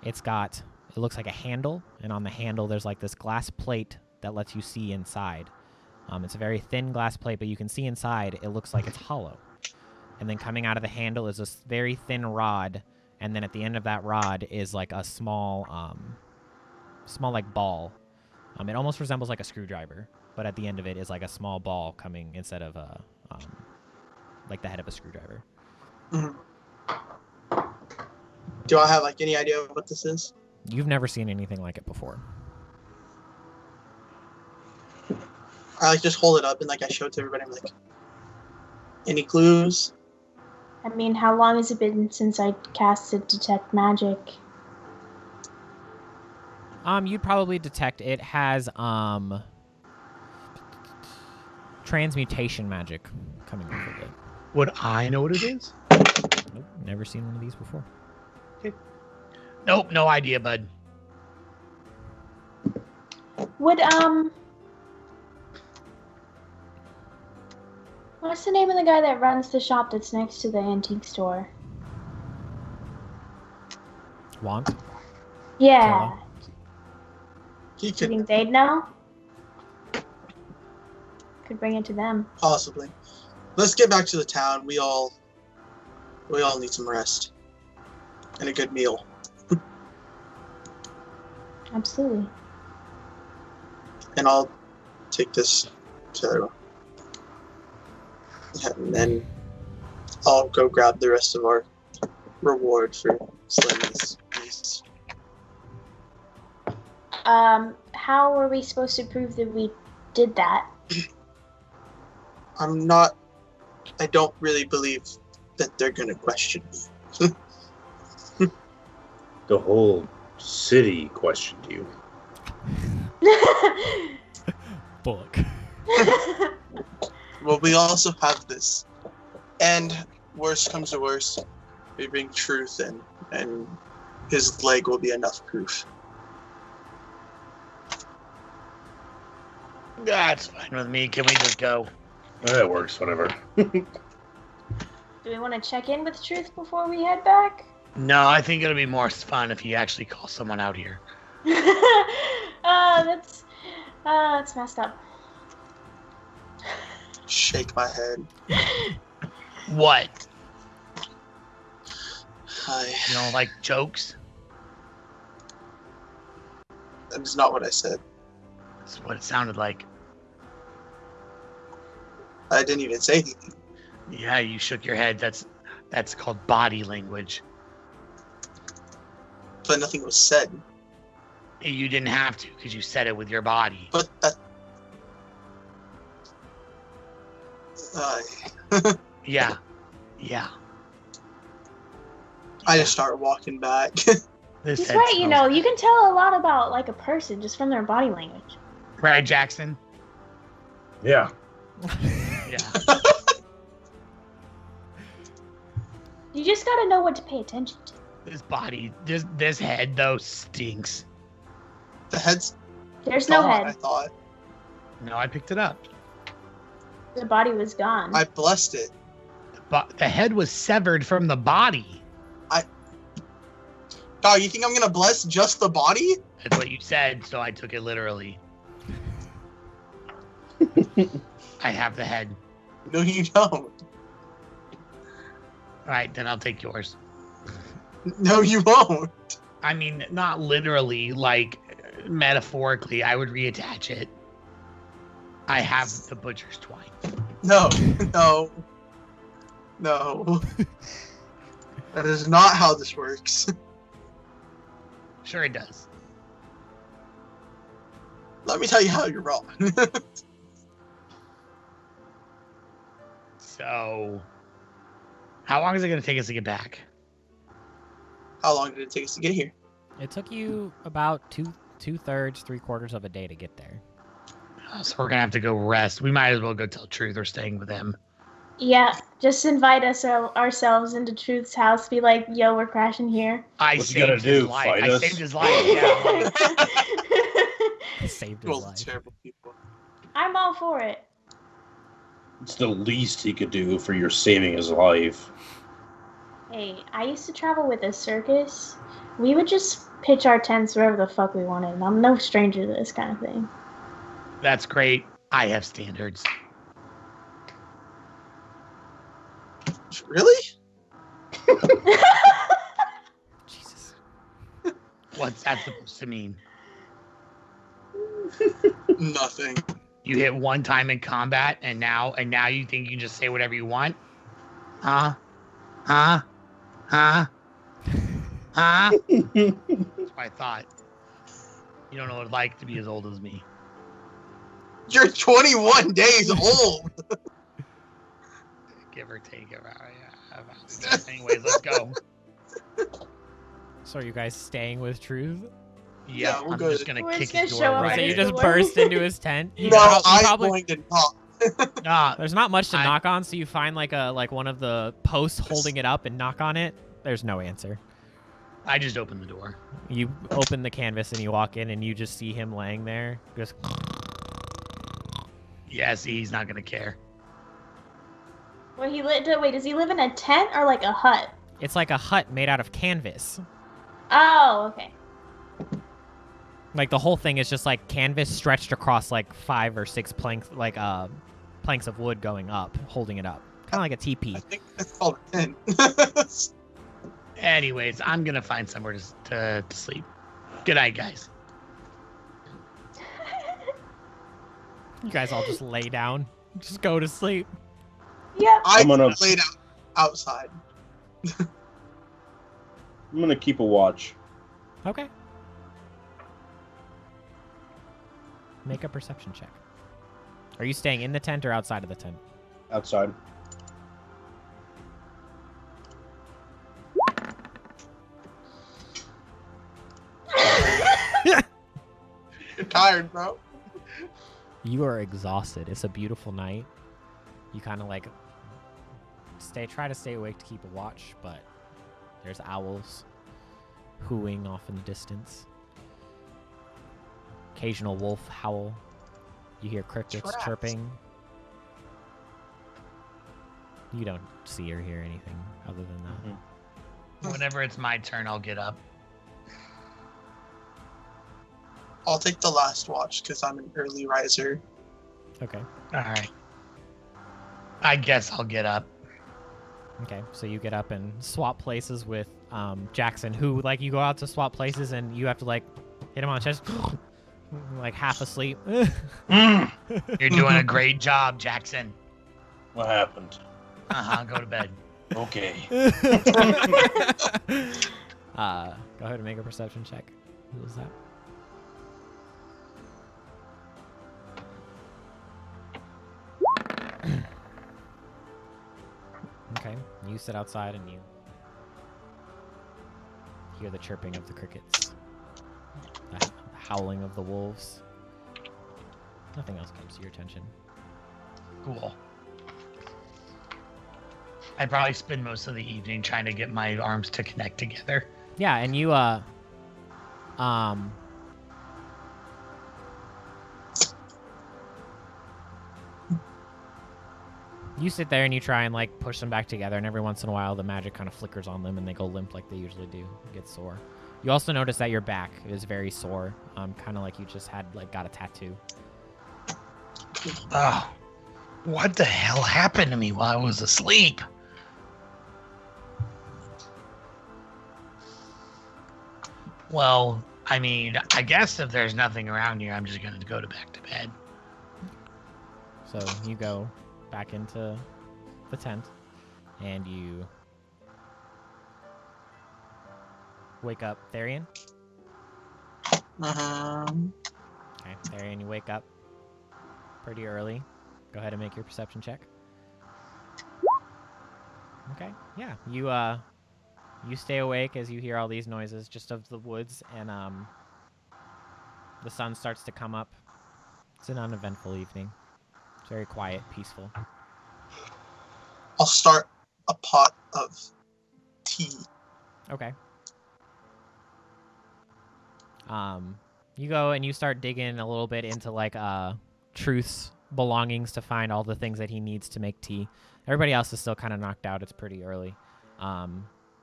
It looks like a handle, and on the handle there's like this glass plate that lets you see inside. It's a very thin glass plate, but you can see inside. It looks like it's hollow. And then coming out of the handle is this very thin rod, and then at the end of that rod is like a small like ball. It almost resembles like a screwdriver, but at the end of it is like a small ball coming instead of like the head of a screwdriver. Mm-hmm. Do I have like any idea what this is? You've never seen anything like it before. I like just hold it up and like I show it to everybody. I'm like, any clues? I mean, how long has it been since I casted Detect Magic? You'd probably detect it has transmutation magic coming off of it. Would I know what it is? Nope, never seen one of these before. Nope, no idea, bud. Would what's the name of the guy that runs the shop that's next to the antique store? Want? Yeah. He Do you could think they'd know? Could bring it to them. possibly. Let's get back to the town. We all need some rest and a good meal. Absolutely. And I'll take this to, and then I'll go grab the rest of our reward for slaying this beast. How are we supposed to prove that we did that? I don't really believe that they're gonna question me. The whole city questioned you. Book. Well, we also have this. And worst comes to worst, we bring truth in, and his leg will be enough proof. That's fine with me. Can we just go? That works, whatever. Do we want to check in with Truth before we head back? No, I think it'll be more fun if you actually call someone out here. That's messed up. Shake my head. What? Hi. You don't like jokes? That is not what I said. That's what it sounded like. I didn't even say anything. Yeah, you shook your head. That's called body language. But nothing was said. You didn't have to because you said it with your body. But that. Yeah. I just start walking back. This He's head right, you smells know, bad. you can tell a lot about like a person just from their body language. Right, Jackson? Yeah. Yeah. You just gotta know what to pay attention to. This head though stinks. The head's There's no gone, I head. thought. No, I picked it up. The body was gone. I blessed it. The head was severed from the body. Dog, you think I'm gonna bless just the body? That's what you said, so I took it literally. I have the head. No, you don't. All right, then I'll take yours. No, you won't. I mean, not literally, like metaphorically. I would reattach it. I have the butcher's twine. No. That is not how this works. Sure, it does. Let me tell you how you're wrong. So, how long is it going to take us to get back? How long did it take us to get here? It took you about two-thirds, three-quarters of a day to get there. So we're gonna have to go rest. We might as well go tell Truth or staying with him. Yeah, just invite us ourselves into Truth's house. Be like, yo, we're crashing here. What's he gonna saved his do, life. fight I us? saved his life. Yeah. Like, He saved his Well, life. terrible people. I'm all for it. It's the least he could do for your saving his life. Hey, I used to travel with a circus. We would just pitch our tents wherever the fuck we wanted, and I'm no stranger to this kind of thing. that's great. I have standards. Really? Jesus. What's that supposed to mean? Nothing. You hit one time in combat, and now you think you can just say whatever you want? Huh? Huh? Huh? Huh? That's what I thought. You don't know what it's like to be as old as me. You're 21 days old. Give or take. Yeah. Anyways, let's go. So are you guys staying with Truth? Yeah, we're I'm good. just gonna We're kick just his gonna door show up right So at you his in. just door. burst into his tent. You No, prob- you I'm probably- going to knock. Nah, There's not much to I- knock on, so you find like one of the posts holding it up and knock on it. There's no answer. I just opened the door. You open the canvas and you walk in and you just see him laying there. Just Yeah, see, he's not gonna care. Wait, does he live in a tent or like a hut? it's like a hut made out of canvas. Oh, okay. Like the whole thing is just like canvas stretched across like 5 or 6 planks, like planks of wood going up, holding it up, kind of like a teepee. I think that's called a tent. Anyways, I'm gonna find somewhere to sleep. Good night, guys. You guys all just lay down, just go to sleep. Yep. I I'm gonna- laid outside. I'm gonna keep a watch. Okay. Make a perception check. Are you staying in the tent or outside of the tent? Outside. You're tired, bro. You are exhausted. It's a beautiful night. You kind of like try to stay awake to keep a watch, but there's owls hooing off in the distance. Occasional wolf howl. You hear crickets Traps. chirping. You don't see or hear anything other than that. Whenever it's my turn, I'll get up. I'll take the last watch because I'm an early riser. Okay. All right. I guess I'll get up. Okay, so you get up and swap places with Jackson, who, like, you go out to swap places and you have to, like, hit him on the chest, like, half asleep. You're doing a great job, Jackson. What happened? Go to bed. Okay. Go ahead and make a perception check. Who was that? Okay, you sit outside and you hear the chirping of the crickets, the howling of the wolves. Nothing else comes to your attention. Cool. I'd probably spend most of the evening trying to get my arms to connect together. Yeah, and you you sit there and you try and like push them back together, and every once in a while the magic kind of flickers on them and they go limp like they usually do. Get sore. You also notice that your back is very sore, kind of like you just had like got a tattoo. Oh, what the hell happened to me while I was asleep? Well, I mean, I guess if there's nothing around here, I'm just gonna go back to bed. So you go back into the tent, and you wake up, Therian. Okay, Therian, you wake up pretty early. Go ahead and make your perception check. Okay, yeah, you stay awake as you hear all these noises just of the woods, and the sun starts to come up. It's an uneventful evening. It's very quiet, peaceful. I'll start a pot of tea. Okay. You go and you start digging a little bit into like Truth's belongings to find all the things that he needs to make tea. Everybody else is still kind of knocked out. It's pretty early.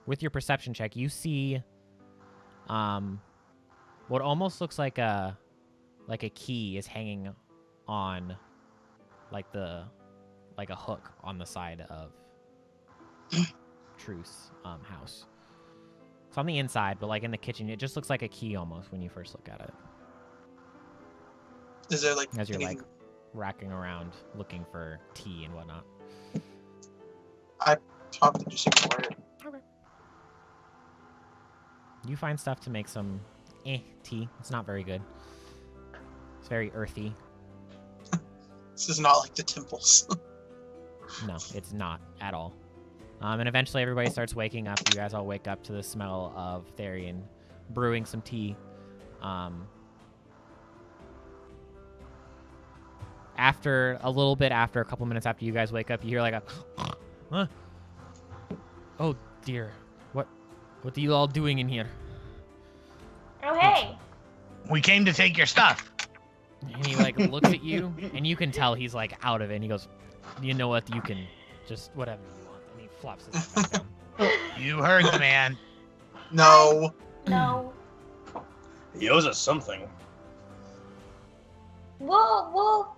With your perception check, you see what almost looks like a key is hanging on like a hook on the side of Truth's house. It's on the inside, but like in the kitchen, it just looks like a key almost when you first look at it. Is there like as you're anything... like racking around looking for tea and whatnot? I probably just ignore it. Okay. You find stuff to make some tea. It's not very good. It's very earthy. This is not like the temples. No, it's not at all. And eventually everybody starts waking up. You guys all wake up to the smell of Therian brewing some tea. After a couple minutes after you guys wake up, you hear like a huh? Oh dear. What are you all doing in here? Oh, hey. We came to take your stuff. And he like looks at you, and you can tell he's like out of it. And he goes, "You know what? You can just whatever you want." And he flops his head back down. You heard the man. No. No. He owes us something. We'll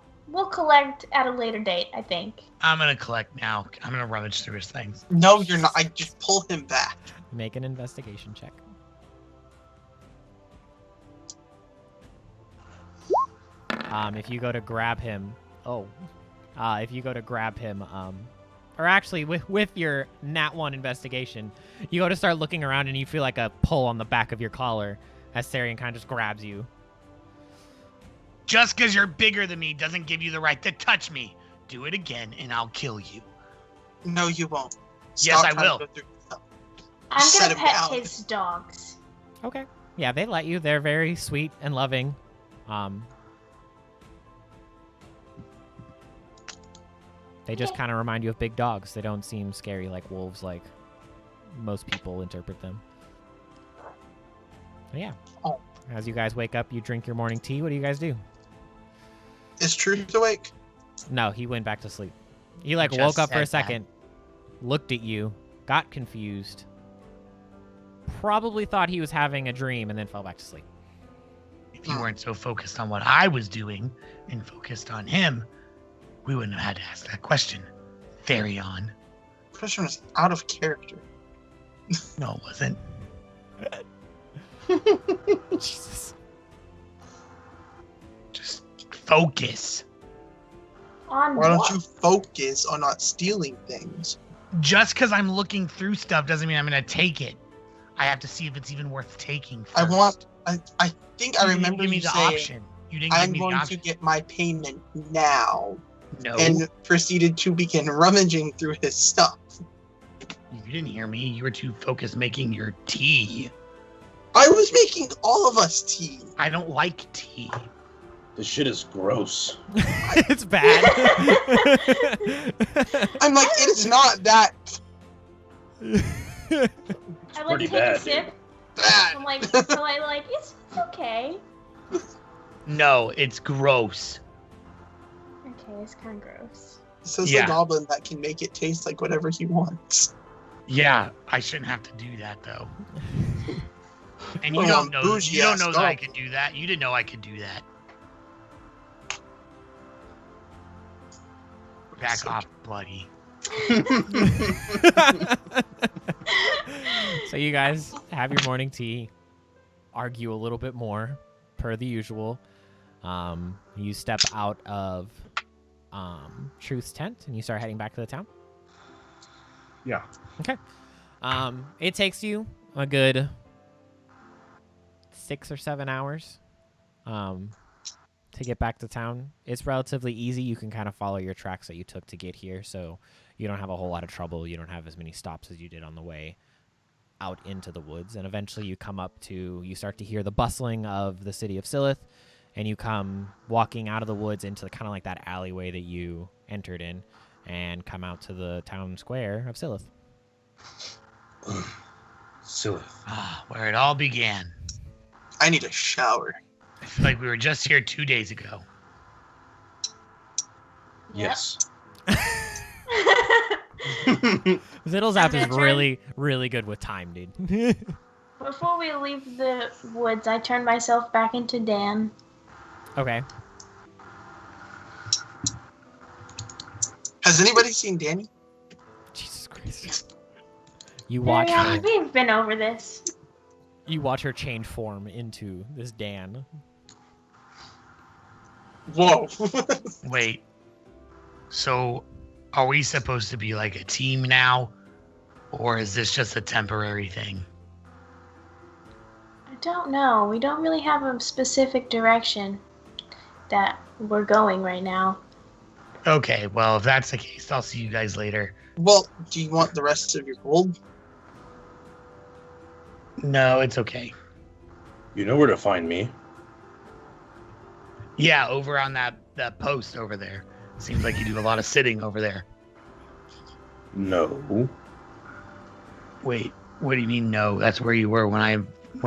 collect at a later date, I think. I'm gonna collect now. I'm gonna rummage through his things. No, you're not. I just pull him back. Make an investigation check. If you go to grab him, or actually with your Nat 1 investigation, you go to start looking around and you feel like a pull on the back of your collar as Therian kind of just grabs you. Just because you're bigger than me doesn't give you the right to touch me. Do it again and I'll kill you. No, you won't. Yes, I trying to will. go through stuff. I'm Set gonna him pet down. his dogs. Okay. Yeah, they let you. They're very sweet and loving. They just kind of remind you of big dogs. They don't seem scary like wolves, like most people interpret them. But yeah. Oh. As you guys wake up, you drink your morning tea. What do you guys do? Is Truth awake? No, he went back to sleep. He like Just woke up for a said that. second, looked at you, got confused, probably thought he was having a dream, and then fell back to sleep. If you weren't so focused on what I was doing and focused on him, we wouldn't have had to ask that question. Therion. Question was out of character. No, it wasn't. Jesus. Just focus. On Why don't what? you focus on not stealing things? Just because I'm looking through stuff doesn't mean I'm gonna take it. I have to see if it's even worth taking first. I think I You didn't remember give me you the saying, option. You didn't give I'm me the going to option. get my payment now. No, And proceeded to begin rummaging through his stuff. you didn't hear me. You were too focused making your tea. I was making all of us tea. I don't like tea. This shit is gross. It's bad. I'm like, it's not that I like pretty take bad, a sip. bad. I'm like, it's okay. No, it's gross. Okay, it's kind of gross. Says Yeah. the goblin that can make it taste like whatever he wants. Yeah, I shouldn't have to do that though. And you Oh, don't know. bougie You don't ass know that I goblin. could do that. You didn't know I could do that. Back So- off, bloody. So you guys have your morning tea, argue a little bit more, per the usual. You step out of Truth's tent and you start heading back to the town. Yeah. Okay. It takes you a good 6 or 7 hours to get back to town. It's relatively easy. You can kind of follow your tracks that you took to get here, so you don't have a whole lot of trouble. You don't have as many stops as you did on the way out into the woods. And eventually you start to hear the bustling of the city of Silith, and you come walking out of the woods into kind of like that alleyway that you entered in, and come out to the town square of Silith. Silly. Ah, where it all began. I need a shower. I feel like we were just here 2 days ago. Yes. Ziddlezap is I'm gonna really, really good with time, dude. Before we leave the woods, I turn myself back into Dan. Okay. Has anybody seen Danny? Jesus Christ. You watch Yeah, her. we've been over this. You watch her change form into this Dan. Whoa. Wait. So, are we supposed to be like a team now? Or is this just a temporary thing? I don't know. We don't really have a specific direction that we're going right now. Okay, well, if that's the case, I'll see you guys later. Well, do you want the rest of your gold? No, it's okay. You know where to find me. Yeah, over on that post over there. Seems like you do a lot of sitting over there. No. Wait, what do you mean no? That's where you were when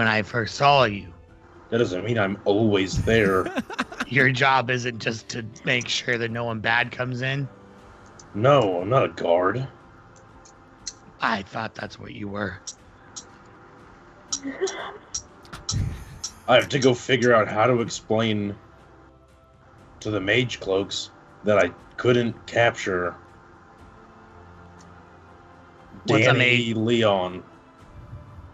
I first saw you. That doesn't mean I'm always there. Your job isn't just to make sure that no one bad comes in. No, I'm not a guard. I thought that's what you were. I have to go figure out how to explain to the mage cloaks that I couldn't capture What's a Danny Leon.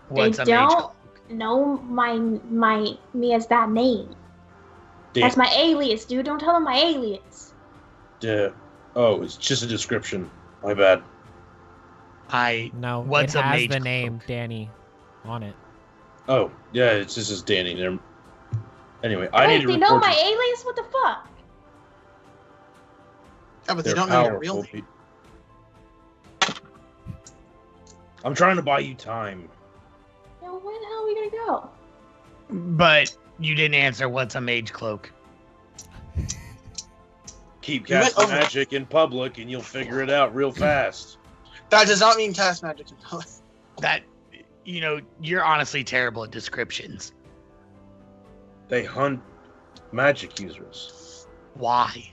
What's they a mage? don't know me as that name. That's my alias, dude. Don't tell them my alias. Oh, it's just a description. My bad. No, What's it a has mage the name cloak? Danny on it. Oh, yeah, it's just as Danny. Anyway, I need Wait, to they know report my to- alias? What the fuck? Yeah, but they They're don't know your real powerful name. I'm trying to buy you time. Yo, where the hell are we gonna go? But you didn't answer what's a mage cloak. Keep You went casting over- magic in public and you'll figure it out real fast. That does not mean cast magic. That, you're honestly terrible at descriptions. They hunt magic users. Why?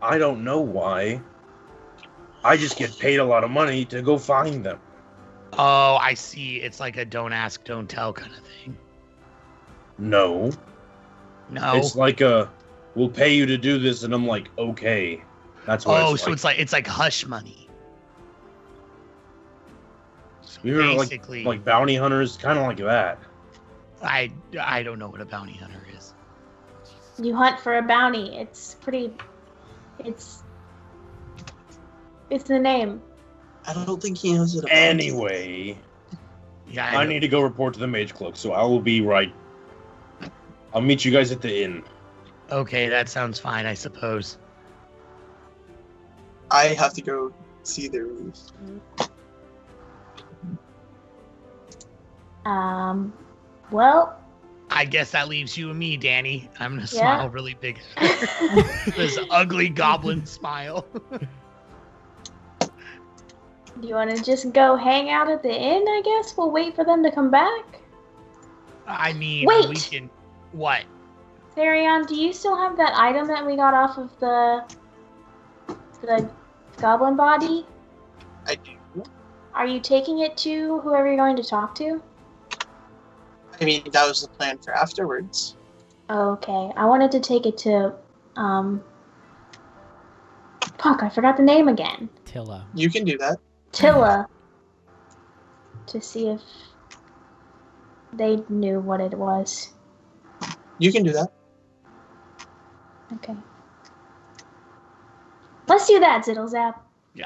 I don't know why. I just get paid a lot of money to go find them. Oh, I see. It's like a don't ask, don't tell kind of thing. No. No. It's like we'll pay you to do this, and I'm like, okay. That's what Oh, it's so like. it's like hush money. So We were basically, like bounty hunters, kind of like that. I don't know what a bounty hunter is. You hunt for a bounty. It's pretty It's the name. I don't think he knows it. Anyway, Yeah, I need to go report to the Mage Cloak, so I will be right. I'll meet you guys at the inn. Okay, that sounds fine, I suppose. I have to go see their roof. Well, I guess that leaves you and me, Danny. I'm gonna Yeah. smile really big. This ugly goblin smile. do you want to just go hang out at the inn, I guess? We'll wait for them to come back. I mean, Wait! we can. What? Therion, do you still have that item that we got off of the goblin body? I do. Are you taking it to whoever you're going to talk to? I mean, that was the plan for afterwards. Okay, I wanted to take it to, fuck, I forgot the name again. Tilla. You can do that. Tilla. To see if they knew what it was. You can do that. Okay. Let's do that, Ziddlezap.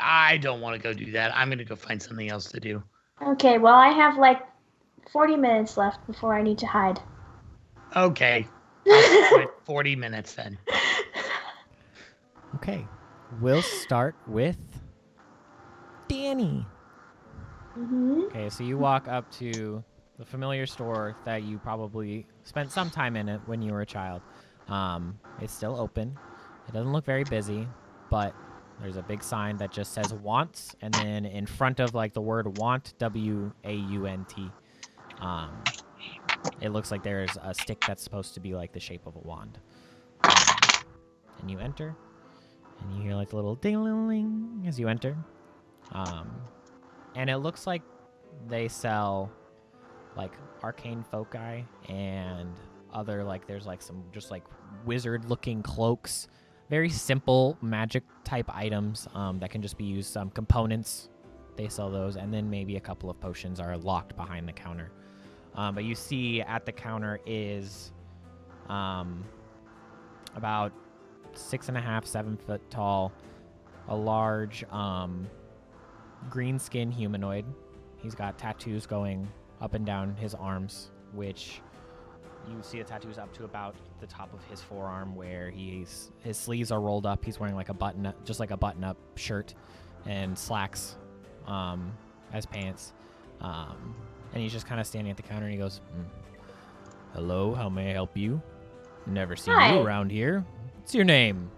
I don't want to go do that. I'm gonna go find something else to do. Okay, well, I have like 40 minutes left before I need to hide. Okay. I'll quit 40 minutes then. Okay. We'll start with Danny. Okay, so you walk up to the familiar store that you probably spent some time in it when you were a child. It's still open. It doesn't look very busy, but there's a big sign that just says wants, and then in front of like the word want, W-A-U-N-T, it looks like there's a stick that's supposed to be like the shape of a wand. And you enter, and you hear like a little ding-a-ling as you enter. And it looks like they sell like arcane foci and other like there's like some just like wizard looking cloaks, very simple magic type items that can just be used, some components, they sell those, and then maybe a couple of potions are locked behind the counter. But you see at the counter is about 6.5, 7 foot tall, a large green skin humanoid. He's got tattoos going up and down his arms, which you see the tattoos up to about the top of his forearm, where his sleeves are rolled up. He's wearing like a button-up shirt and slacks as pants. And he's just kind of standing at the counter, and he goes, "Hello, how may I help you? Never seen Hi. you around here. What's your name?"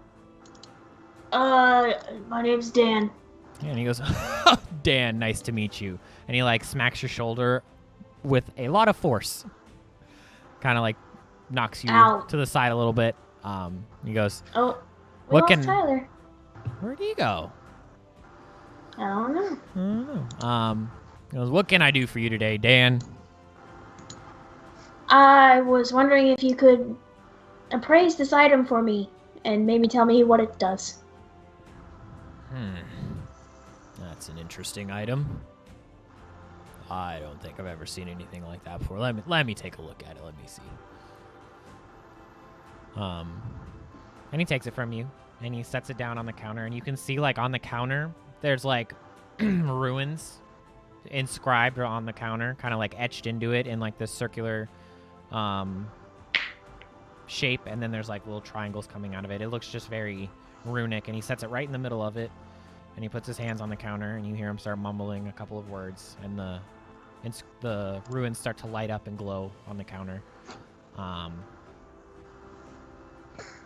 My name's Dan. And he goes, "Dan, nice to meet you." And he like smacks your shoulder with a lot of force. Kind of like knocks you Ow. to the side a little bit. He goes, Oh, we What lost can- Tyler. "Where'd he go?" I don't know. "I don't know." He goes, "What can I do for you today, Dan?" I was wondering if you could appraise this item for me and maybe tell me what it does. That's an interesting item. I don't think I've ever seen anything like that before. Let me take a look at it. Let me see. And he takes it from you, and he sets it down on the counter, and you can see like on the counter there's like ruins inscribed on the counter, kind of like etched into it in like this circular shape, and then there's like little triangles coming out of it. It looks just very runic, and he sets it right in the middle of it, and he puts his hands on the counter, and you hear him start mumbling a couple of words, and the ruins start to light up and glow on the counter.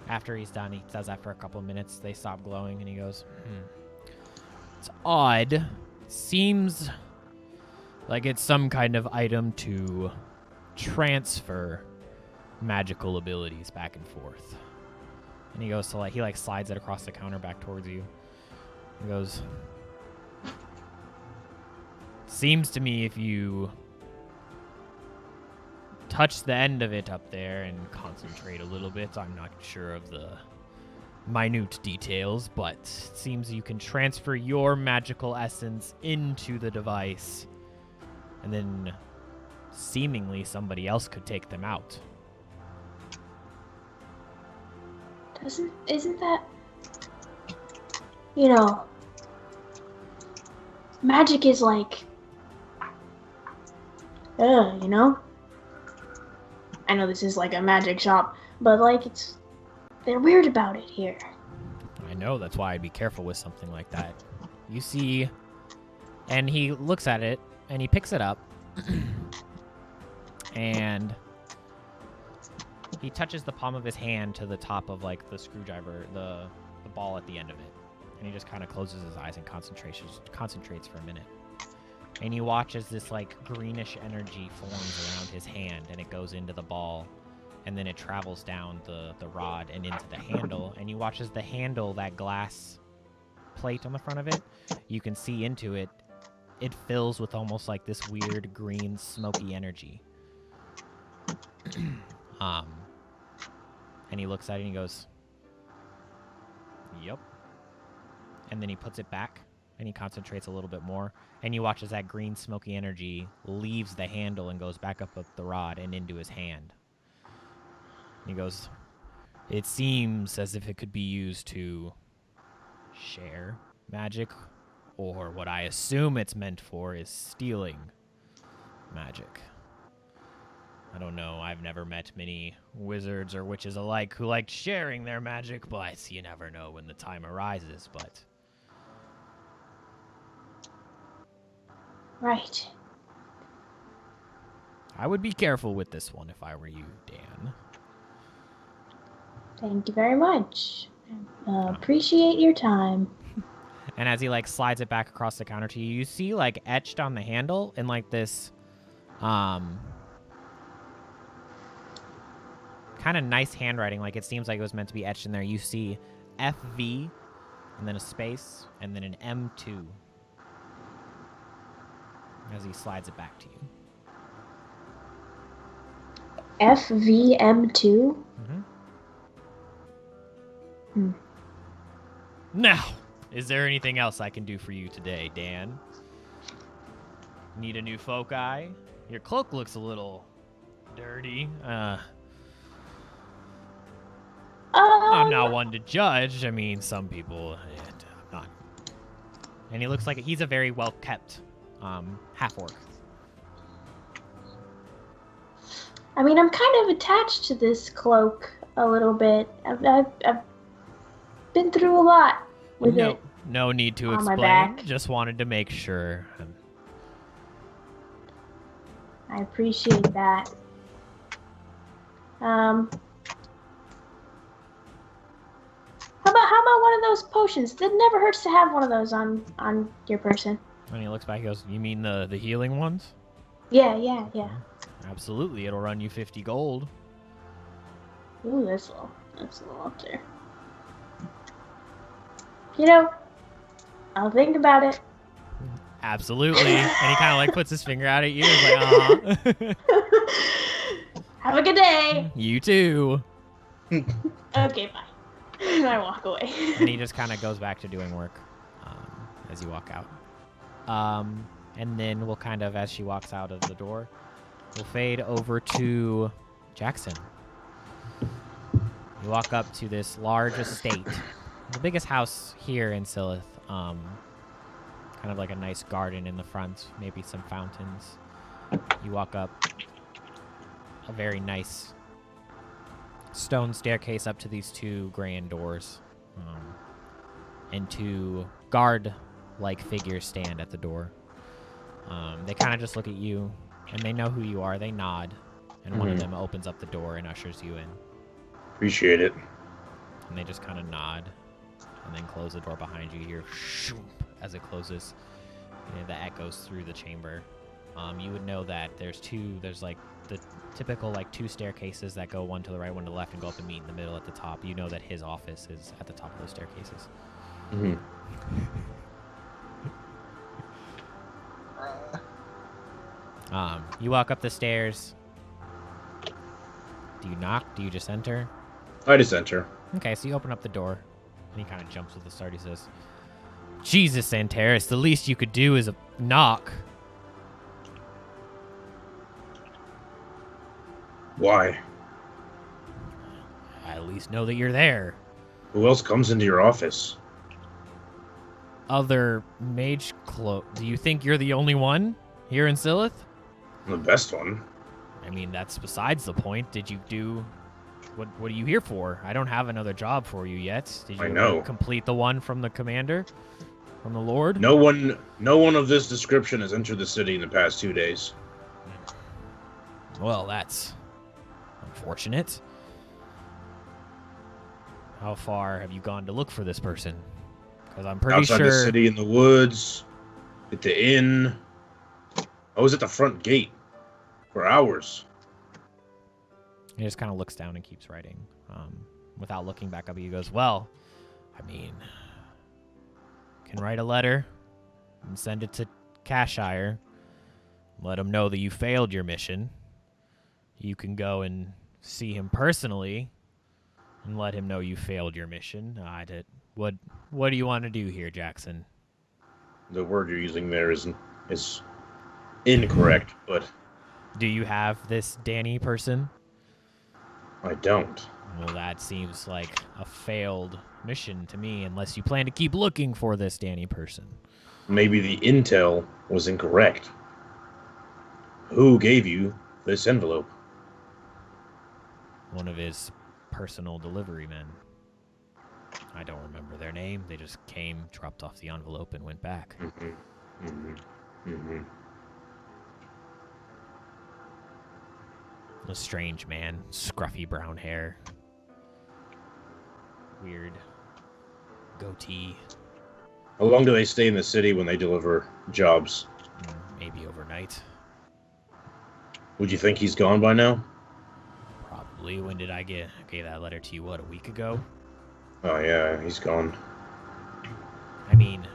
After he's done, he does that for a couple of minutes. They stop glowing, and he goes, "It's odd. Seems like it's some kind of item to transfer magical abilities back and forth." And he goes to he slides it across the counter back towards you. He goes, "Seems to me if you touch the end of it up there and concentrate a little bit, I'm not sure of the minute details, but it seems you can transfer your magical essence into the device, and then seemingly somebody else could take them out." Isn't that You know, magic is like, you know? I know this is like a magic shop, but like they're weird about it here. I know, that's why I'd be careful with something like that. You see, and he looks at it, and he picks it up, and he touches the palm of his hand to the top of, like, the screwdriver, the ball at the end of it. And he just kind of closes his eyes and concentrates for a minute. And you watch as this, like, greenish energy forms around his hand, and it goes into the ball. And then it travels down the rod and into the handle. And you watch as the handle, that glass plate on the front of it, you can see into it. It fills with almost like this weird green smoky energy. And he looks at it and he goes, "Yep." And then he puts it back and he concentrates a little bit more. And you watch as that green smoky energy leaves the handle and goes back up the rod and into his hand. He goes, "It seems as if it could be used to share magic, or what I assume it's meant for is stealing magic. I don't know, I've never met many wizards or witches alike who like sharing their magic, but you never know when the time arises, but..." Right. I would be careful with this one if I were you, Dan. Thank you very much. Appreciate your time. And as he like slides it back across the counter to you, you see like etched on the handle in like this kind of nice handwriting, like it seems like it was meant to be etched in there. You see FV and then a space and then an M2 as he slides it back to you. FVM2? Now, is there anything else I can do for you today, Dan? Need a new foci? Your cloak looks a little dirty. I'm not one to judge. I mean, some people, I'm not. And he looks like he's a very well-kept half-orc. I mean, I'm kind of attached to this cloak a little bit. I've been through a lot with it. No need to on my explain. back. Just wanted to make sure. I appreciate that. How about one of those potions? It never hurts to have one of those on your person. And he looks back, he goes, "You mean the healing ones?" Yeah. Absolutely, it'll run you 50 gold. Ooh, that's a little up there. You know, I'll think about it. Absolutely. And he kind of like puts his finger out at you. He's like, Have a good day. You too. Okay, bye. And I walk away. And he just kind of goes back to doing work as you walk out. And then we'll kind of, as she walks out of the door, we'll fade over to Jackson. You walk up to this large estate. The biggest house here in Silith. Kind of like a nice garden in the front, maybe some fountains. You walk up a very nice stone staircase up to these two grand doors. And two guard-like figures stand at the door. They kind of just look at you, and they know who you are. They nod, and one of them opens up the door and ushers you in. Appreciate it. And they just kind of nod, and then close the door behind you. You hear shoop as it closes, and that echoes through the chamber. You would know that there's like the typical like two staircases that go one to the right, one to the left, and go up and meet in the middle at the top. You know that his office is at the top of those staircases. You walk up the stairs. Do you knock? Do you just enter? I just enter. Okay, so you open up the door, and he kind of jumps with the start. He says, "Jesus, Antares, the least you could do is a knock." Why? I at least know that you're there. Who else comes into your office? other mage cloak. Do you think you're the only one here in Silith? The best one. I mean, that's besides the point. Did you do... What are you here for? I don't have another job for you yet. Did you I know. complete the one from the commander? From the Lord? No one of this description has entered the city in the past 2 days. Well, that's unfortunate. How far have you gone to look for this person? Because I'm pretty Outside sure... the city, in the woods, at the inn. I was at the front gate for hours. He just kind of looks down and keeps writing. Without looking back up, he goes, well, I mean, can write a letter and send it to Cashire. Let him know that you failed your mission. You can go and see him personally and let him know you failed your mission. What do you want to do here, Jackson? The word you're using there is incorrect, but... Do you have this Danny person? I don't. Well, that seems like a failed mission to me, unless you plan to keep looking for this Danny person. Maybe the intel was incorrect. Who gave you this envelope? One of his personal delivery men. I don't remember their name. They just came, dropped off the envelope, and went back. A strange man, scruffy brown hair, weird goatee. How long do they stay in the city when they deliver jobs? Maybe overnight. Would you think he's gone by now? Probably. When did I gave that letter to you? What, a week ago? Oh yeah, he's gone. I mean,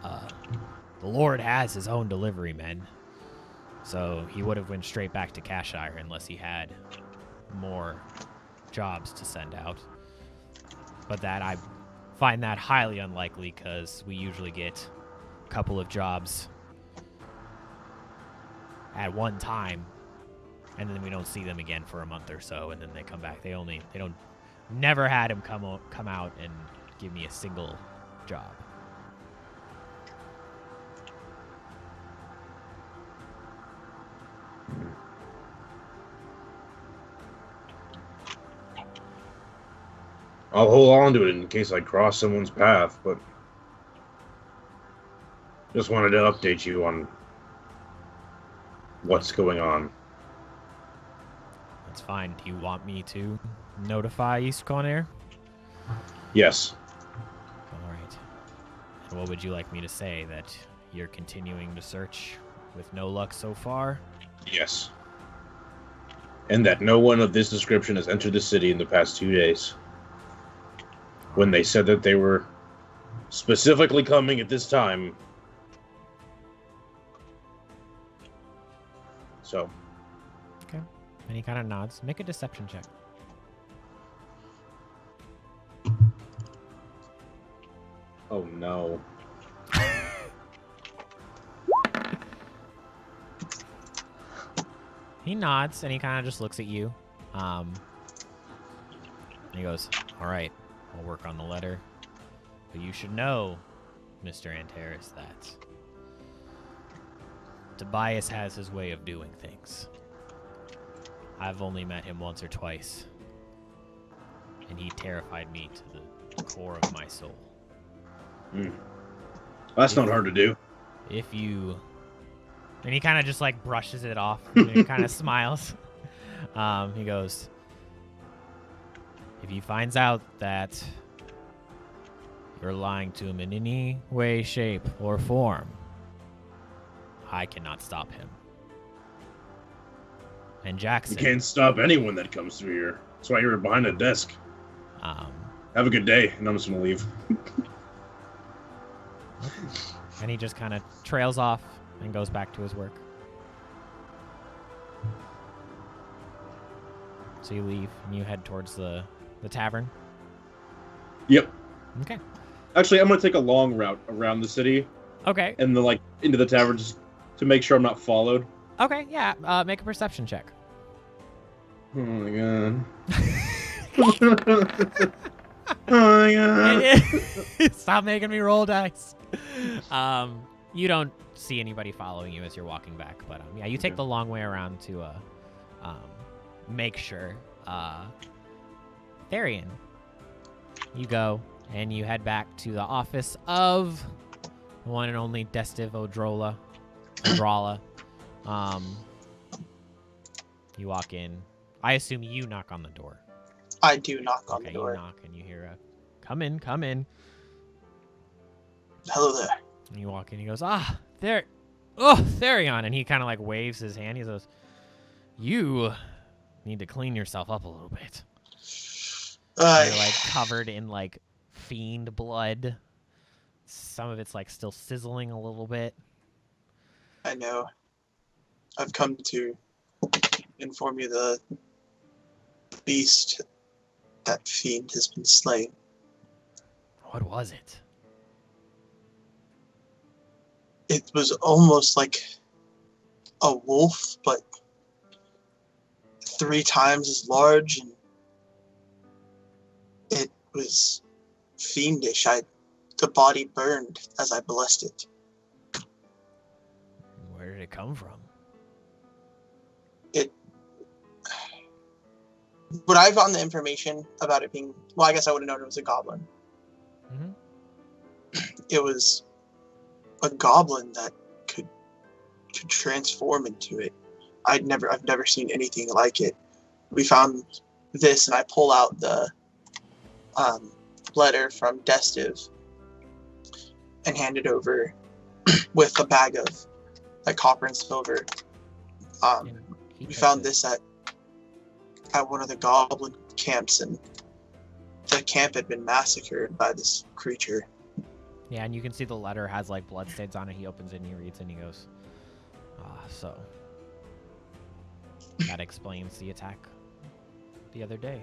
the Lord has his own delivery men. So he would have went straight back to Cashire unless he had more jobs to send out. But that I find that highly unlikely because we usually get a couple of jobs at one time, and then we don't see them again for a month or so, and then they come back. They don't never had him come out and give me a single job. I'll hold on to it in case I cross someone's path, but just wanted to update you on what's going on. That's fine. Do you want me to notify East Conair? Yes. All right. And what would you like me to say? That you're continuing to search with no luck so far? Yes. And that no one of this description has entered the city in the past 2 days. When they said that they were specifically coming at this time. So. Okay. And he kind of nods. Make a deception check. Oh no. He nods and he kind of just looks at you. And he goes, all right, I'll work on the letter. But you should know, Mr. Antares, that Tobias has his way of doing things. I've only met him once or twice, and he terrified me to the core of my soul. That's not hard to do. If you... And he kind of just like brushes it off and he kind of smiles. He goes, if he finds out that you're lying to him in any way, shape, or form, I cannot stop him. And Jackson... You can't stop anyone that comes through here. That's why you're behind a desk. Have a good day, and I'm just gonna leave. And he just kind of trails off and goes back to his work. So you leave and you head towards the tavern. Yep. Okay. Actually, I'm gonna take a long route around the city. Okay. And then into the tavern just to make sure I'm not followed. Okay, yeah. Make a perception check. Oh my god. Oh yeah. Stop making me roll dice. You don't see anybody following you as you're walking back, but yeah, you take the long way around to make sure. Therian, you go and you head back to the office of the one and only Destiv Odrala. You walk in. I assume you knock on the door. I do knock on the Okay, door. you knock and you hear a, come in, come in. Hello there. And you walk in, he goes, there, oh, Therion. And he kind of like waves his hand. He goes, you need to clean yourself up a little bit. You're like covered in like fiend blood. Some of it's like still sizzling a little bit. I know. I've come to inform you the beast, that fiend, has been slain. What was it? It was almost like a wolf, but 3 times as large, and it was fiendish. The body burned as I blessed it. Where did it come from? Would I have gotten the information about it being... Well, I guess I would have known it was a goblin. Mm-hmm. It was a goblin that could transform into it. I've never seen anything like it. We found this, and I pull out the letter from Destiv and hand it over with a bag of like copper and silver. We found this at one of the goblin camps, and the camp had been massacred by this creature. Yeah, and you can see the letter has like bloodstains on it. He opens it and he reads it and he goes, so that explains the attack the other day.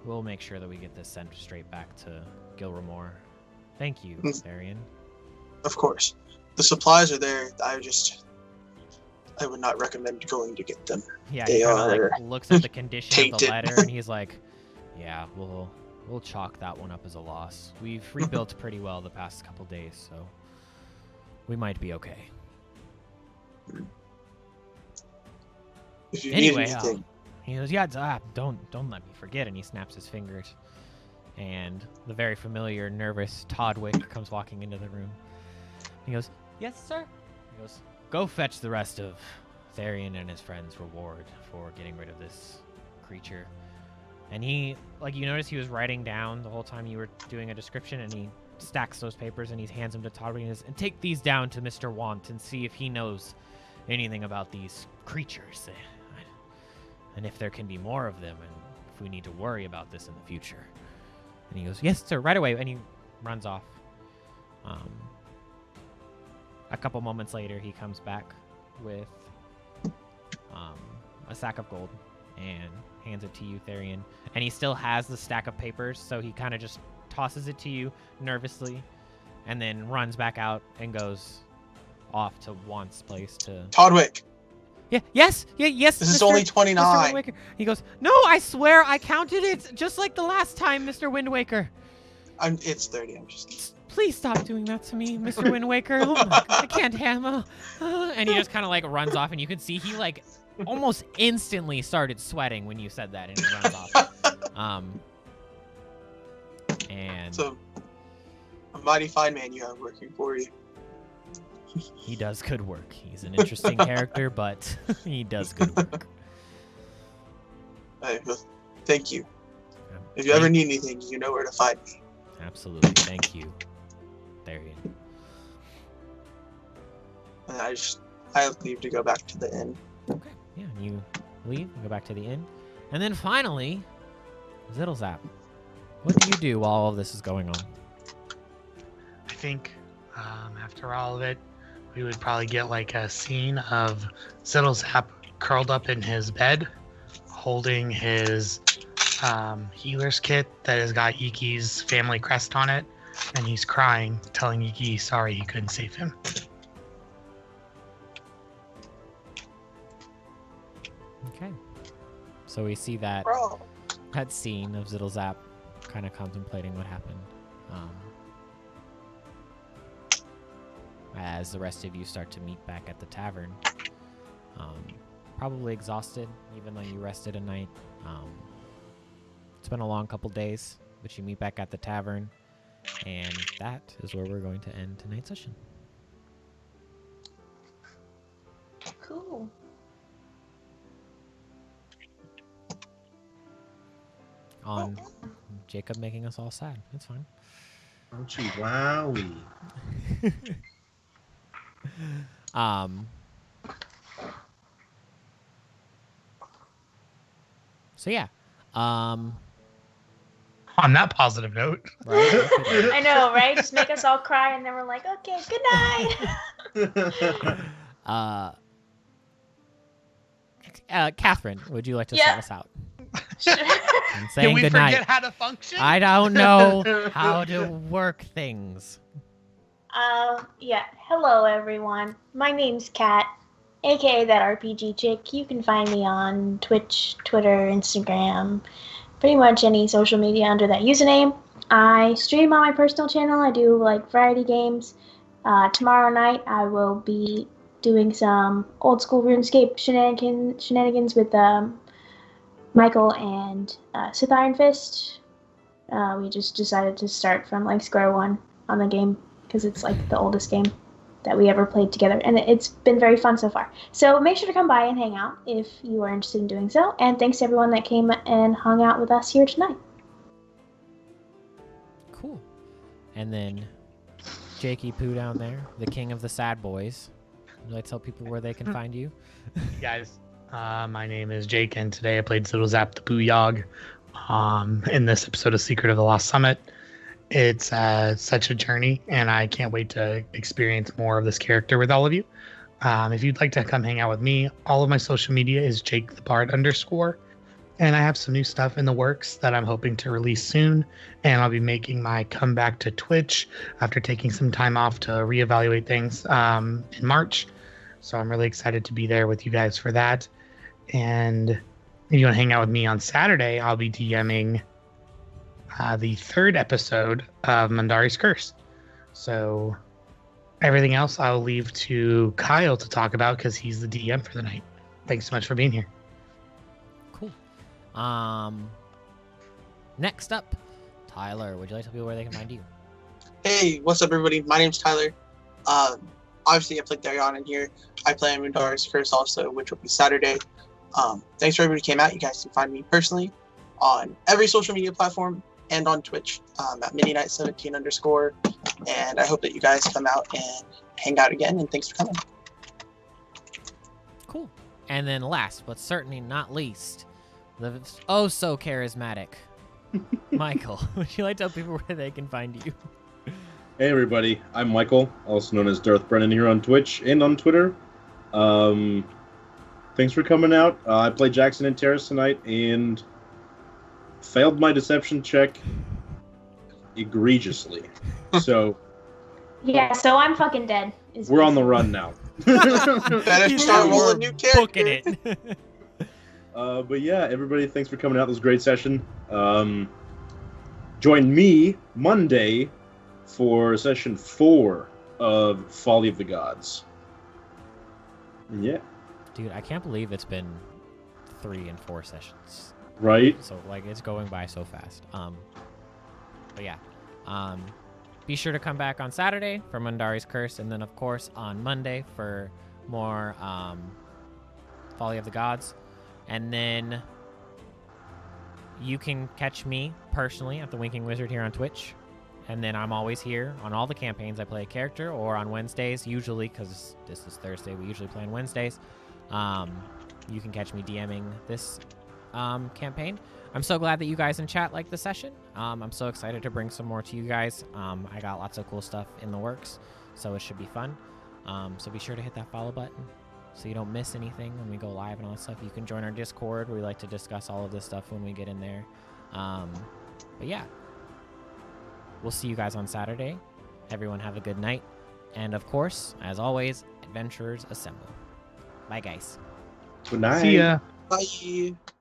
We'll make sure that we get this sent straight back to Gilramore. Thank you, Therian. Of course. The supplies are there. I would not recommend going to get them. Yeah, They he kind of are like looks at the condition of the tainted. letter and he's like, yeah, we'll chalk that one up as a loss. We've rebuilt pretty well the past couple days, so we might be okay. If you Anyway, need anything, he goes, yeah, don't let me forget, and he snaps his fingers. And the very familiar, nervous Todwick comes walking into the room. He goes, yes, sir. He goes, go fetch the rest of Therian and his friends' reward for getting rid of this creature. And he, like, you notice he was writing down the whole time you were doing a description, and he stacks those papers and he hands them to Todwick and says, and take these down to Mr. Want and see if he knows anything about these creatures. And if there can be more of them, and if we need to worry about this in the future. And he goes, yes, sir, right away. And he runs off. A couple moments later, he comes back with a sack of gold and hands it to you, Therian. And he still has the stack of papers, so he kind of just tosses it to you nervously and then runs back out and goes off to Want's place to... Todwick. Yes. This is Mr. only Mr. 29. Wind Waker. He goes, no, I swear I counted it just like the last time, Mr. Wind Waker. It's 30. I'm just... Please stop doing that to me, Mr. Wind Waker. Oh my God, I can't handle. And he just kind of like runs off, and you can see he like almost instantly started sweating when you said that, and he runs off. And So, a mighty fine man you have working for you. he does good work. He's an interesting character, but he does good work. Hey, well, thank you. If you ever need anything, you know where to find me. Absolutely. Thank you, Therian. And I leave to go back to the inn. Okay. Yeah, and you leave and go back to the inn. And then finally, Zittlezap. What do you do while all of this is going on? I think after all of it, we would probably get like a scene of Zittlezap curled up in his bed, holding his healer's kit that has got Iki's family crest on it, and he's crying, telling Iki he's sorry he couldn't save him. Okay. So we see that Bro. that scene of Zittlezap kind of contemplating what happened. As the rest of you start to meet back at the tavern. Probably exhausted, even though you rested a night. It's been a long couple days, but you meet back at the tavern, and that is where we're going to end tonight's session. Cool. On Jacob making us all sad. That's fine. Ouchie, wowie. So yeah. On that positive note. Right? I know, right? Just make us all cry, and then we're like, okay, good night. Catherine, would you like to Yeah. start us out? Sure. And saying Did we good forget night. how to function? I don't know how to work things. Yeah. Hello, everyone. My name's Kat, aka that RPG chick. You can find me on Twitch, Twitter, Instagram, pretty much any social media under that username. I stream on my personal channel. I do like variety games. Tomorrow night I will be doing some old school RuneScape shenanigans with Michael and Sith Iron Fist. We just decided to start from like square one on the game because it's like the oldest game that we ever played together, and it's been very fun so far. So make sure to come by and hang out if you are interested in doing so, and thanks to everyone that came and hung out with us here tonight. Cool. And then Jakey Poo down there, the king of the sad boys. Would you like to tell people where they can find you? Hey guys, my name is Jake, and today I played Ziddlezap the Booyog in this episode of Secret of the Lost Summit. It's such a journey, and I can't wait to experience more of this character with all of you. If you'd like to come hang out with me, all of my social media is JakeTheBard_, and I have some new stuff in the works that I'm hoping to release soon, and I'll be making my comeback to Twitch after taking some time off to reevaluate things in March. So I'm really excited to be there with you guys for that. And if you want to hang out with me on Saturday, I'll be DMing the third episode of Mandari's Curse. So everything else I'll leave to Kyle to talk about because he's the DM for the night. Thanks so much for being here. Cool. Next up, Tyler, would you like to tell people where they can find you? Hey, what's up, everybody? My name's Tyler. Obviously, I played Darion in here. I play Mandari's Curse also, which will be Saturday. Thanks for everybody who came out. You guys can find me personally on every social media platform and on Twitch at MidnightNight17_. And I hope that you guys come out and hang out again. And thanks for coming. Cool. And then last, but certainly not least, the oh so charismatic Michael. Would you like to tell people where they can find you? Hey everybody, I'm Michael, also known as Darth Brennan here on Twitch and on Twitter. Thanks for coming out. I played Jackson and Terrace tonight and failed my deception check egregiously. So Yeah, so I'm fucking dead. we're on the run now. Better start rolling new character. Booking it. But yeah, everybody, thanks for coming out. This was a great session. Join me Monday for session 4 of Folly of the Gods. Yeah. Dude, I can't believe it's been 3 and 4 sessions. Right? So like it's going by so fast. But yeah. Be sure to come back on Saturday for Mandari's Curse, and then of course on Monday for more Folly of the Gods. And then you can catch me personally at the Winking Wizard here on Twitch. And then I'm always here on all the campaigns. I play a character, or on Wednesdays, usually, because this is Thursday, we usually play on Wednesdays. You can catch me DMing this campaign. I'm so glad that you guys in chat like the session. I'm so excited to bring some more to you guys. I got lots of cool stuff in the works, so it should be fun. So be sure to hit that follow button so you don't miss anything when we go live and all that stuff. You can join our Discord where we like to discuss all of this stuff when we get in there. But yeah. We'll see you guys on Saturday. Everyone have a good night. And of course, as always, adventurers assemble. Bye, guys. Good night. See ya. Bye.